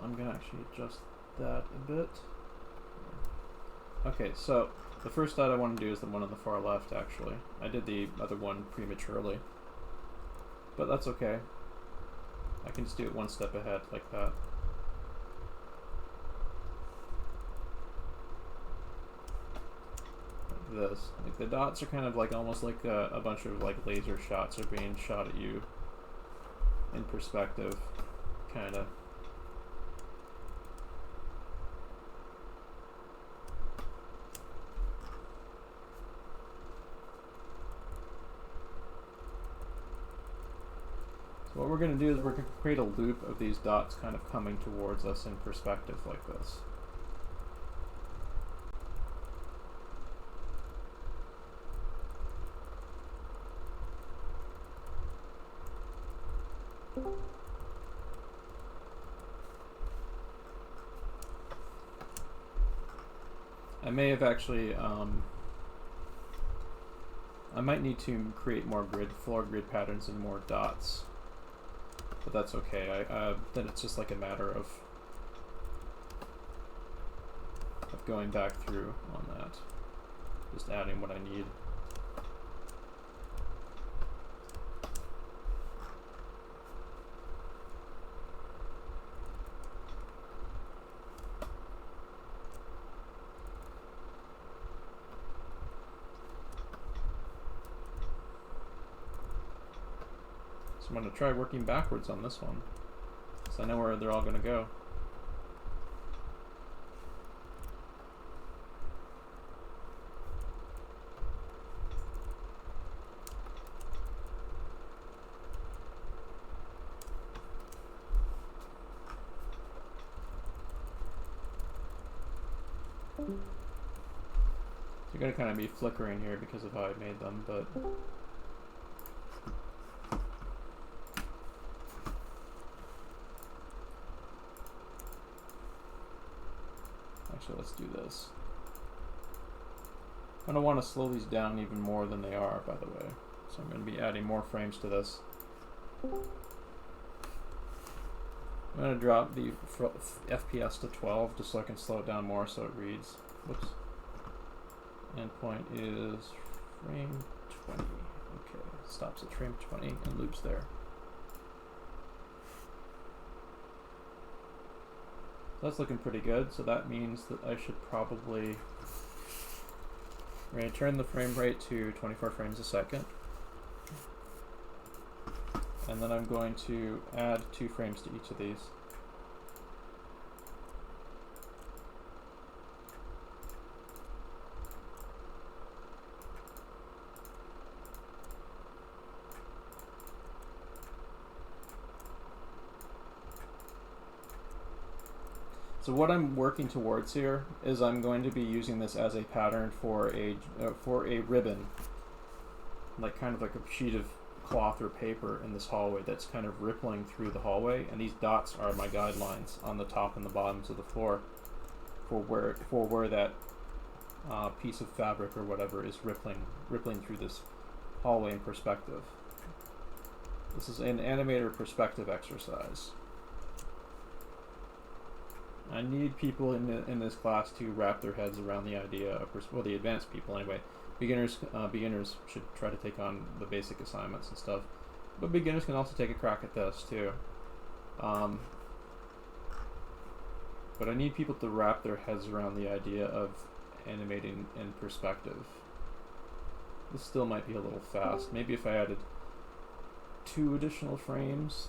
I'm going to actually adjust that a bit. Okay, so the first dot I want to do is the one on the far left, actually. I did the other one prematurely. But that's okay. I can just do it one step ahead, like that. Like this. Like the dots are kind of like almost like a bunch of like laser shots are being shot at you in perspective, kind of. What we're going to do is we're going to create a loop of these dots kind of coming towards us in perspective like this. I may have actually, I might need to create more floor grid patterns and more dots. But that's okay. Then it's just like a matter of going back through on that. Just adding what I need. So I'm going to try working backwards on this one, because I know where they're all going to go. They're going to kind of be flickering here because of how I made them, but actually, let's do this. I don't want to slow these down even more than they are, by the way. So I'm going to be adding more frames to this. I'm going to drop the FPS to 12 just so I can slow it down more so it reads. Whoops. Endpoint is frame 20. Okay, stops at frame 20 and loops there. That's looking pretty good, so that means that I should probably... We're going to turn the frame rate to 24 frames a second. And then I'm going to add 2 frames to each of these. So what I'm working towards here is I'm going to be using this as a pattern for a ribbon, like kind of like a sheet of cloth or paper in this hallway that's kind of rippling through the hallway, and these dots are my guidelines on the top and the bottoms of the floor for where that piece of fabric or whatever is rippling through this hallway in perspective. This is an animator perspective exercise. I need people in this class to wrap their heads around the idea of, well, the advanced people anyway. Beginners should try to take on the basic assignments and stuff, but beginners can also take a crack at this too. But I need people to wrap their heads around the idea of animating in perspective. This still might be a little fast. Maybe if I added 2 additional frames.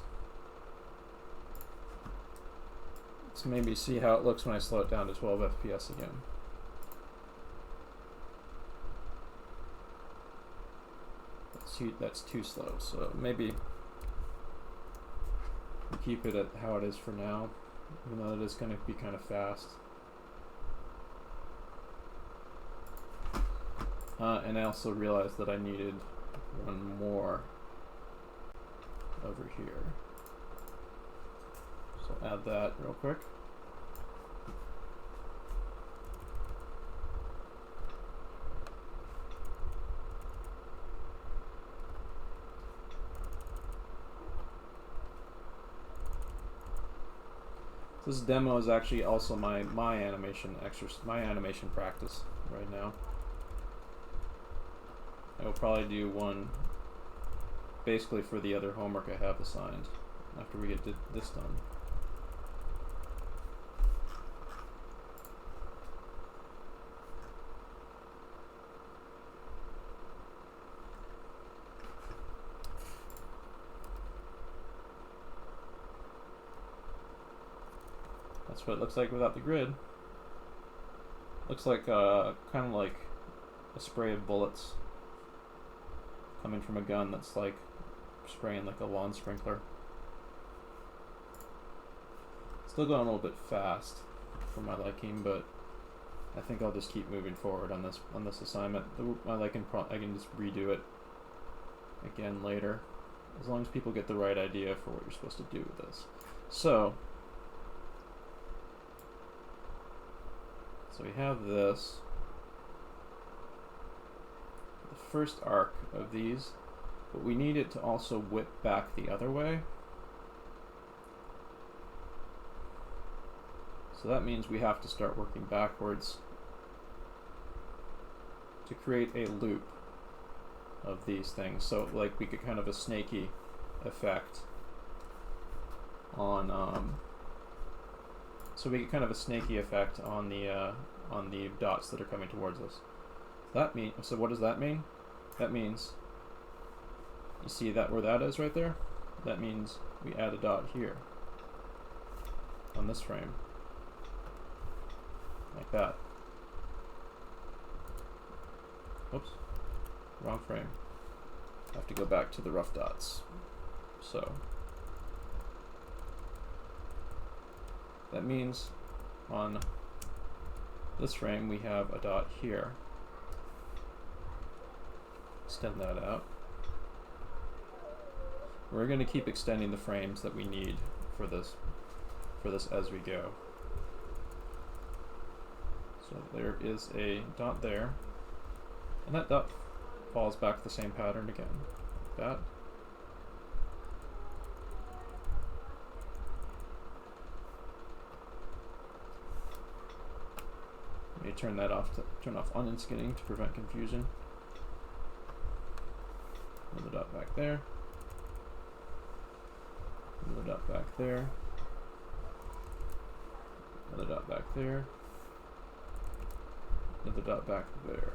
Let's maybe see how it looks when I slow it down to 12 FPS again. That's too slow, so maybe keep it at how it is for now, even though it is going to be kind of fast. And I also realized that I needed one more over here. So I'll add that real quick. This demo is actually also my animation practice right now. I will probably do one basically for the other homework I have assigned after we get this done. That's what it looks like without the grid. Looks like kind of like a spray of bullets coming from a gun that's like spraying like a lawn sprinkler. Still going a little bit fast for my liking, but I think I'll just keep moving forward on this assignment. I can just redo it again later, as long as people get the right idea for what you're supposed to do with this. So we have this. The first arc of these, but we need it to also whip back the other way. So that means we have to start working backwards to create a loop of these things. So like we get kind of a snaky effect on the dots that are coming towards us. So what does that mean? That means, you see that where that is right there? That means we add a dot here on this frame, like that. Oops, wrong frame. I have to go back to the rough dots. So that means on this frame we have a dot here. Extend that out. We're going to keep extending the frames that we need for this as we go. So there is a dot there, and that dot falls back the same pattern again. Like that. Let me turn that off turn off uninskinning to prevent confusion. Another dot back there. Another dot back there. Another dot back there. Another dot back there.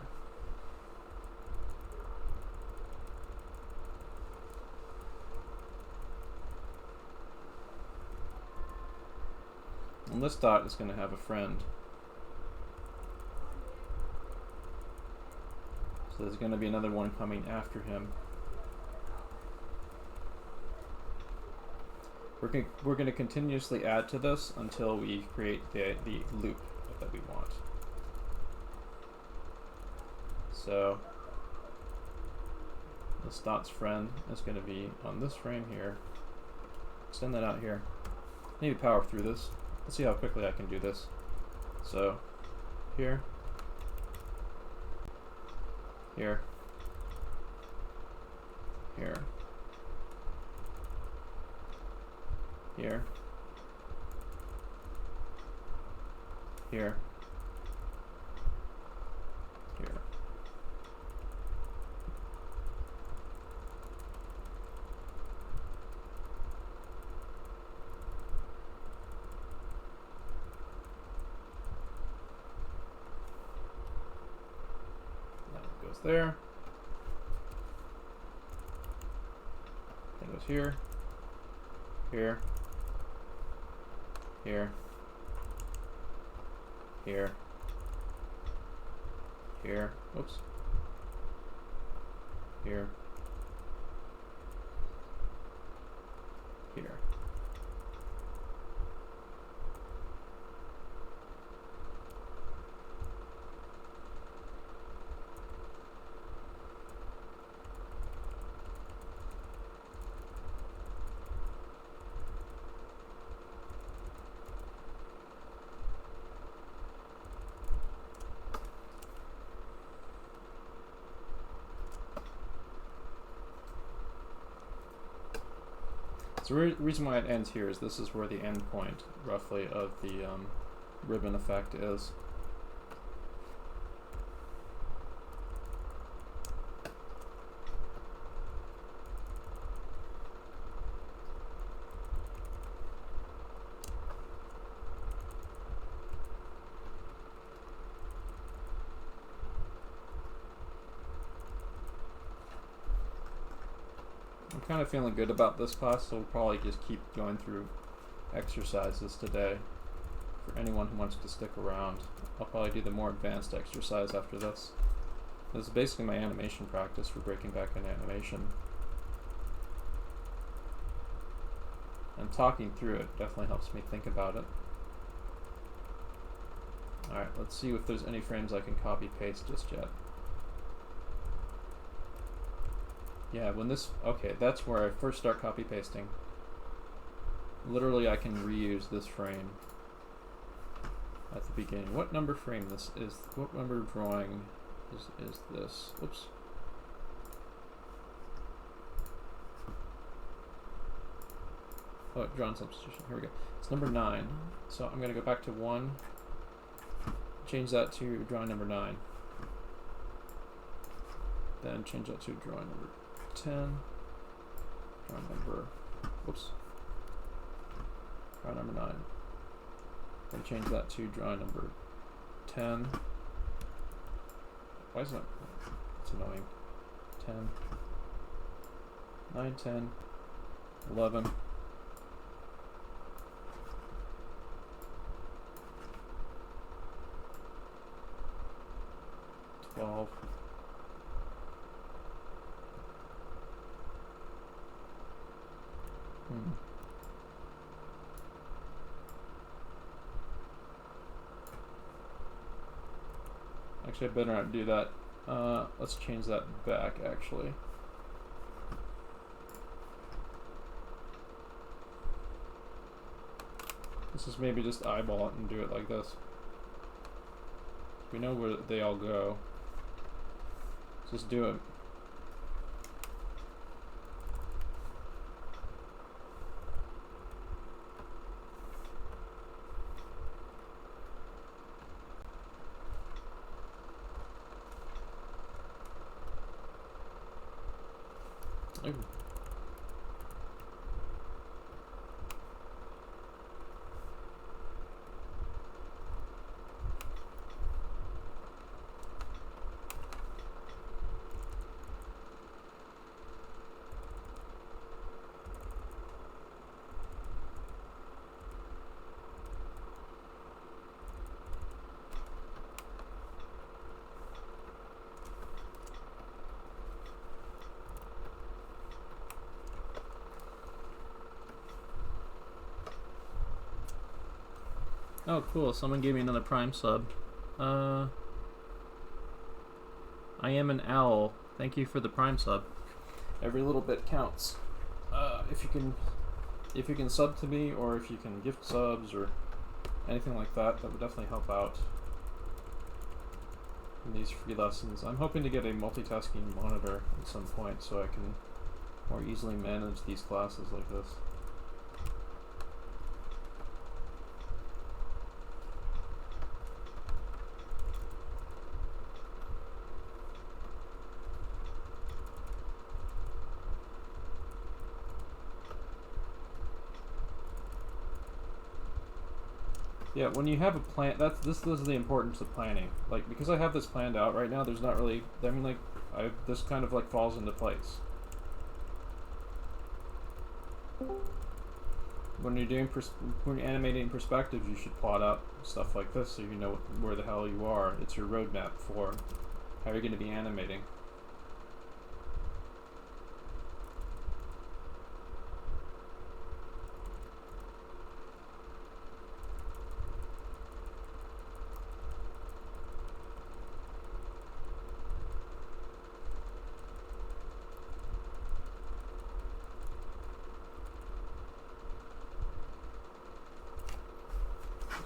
And this dot is going to have a friend. So there's going to be another one coming after him. we're gonna continuously add to this until we create the loop that we want. So this dot's friend is going to be on this frame here. Extend that out here. Maybe power through this. Let's see how quickly I can do this. So here, here, here, here, here, here. That goes there. That goes here, here, here, here, here, oops, here, here. So the reason why it ends here is this is where the end point, roughly, of the ribbon effect is. I'm kind of feeling good about this class, so we'll probably just keep going through exercises today for anyone who wants to stick around. I'll probably do the more advanced exercise after this. This is basically my animation practice for breaking back into animation. And talking through it definitely helps me think about it. Alright, let's see if there's any frames I can copy paste just yet. Yeah, when this, okay, that's where I first start copy pasting. Literally I can reuse this frame at the beginning. What number frame this is, what number drawing is this? Oops. Oh, drawn substitution, here we go. It's number 9. So I'm gonna go back to 1, change that to drawing number 9. Then change that to drawing number 10, drawing number, whoops, drawing number 9, then change that to drawing number 10, why is it, it's annoying, 10, 9, 10, 11, 12, Actually, I better not do that. Let's change that back, actually. This is maybe just eyeball it and do it like this. We know where they all go. Just do it. Ooh. Oh, cool. Someone gave me another Prime sub. I am an owl. Thank you for the Prime sub. Every little bit counts. If you can sub to me, or if you can gift subs or anything like that, that would definitely help out in these free lessons. I'm hoping to get a multitasking monitor at some point so I can more easily manage these classes like this. Yeah, when you have a plan, this is the importance of planning. Like, because I have this planned out right now, there's not really, I mean, like, this kind of like falls into place. When you're doing when you're animating perspectives, you should plot out stuff like this so you know where the hell you are. It's your roadmap for how you're going to be animating.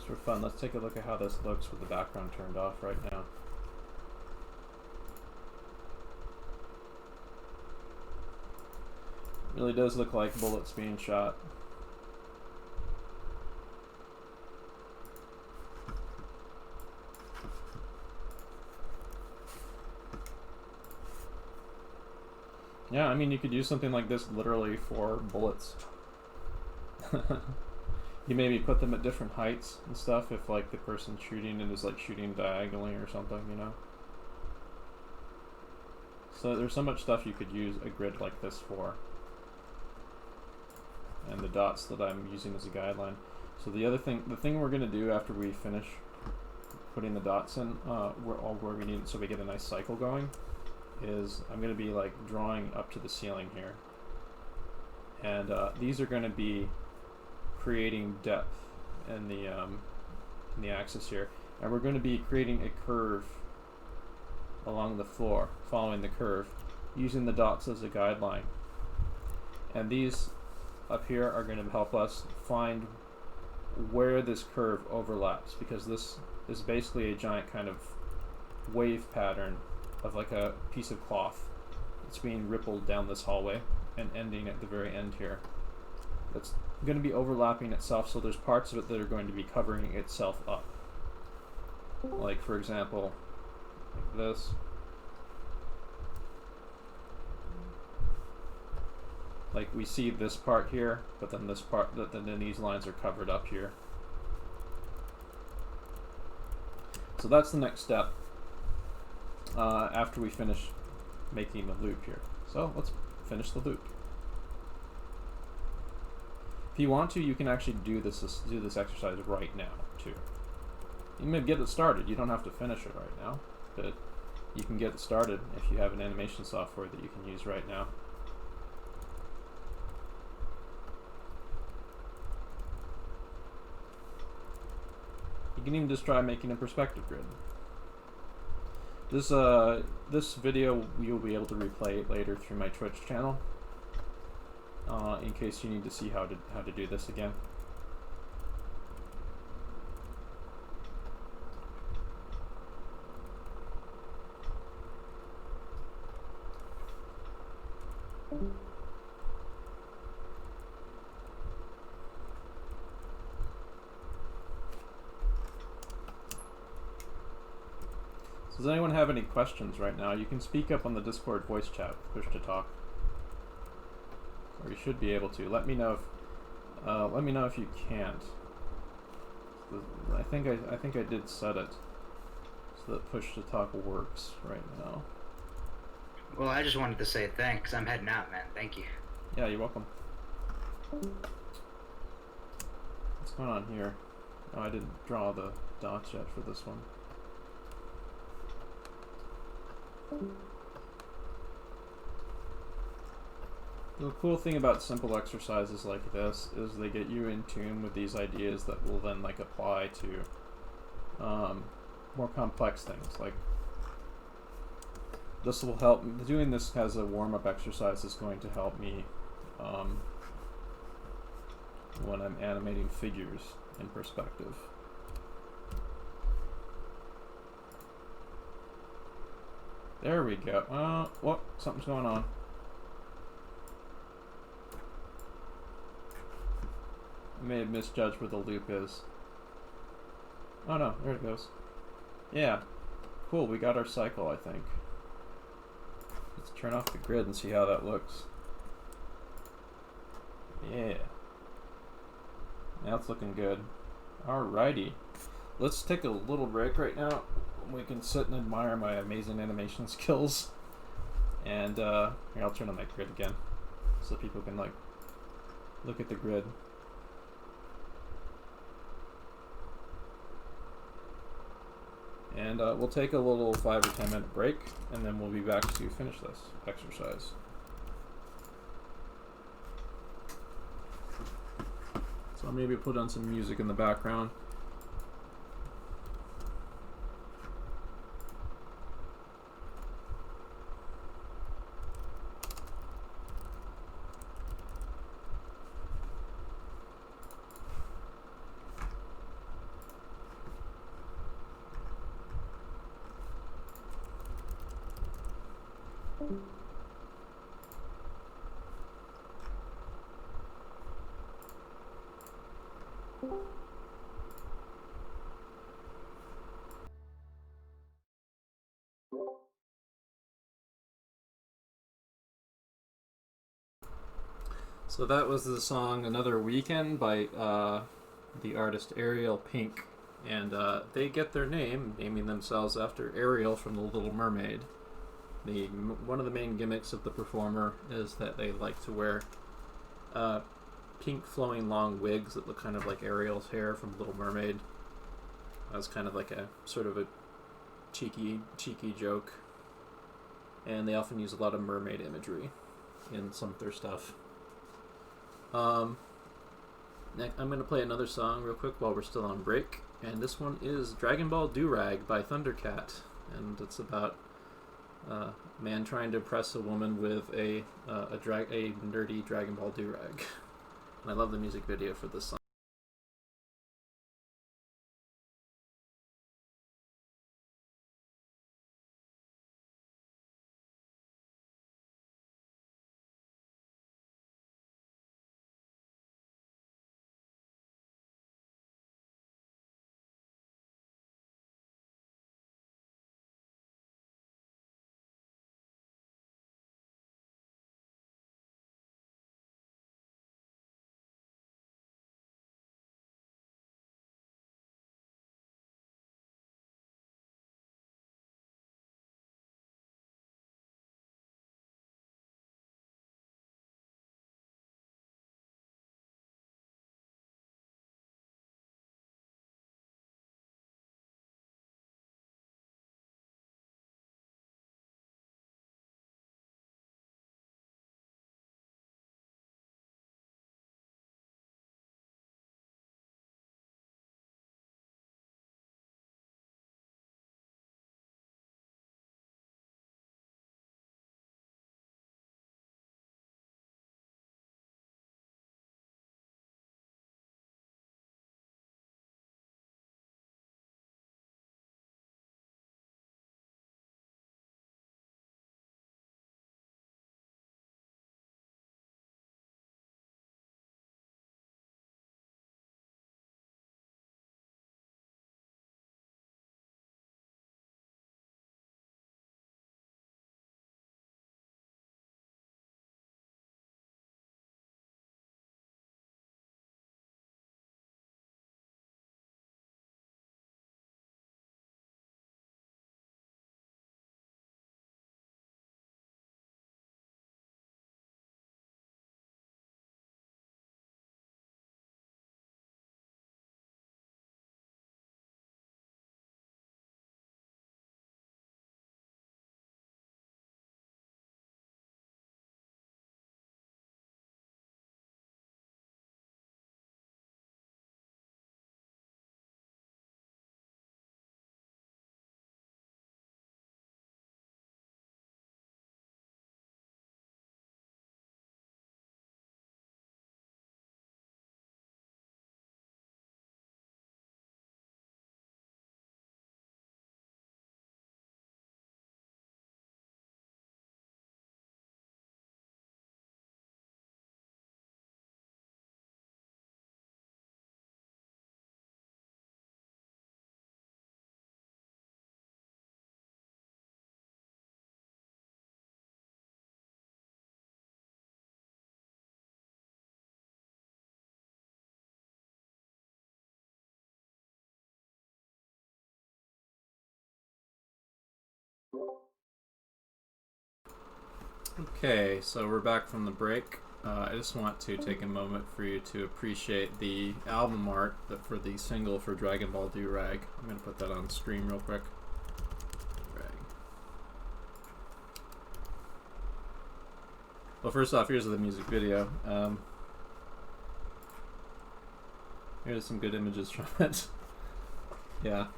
For fun, let's take a look at how this looks with the background turned off right now. It really does look like bullets being shot. Yeah, I mean, you could use something like this literally for bullets. You maybe put them at different heights and stuff if like the person shooting it is like shooting diagonally or something, you know? So there's so much stuff you could use a grid like this for. And the dots that I'm using as a guideline. So the thing we're gonna do after we finish putting the dots in, where we need it so we get a nice cycle going, is I'm gonna be like drawing up to the ceiling here. And these are gonna be creating depth in the axis here, and we're going to be creating a curve along the floor, following the curve, using the dots as a guideline. And these up here are going to help us find where this curve overlaps, because this is basically a giant kind of wave pattern of like a piece of cloth. It's being rippled down this hallway and ending at the very end here. That's going to be overlapping itself, so there's parts of it that are going to be covering itself up. Like, for example, like this. Like, we see this part here, but then this part, then these lines are covered up here. So that's the next step after we finish making the loop here. So let's finish the loop. If you want to, you can actually do this exercise right now too. You may get it started. You don't have to finish it right now, but you can get it started if you have an animation software that you can use right now. You can even just try making a perspective grid. This video you'll be able to replay later through my Twitch channel. In case you need to see how to do this again. Does anyone have any questions right now? You can speak up on the Discord voice chat, push to talk. Or you should be able to. Let me know if you can't. I think I did set it so that push to talk works right now. Well, I just wanted to say thanks. I'm heading out, man. Thank you. Yeah, you're welcome. What's going on here? Oh, I didn't draw the dots yet for this one. The cool thing about simple exercises like this is they get you in tune with these ideas that will then like apply to more complex things. Like this will help. Doing this as a warm-up exercise is going to help me when I'm animating figures in perspective. There we go. What? Something's going on. I may have misjudged where the loop is. Oh no, there it goes. Yeah. Cool, we got our cycle, I think. Let's turn off the grid and see how that looks. Yeah. That's looking good. Alrighty. Let's take a little break right now. We can sit and admire my amazing animation skills. And here, I'll turn on my grid again so people can like look at the grid. And we'll take a little 5 or 10 minute break, and then we'll be back to finish this exercise. So I'll maybe put on some music in the background. So that was the song Another Weekend by the artist Ariel Pink. And they get their name, naming themselves after Ariel from The Little Mermaid. One of the main gimmicks of the performer is that they like to wear pink flowing long wigs that look kind of like Ariel's hair from Little Mermaid. That's kind of like a sort of a cheeky joke. And they often use a lot of mermaid imagery in some of their stuff. I'm going to play another song real quick while we're still on break, and this one is Dragon Ball Durag by Thundercat, and it's about a man trying to impress a woman with a nerdy Dragon Ball Durag. And I love the music video for this song. Okay, so we're back from the break. I just want to take a moment for you to appreciate the album art for the single for Dragon Ball Do-Rag. I'm going to put that on stream real quick. Rag. Well, first off, here's the music video. Here's some good images from it. Yeah,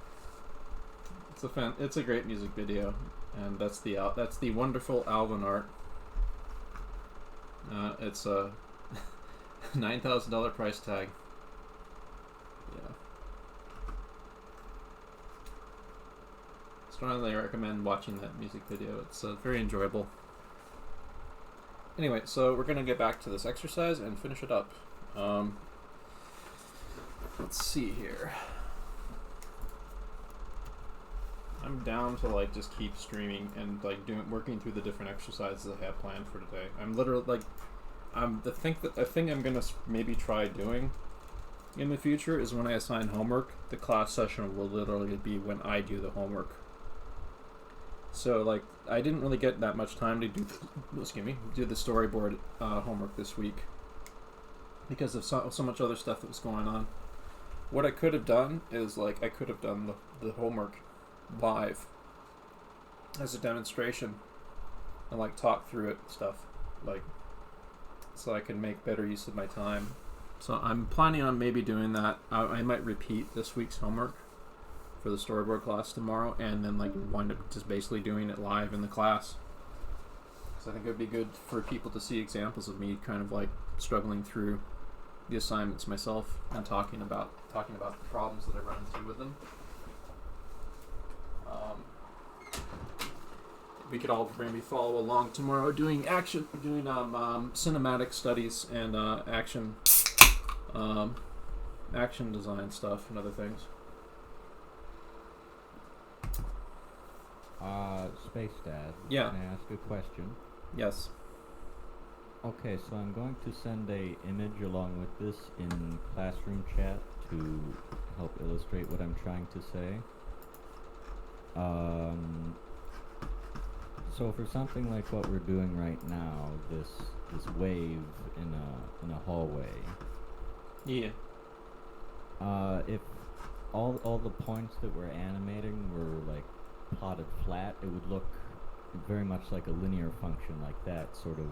it's a great music video, and that's the wonderful Alvin art. It's a $9,000 price tag. Yeah. Strongly recommend watching that music video. It's very enjoyable. Anyway, so we're gonna get back to this exercise and finish it up. Let's see here. I'm down to like just keep streaming and like working through the different exercises I have planned for today. I'm literally like, the thing I'm gonna maybe try doing in the future is when I assign homework, the class session will literally be when I do the homework. So like, I didn't really get that much time to do the storyboard homework this week because of so much other stuff that was going on. What I could have done is like I could have done the homework live as a demonstration and like talk through it and stuff, like, so I can make better use of my time. So I'm planning on maybe doing that. I might repeat this week's homework for the storyboard class tomorrow and then like wind up just basically doing it live in the class, because I think it would be good for people to see examples of me kind of like struggling through the assignments myself and talking about the problems that I run into with them. We could all maybe follow along tomorrow doing cinematic studies and action design stuff and other things. Space Dad. Yeah. Can I ask a question? Yes. Okay, so I'm going to send a image along with this in classroom chat to help illustrate what I'm trying to say. So for something like what we're doing right now, this wave in a hallway. Yeah. If all the points that we're animating were like plotted flat, it would look very much like a linear function like that, sort of.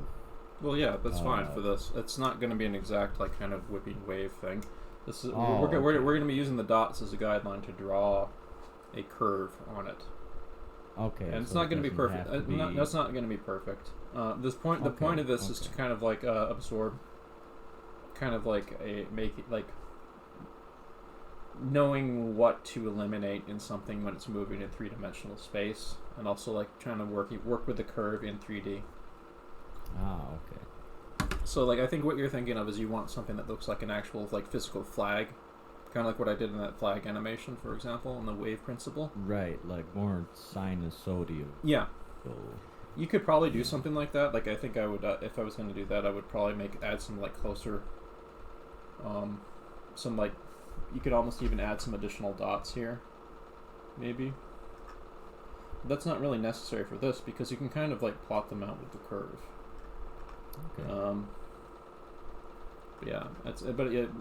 Well, yeah, that's fine for this. It's not going to be an exact like kind of whipping wave thing. This is we're going to be using the dots as a guideline to draw a curve on it. Okay. And it's so not going to be perfect. That's not going to be perfect. The point of this is to kind of like absorb, kind of like knowing what to eliminate in something when it's moving in three-dimensional space, and also like trying to work with the curve in 3D. Ah, okay. So like I think what you're thinking of is you want something that looks like an actual like physical flag, kind of like what I did in that flag animation, for example, in the wave principle. Right, like more sinusoidal. Yeah. You could probably do something like that. Like I think I would, if I was going to do that, I would probably add some like closer, some like, you could almost even add some additional dots here, maybe. That's not really necessary for this because you can kind of like plot them out with the curve. Okay. Yeah, but it'd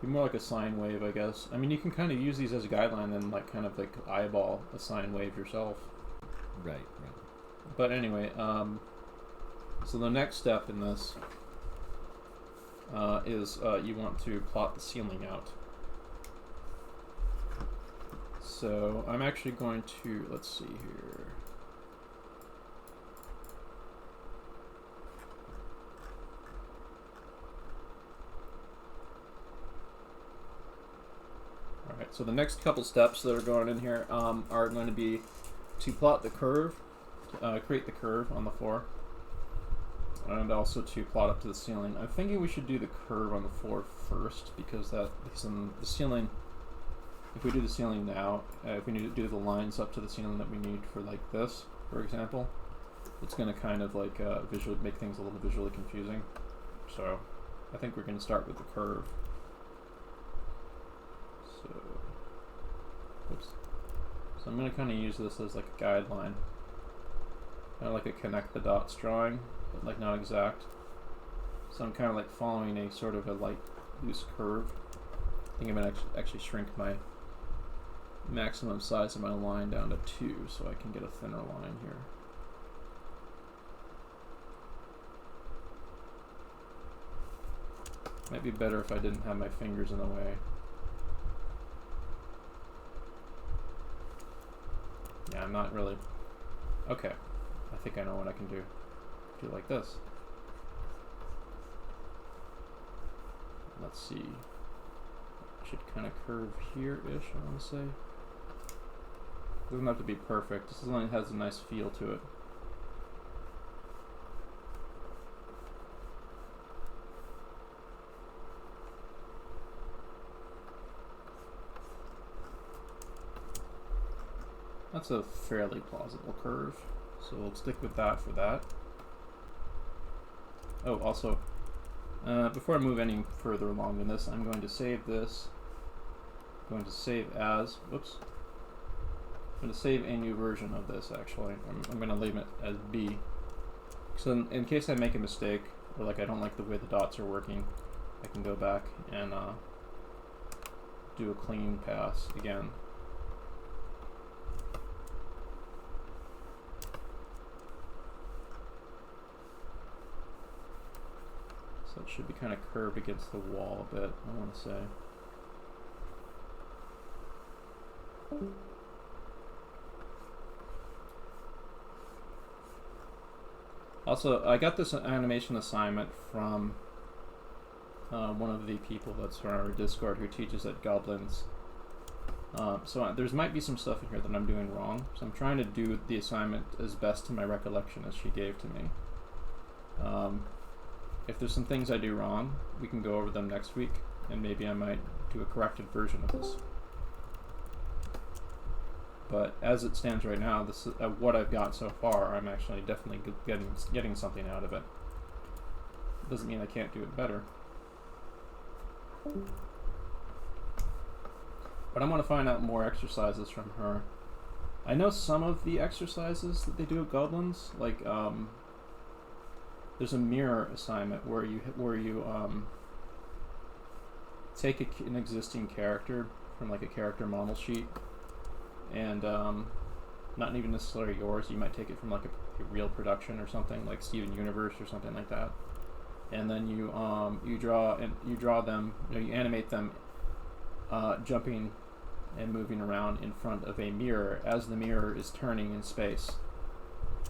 be more like a sine wave, I guess. I mean, you can kind of use these as a guideline and like kind of like eyeball a sine wave yourself. Right. But anyway, so the next step in this is you want to plot the ceiling out. So I'm actually going to, let's see here. Alright, so the next couple steps that are going in here are going to be to plot the curve, create the curve on the floor, and also to plot up to the ceiling. I'm thinking we should do the curve on the floor first because the ceiling, if we do the ceiling now, if we need to do the lines up to the ceiling that we need for like this, for example, it's going to kind of like make things a little visually confusing. So I think we're going to start with the curve. So I'm going to kind of use this as like a guideline. kind of like a connect the dots drawing, but like not exact. So I'm kind of like following a sort of a light loose curve. I think I'm gonna actually shrink my maximum size of my line down to 2 so I can get a thinner line here. Might be better if I didn't have my fingers in the way. Yeah, I'm not really... Okay, I think I know what I can do. Do like this. Let's see. Should kind of curve here-ish, I want to say. Doesn't have to be perfect, just as long as it has a nice feel to it. That's a fairly plausible curve, so we'll stick with that for that. Oh, also, before I move any further along in this, I'm going to save this. I'm going to save as, whoops. I'm going to save a new version of this, actually. I'm going to leave it as B. So in case I make a mistake, or like I don't like the way the dots are working, I can go back and do a clean pass again. So it should be kind of curved against the wall a bit, I want to say. Also, I got this animation assignment from one of the people that's on our Discord who teaches at Goblins. So there might be some stuff in here that I'm doing wrong. So I'm trying to do the assignment as best to my recollection as she gave to me. If there's some things I do wrong, we can go over them next week, and maybe I might do a corrected version of this. But as it stands right now, this is, what I've got so far, I'm actually definitely getting something out of it. Doesn't mean I can't do it better. But I want to find out more exercises from her. I know some of the exercises that they do at Goblins, like there's a mirror assignment where you take an existing character from like a character model sheet, and not even necessarily yours. You might take it from like a real production or something, like Steven Universe or something like that. And then you draw them, you animate them jumping and moving around in front of a mirror as the mirror is turning in space.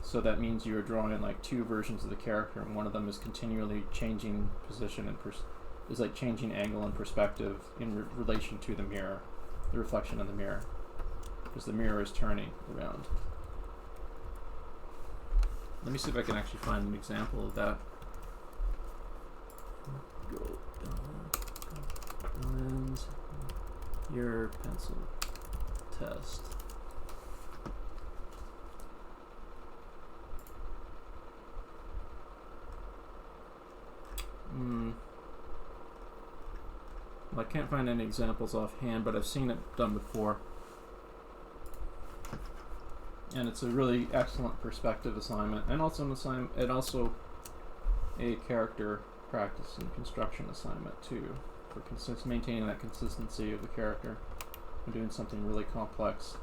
So that means you're drawing like 2 versions of the character, and one of them is continually changing position and is like changing angle and perspective in relation to the mirror, the reflection in the mirror, because the mirror is turning around. Let me see if I can actually find an example of that. Go lens, your pencil test. Well, I can't find any examples offhand, but I've seen it done before. And it's a really excellent perspective assignment, and also a character practice and construction assignment too, for maintaining that consistency of the character and doing something really complex.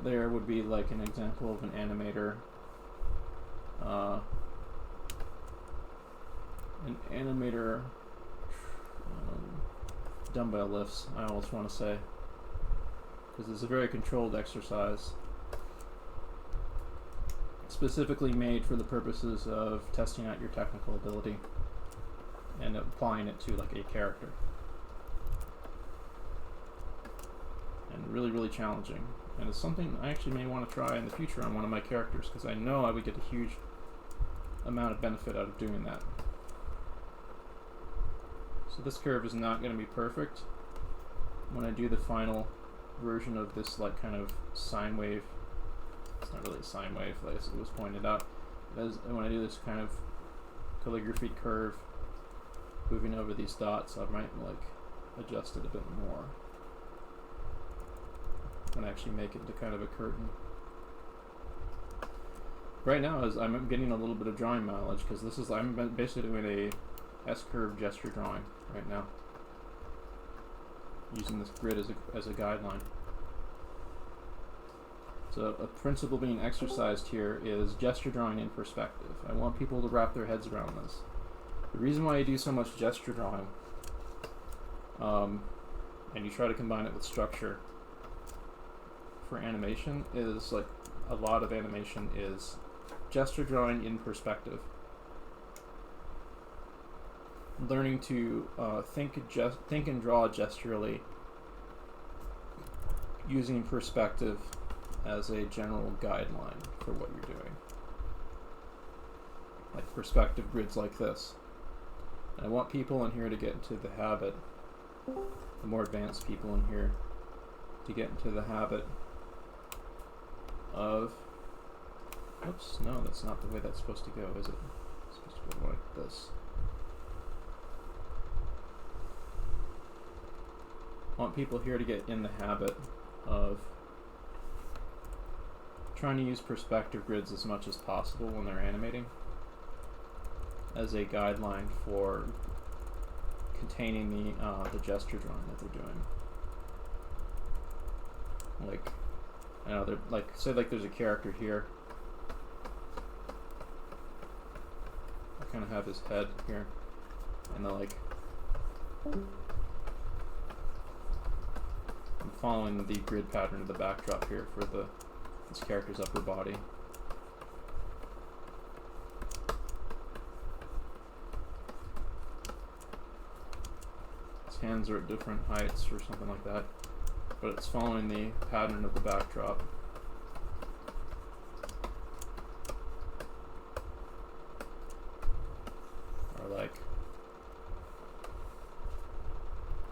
There would be like an example of an animator. Dumbbell lifts, I always want to say, because it's a very controlled exercise, specifically made for the purposes of testing out your technical ability and applying it to like a character, and really, really challenging. And it's something I actually may want to try in the future on one of my characters, because I know I would get a huge amount of benefit out of doing that. So this curve is not going to be perfect. When I do the final version of this like kind of sine wave, it's not really a sine wave, like it was pointed out, when I do this kind of calligraphy curve moving over these dots, I might like adjust it a bit more when I actually make it into kind of a curtain. Right now, as I'm getting a little bit of drawing mileage, because I'm basically doing a S-curve gesture drawing right now, using this grid as a guideline. So a principle being exercised here is gesture drawing in perspective. I want people to wrap their heads around this. The reason why you do so much gesture drawing, and you try to combine it with structure for animation, is like a lot of animation is gesture drawing in perspective. Learning to think and draw gesturally using perspective as a general guideline for what you're doing. Like perspective grids like this. And I want people in here to get into the habit, the more advanced people in here, to get into the habit of, oops, no, that's not the way that's supposed to go, is it? It's supposed to go like this. I want people here to get in the habit of trying to use perspective grids as much as possible when they're animating as a guideline for containing the gesture drawing that they're doing. Like, I know they're like, say like there's a character here. I kind of have his head here, and they're like, I'm following the grid pattern of the backdrop here for this character's upper body. His hands are at different heights or something like that, but it's following the pattern of the backdrop. Or like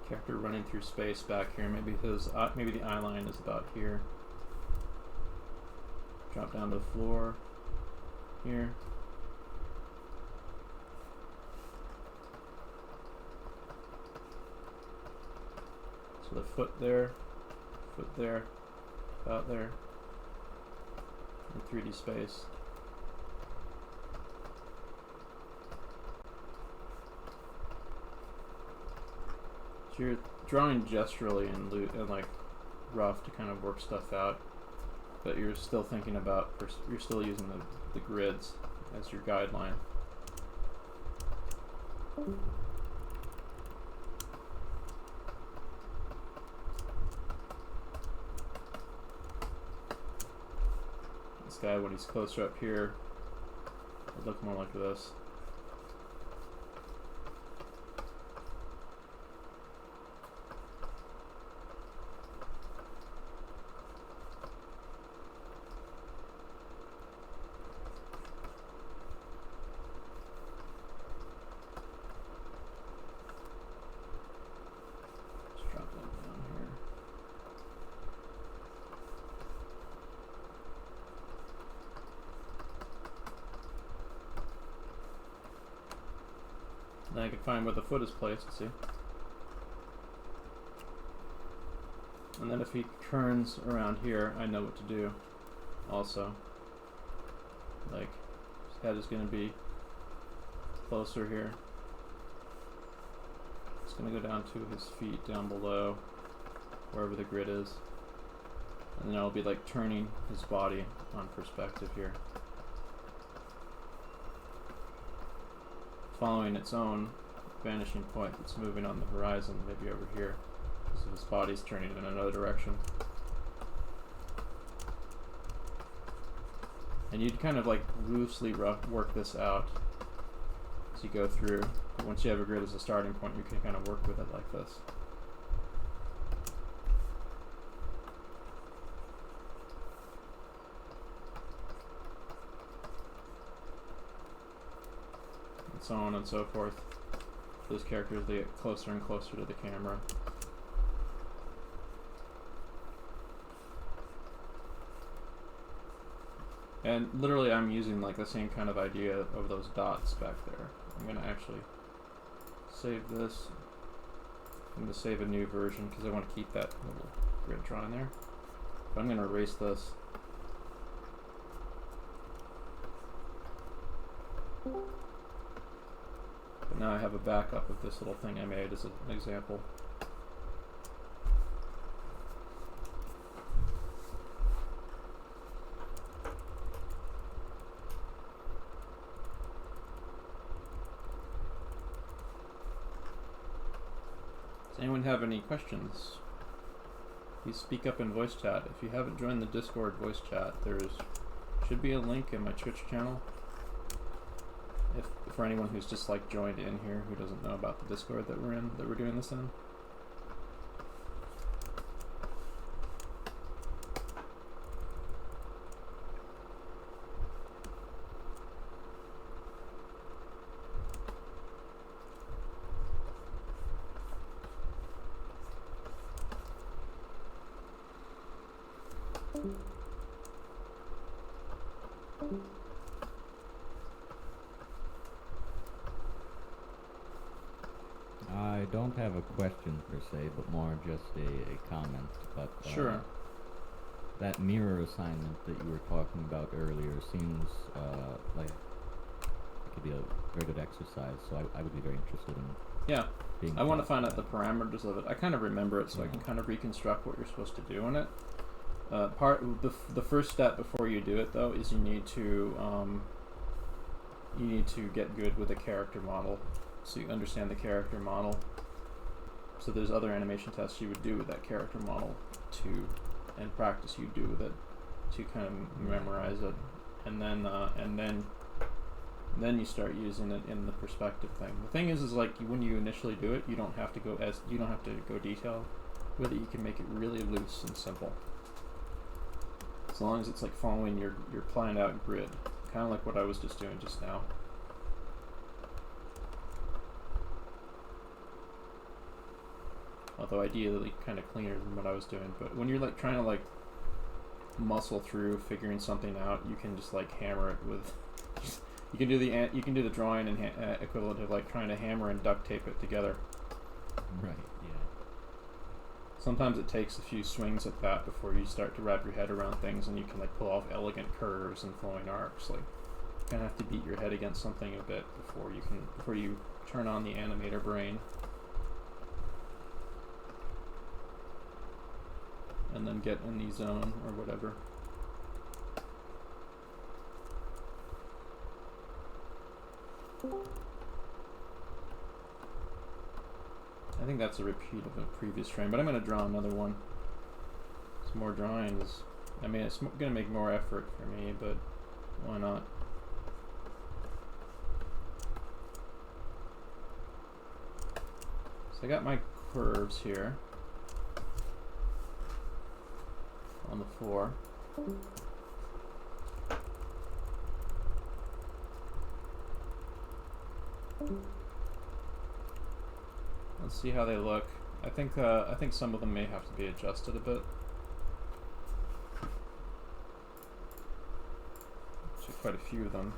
character running through space back here. Maybe maybe the eye line is about here. Drop down to the floor here. So the foot there, about there, in 3D space. So you're drawing gesturally and like rough to kind of work stuff out, but you're still thinking about, you're still using the grids as your guideline. This guy, when he's closer up here, would look more like this. Then I can find where the foot is placed, see? And then if he turns around here, I know what to do also. Like, his head is going to be closer here. It's going to go down to his feet down below, wherever the grid is. And then I'll be like turning his body on perspective here. Following its own vanishing point that's moving on the horizon, maybe over here, because his body's turning in another direction. And you'd kind of like loosely work this out as you go through. But once you have a grid as a starting point, you can kind of work with it like this. So on and so forth. Those characters, they get closer and closer to the camera. And literally I'm using like the same kind of idea of those dots back there. I'm going to actually save this. I'm going to save a new version because I want to keep that little grid drawing there. But I'm gonna erase this. But now I have a backup of this little thing I made as an example. Does anyone have any questions? Please speak up in voice chat. If you haven't joined the Discord voice chat, should be a link in my Twitch channel. If for anyone who's just like joined in here who doesn't know about the Discord that we're doing this in. I don't have a question per se, but more just a comment. But Sure. that mirror assignment that you were talking about earlier seems like it could be a very good exercise. So I would be very interested in. Yeah. Being I want to taught find out the that. parameters of it. I kind of remember it, so I can kind of reconstruct what you're supposed to do in it. The first step before you do it, though, is you need to get good with a character model, so you understand the character model. So there's other animation tests you would do with that character model and practice you do with it to kind of memorize it, and then you start using it in the perspective thing. The thing is like when you initially do it, you don't have to go detailed with it. You can make it really loose and simple, as long as it's like following your planned out grid, kind of like what I was just doing just now. Although ideally kind of cleaner than what I was doing. But when you're like trying to like muscle through figuring something out, you can just like hammer it with. You can do the drawing and equivalent of like trying to hammer and duct tape it together. Right. Yeah. Sometimes it takes a few swings at that before you start to wrap your head around things, and you can like pull off elegant curves and flowing arcs. Like, you kind of have to beat your head against something a bit before you turn on the animator brain, and then get in the zone or whatever. I think that's a repeat of a previous frame, but I'm going to draw another one. Some more drawings. I mean, it's going to make more effort for me, but why not? So I got my curves here on the floor. Let's see how they look. I think some of them may have to be adjusted a bit. Actually, quite a few of them.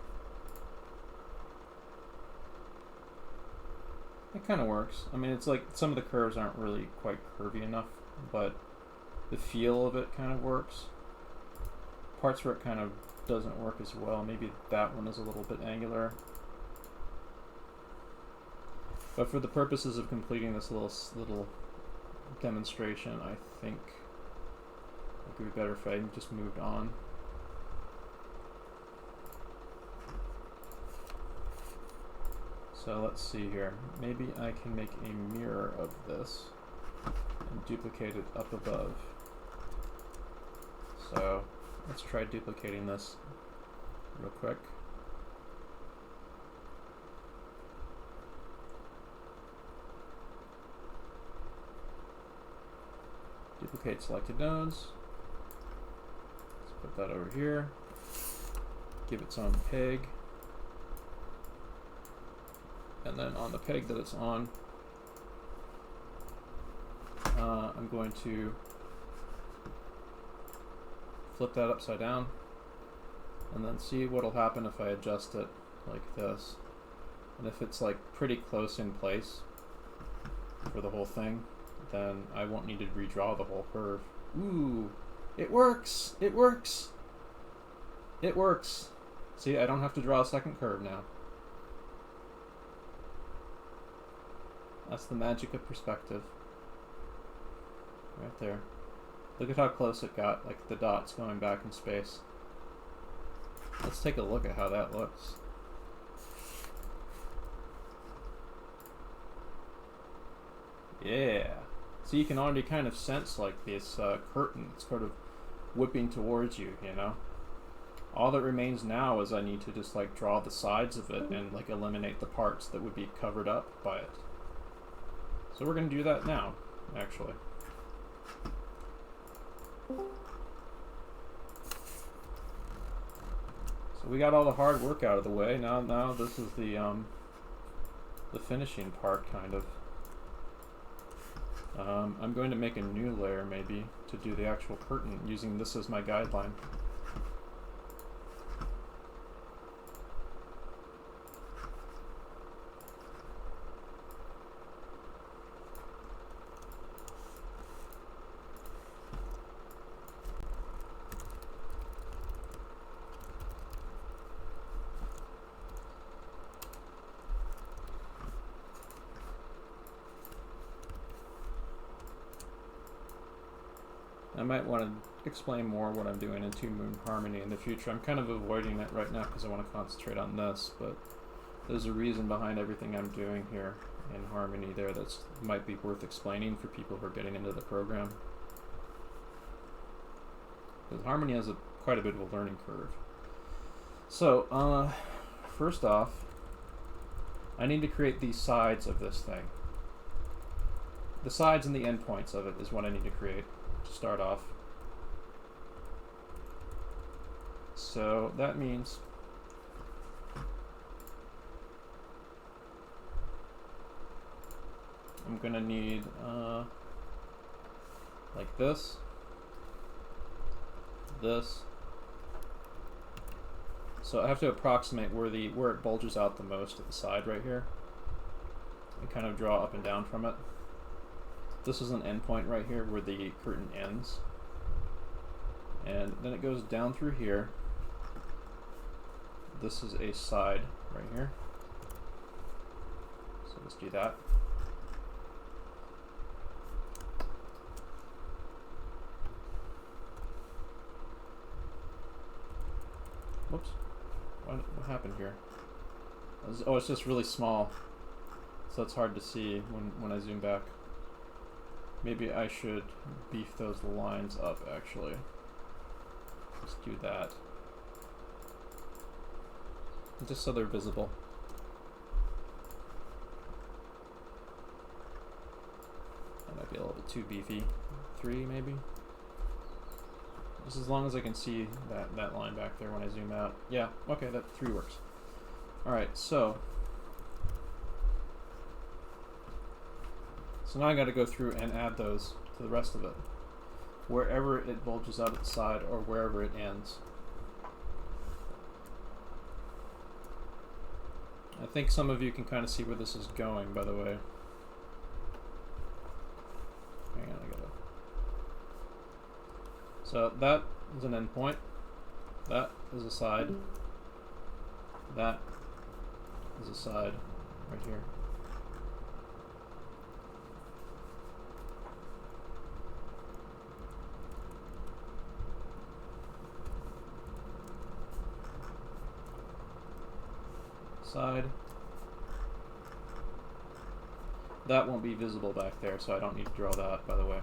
It kind of works. I mean, it's like some of the curves aren't really quite curvy enough, but the feel of it kind of works. Parts where it kind of doesn't work as well. Maybe that one is a little bit angular. But for the purposes of completing this little demonstration, I think it would be better if I just moved on. So let's see here. Maybe I can make a mirror of this and duplicate it up above. So let's try duplicating this real quick. Duplicate selected nodes. Let's put that over here. Give its own peg. And then on the peg that it's on, I'm going to flip that upside down and then see what'll happen if I adjust it like this. And if it's like pretty close in place for the whole thing, then I won't need to redraw the whole curve. Ooh, It works! It works! It works! See, I don't have to draw a second curve now. That's the magic of perspective. Right there. Look at how close it got, like the dots going back in space. Let's take a look at how that looks. Yeah. So you can already kind of sense like this curtain sort of whipping towards you, you know? All that remains now is I need to just like draw the sides of it and like eliminate the parts that would be covered up by it. So we're going to do that now, actually. So we got all the hard work out of the way. Now this is the finishing part, kind of. I'm going to make a new layer, maybe, to do the actual curtain, using this as my guideline. I might want to explain more what I'm doing in Two Moon Harmony in the future. I'm kind of avoiding it right now because I want to concentrate on this, but there's a reason behind everything I'm doing here in Harmony there that might be worth explaining for people who are getting into the program. Because Harmony has quite a bit of a learning curve. So, first off, I need to create these sides of this thing. The sides and the endpoints of it is what I need to create to start off. So that means I'm gonna need like this, so I have to approximate where it bulges out the most at the side right here and kind of draw up and down from it. This is an endpoint right here where the curtain ends, and then it goes down through here. This is a side right here, so let's do that. Whoops, what happened here? Oh, it's just really small, so it's hard to see when I zoom back. Maybe I should beef those lines up, actually. Let's do that. Just so they're visible. That might be a little bit too beefy. 3, maybe? Just as long as I can see that line back there when I zoom out. Yeah, okay, that 3 works. Alright, so now I got to go through and add those to the rest of it, wherever it bulges out at the side or wherever it ends. I think some of you can kind of see where this is going, by the way. Hang on, I gotta... So that is an endpoint. That is a side. That is a side right here. Side. That won't be visible back there, so I don't need to draw that, by the way.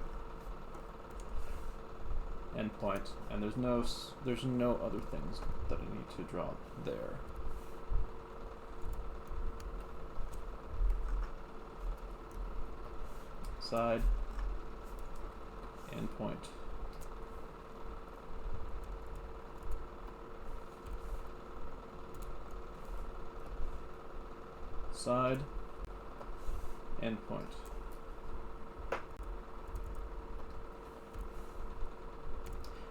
Endpoint, and there's no other things that I need to draw there. Side. Endpoint. Side, endpoint. It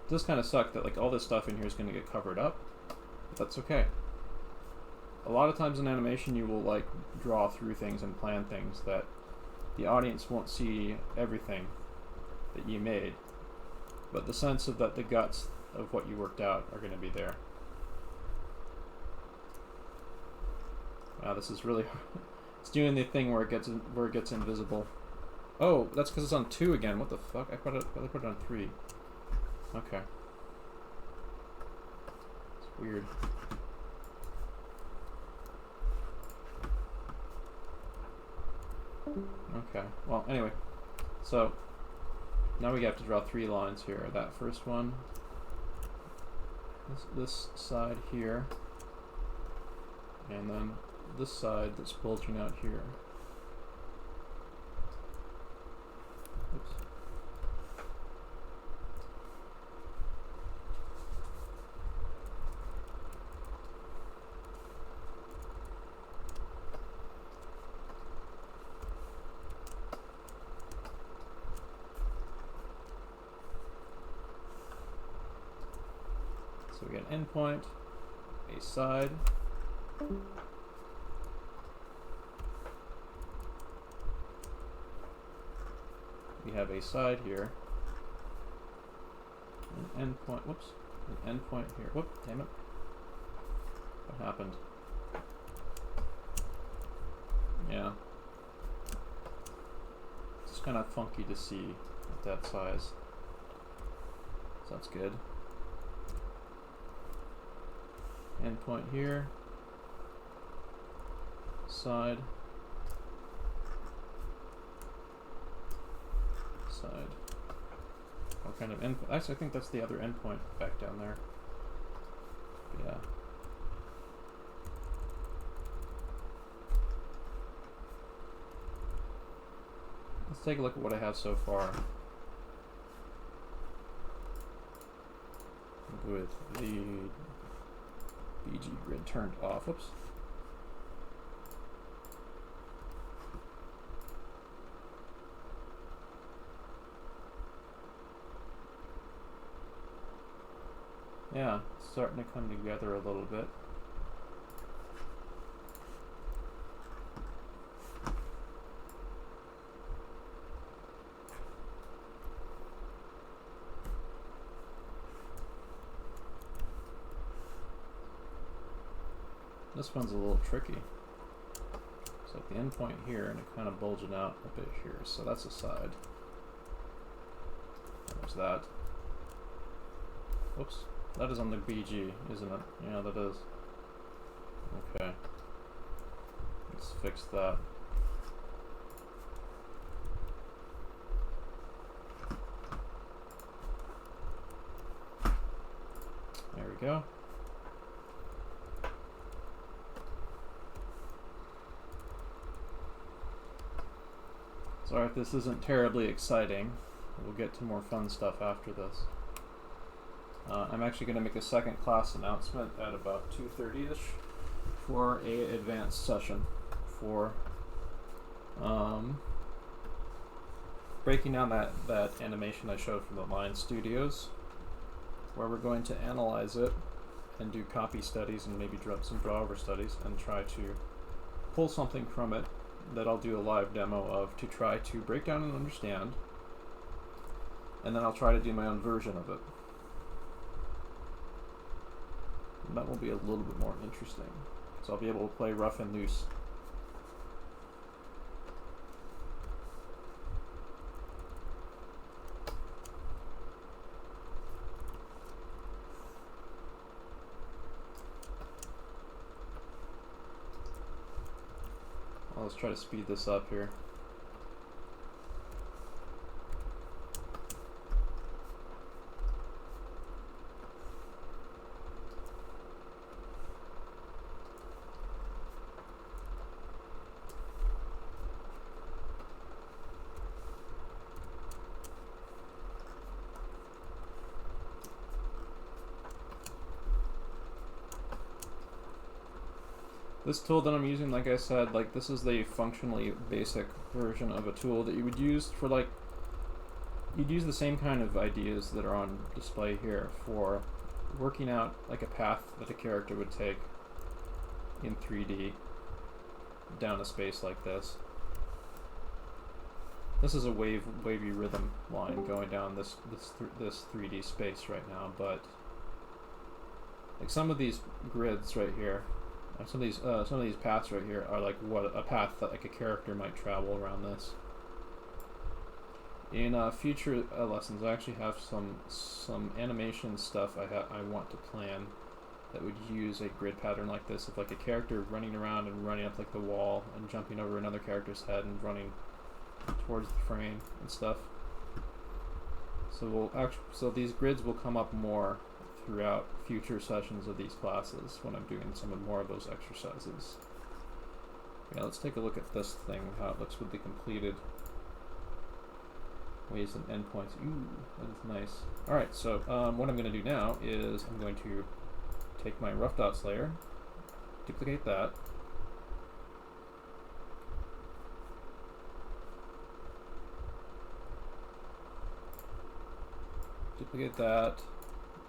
does kind of suck that like all this stuff in here is going to get covered up, but that's okay. A lot of times in animation you will like draw through things and plan things that the audience won't see everything that you made. but the sense of that the guts of what you worked out are going to be there. Wow, this is really hard. It's doing the thing where it gets invisible. Oh, that's because it's on 2 again. What the fuck? I put it on 3. Okay. It's weird. Okay. Well, anyway. So now we have to draw 3 lines here. That first one. This side here. And then this side that's bulging out here. Oops. So we get an endpoint, a side. We have a side here, an endpoint, whoops, an endpoint here. Whoop, damn it. What happened? Yeah. It's kind of funky to see at that size. So that's good. Endpoint here. Side. Side. What kind of endpoint? Actually, I think that's the other endpoint back down there. Yeah. Let's take a look at what I have so far. With the BG grid turned off. Whoops. Yeah, it's starting to come together a little bit. This one's a little tricky. It's like the endpoint here and it kind of bulging out a bit here, so that's a side. There's that. Whoops. That is on the BG, isn't it? Yeah, that is. Okay. Let's fix that. There we go. Sorry if this isn't terribly exciting. We'll get to more fun stuff after this. I'm actually going to make a second class announcement at about 2:30ish for a advanced session for breaking down that animation I showed from the Line Studios, where we're going to analyze it and do copy studies and maybe some draw-over studies and try to pull something from it that I'll do a live demo of to try to break down and understand, and then I'll try to do my own version of it. And that will be a little bit more interesting, so I'll be able to play rough and loose. Well, let's try to speed this up here. This tool that I'm using, like I said, like this is the functionally basic version of a tool that you would use for you'd use the same kind of ideas that are on display here for working out like a path that a character would take in 3D down a space like this. This is a wavy rhythm line going down this 3D space right now, but like some of these grids right here, some of these paths right here are like what a path that like a character might travel around this. In future lessons, I actually have some animation stuff I want to plan that would use a grid pattern like this, of like a character running around and running up like the wall and jumping over another character's head and running towards the frame and stuff. So these grids will come up more throughout future sessions of these classes when I'm doing more of those exercises. Yeah, let's take a look at this thing, how it looks with the completed ways and endpoints. Ooh, that is nice. Alright, so what I'm going to do now is I'm going to take my rough dots layer, duplicate that,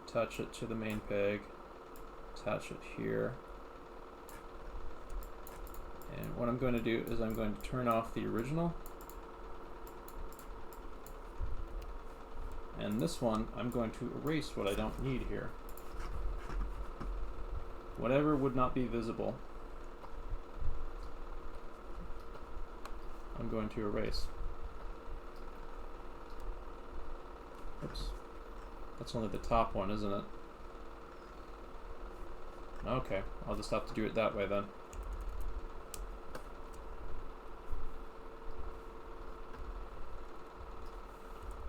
attach it to the main peg, attach it here, and what I'm going to do is I'm going to turn off the original, and this one I'm going to erase what I don't need here. Whatever would not be visible, I'm going to erase. Oops. That's only the top one, isn't it? Okay, I'll just have to do it that way then.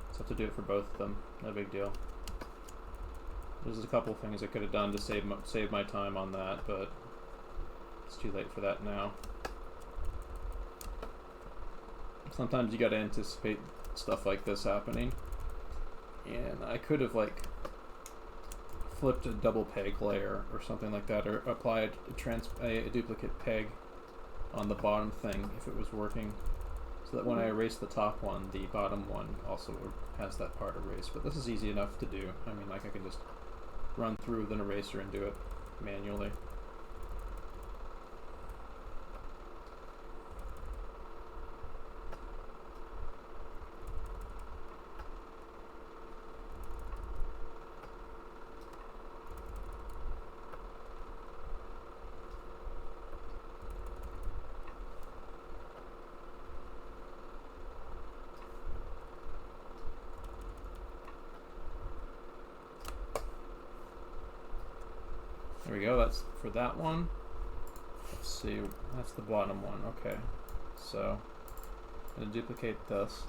Just have to do it for both of them. No big deal. There's a couple things I could have done to save my time on that, but it's too late for that now. Sometimes you gotta anticipate stuff like this happening, and I could have like flipped a double peg layer or something like that, or applied a duplicate peg on the bottom thing if it was working, so that when I erase the top one, the bottom one also has that part erased. But this is easy enough to do. I mean, like I can just run through with an eraser and do it manually. There we go, that's for that one. Let's see, that's the bottom one. Okay, so I'm going to duplicate this.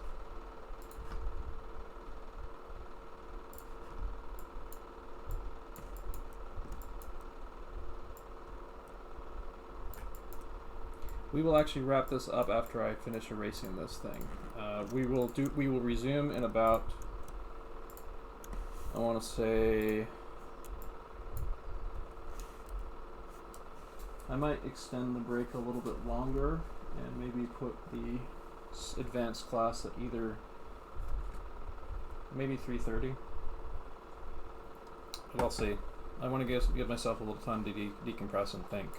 We will actually wrap this up after I finish erasing this thing. We will resume in about, I want to say, I might extend the break a little bit longer and maybe put the advanced class at either maybe 3:30. But I'll see. I want to give myself a little time to decompress and think.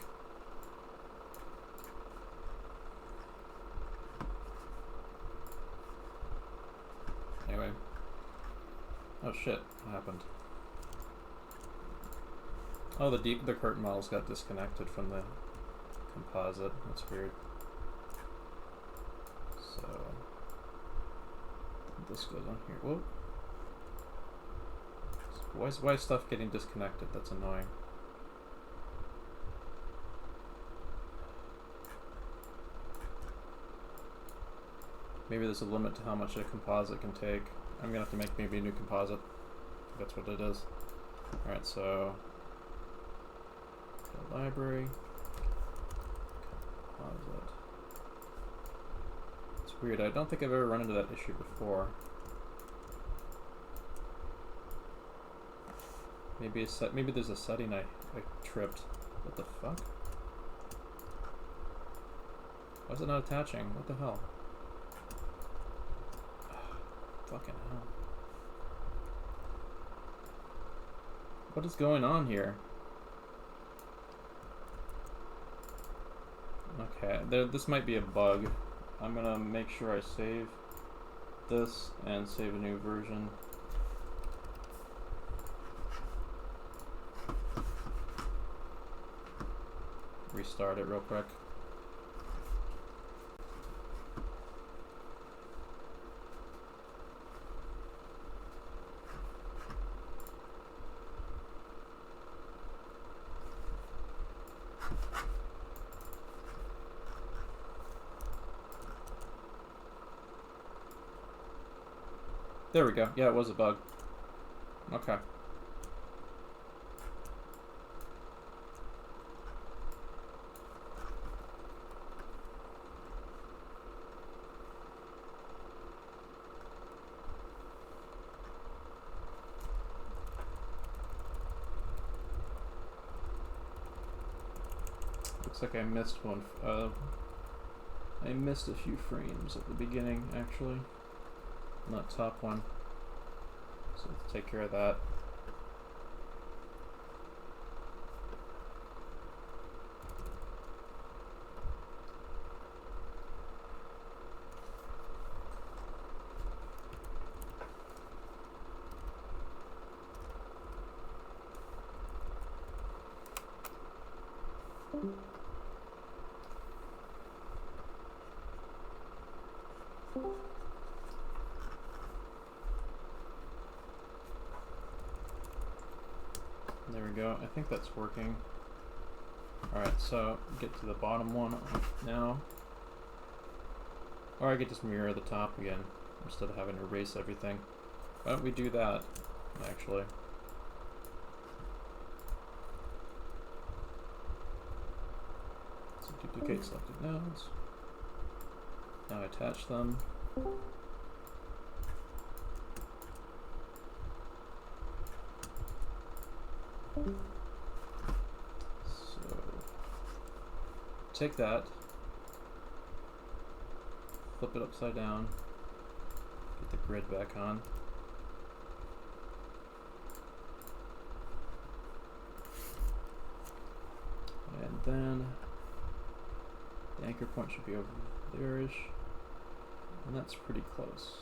Anyway. Oh shit, what happened? Oh, the curtain models got disconnected from the composite. That's weird. So this goes on here. Whoa. Why is stuff getting disconnected? That's annoying. Maybe there's a limit to how much a composite can take. I'm gonna have to make maybe a new composite. I think that's what it is. Alright, so library composite. It's weird. I don't think I've ever run into that issue before. Maybe there's a setting I tripped. What the fuck? Why is it not attaching? What the hell? Fucking hell. What is going on here? Okay, this might be a bug. I'm gonna make sure I save this and save a new version. Restart it real quick. There we go. Yeah, it was a bug. Okay. Looks like I missed one. I missed a few frames at the beginning, actually. Not top one. So let's take care of that. There we go. I think that's working. Alright, so get to the bottom one now. Or I could just mirror the top again instead of having to erase everything. Why don't we do that, actually? So duplicate selected nodes. Now attach them. So take that, flip it upside down, get the grid back on. And then the anchor point should be over there-ish, and that's pretty close.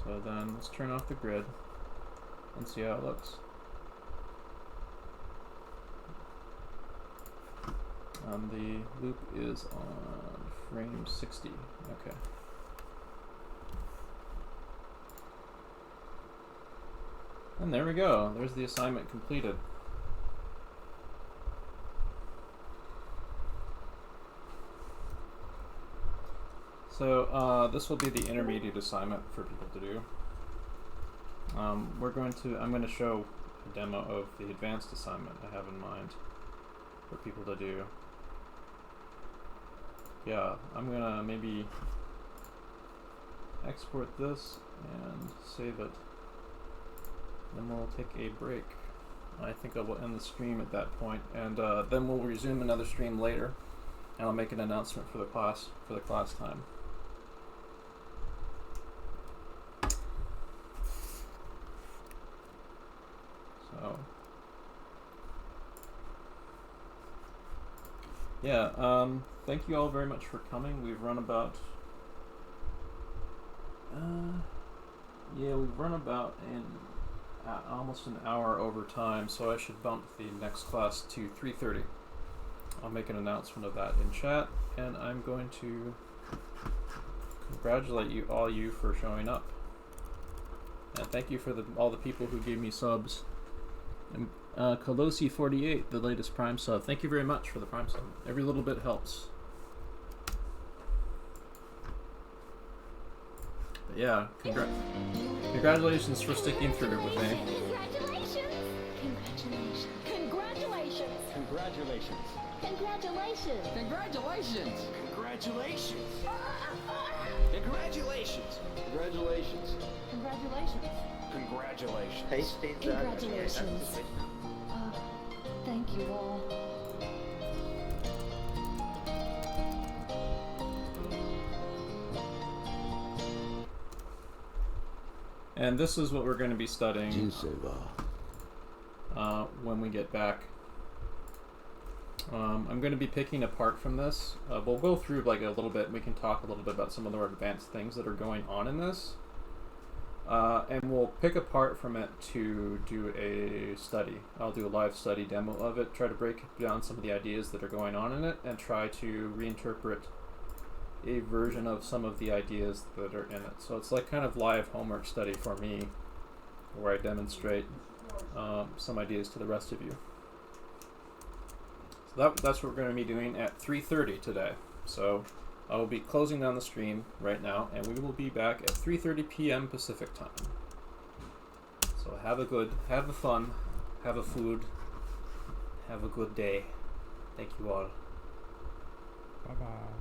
So then let's turn off the grid and see how it looks. The loop is on frame 60. Okay. And there we go. There's the assignment completed. So this will be the intermediate assignment for people to do. I'm going to show a demo of the advanced assignment I have in mind for people to do. Yeah, I'm gonna maybe export this and save it. Then we'll take a break. I think I will end the stream at that point, and then we'll resume another stream later, and I'll make an announcement for the class time. So yeah, thank you all very much for coming. We've run about almost an hour over time, so I should bump the next class to 3:30. I'll make an announcement of that in chat, and I'm going to congratulate you all for showing up. And thank you for all the people who gave me subs. And Colosi48, the latest Prime sub. Thank you very much for the Prime sub. Every little bit helps. But yeah, congratulations for sticking through with me. Congratulations! Congratulations! Congratulations. Congratulations! Congratulations! Congratulations! Congratulations! Congratulations. Congratulations! Congratulations! Hastings, Congratulations. Thank you all. And this is what we're going to be 人 studying 生は when we get back. I'm going to be picking apart from this. We'll go through like a little bit. We can talk a little bit about some of the more advanced things that are going on in this. And we'll pick apart from it to do a study. I'll do a live study demo of it, try to break down some of the ideas that are going on in it, and try to reinterpret a version of some of the ideas that are in it. So it's like kind of live homework study for me, where I demonstrate some ideas to the rest of you. So that's what we're going to be doing at 3:30 today. So I will be closing down the stream right now, and we will be back at 3:30 p.m. Pacific time. So have a fun, have a food, have a good day. Thank you all. Bye bye.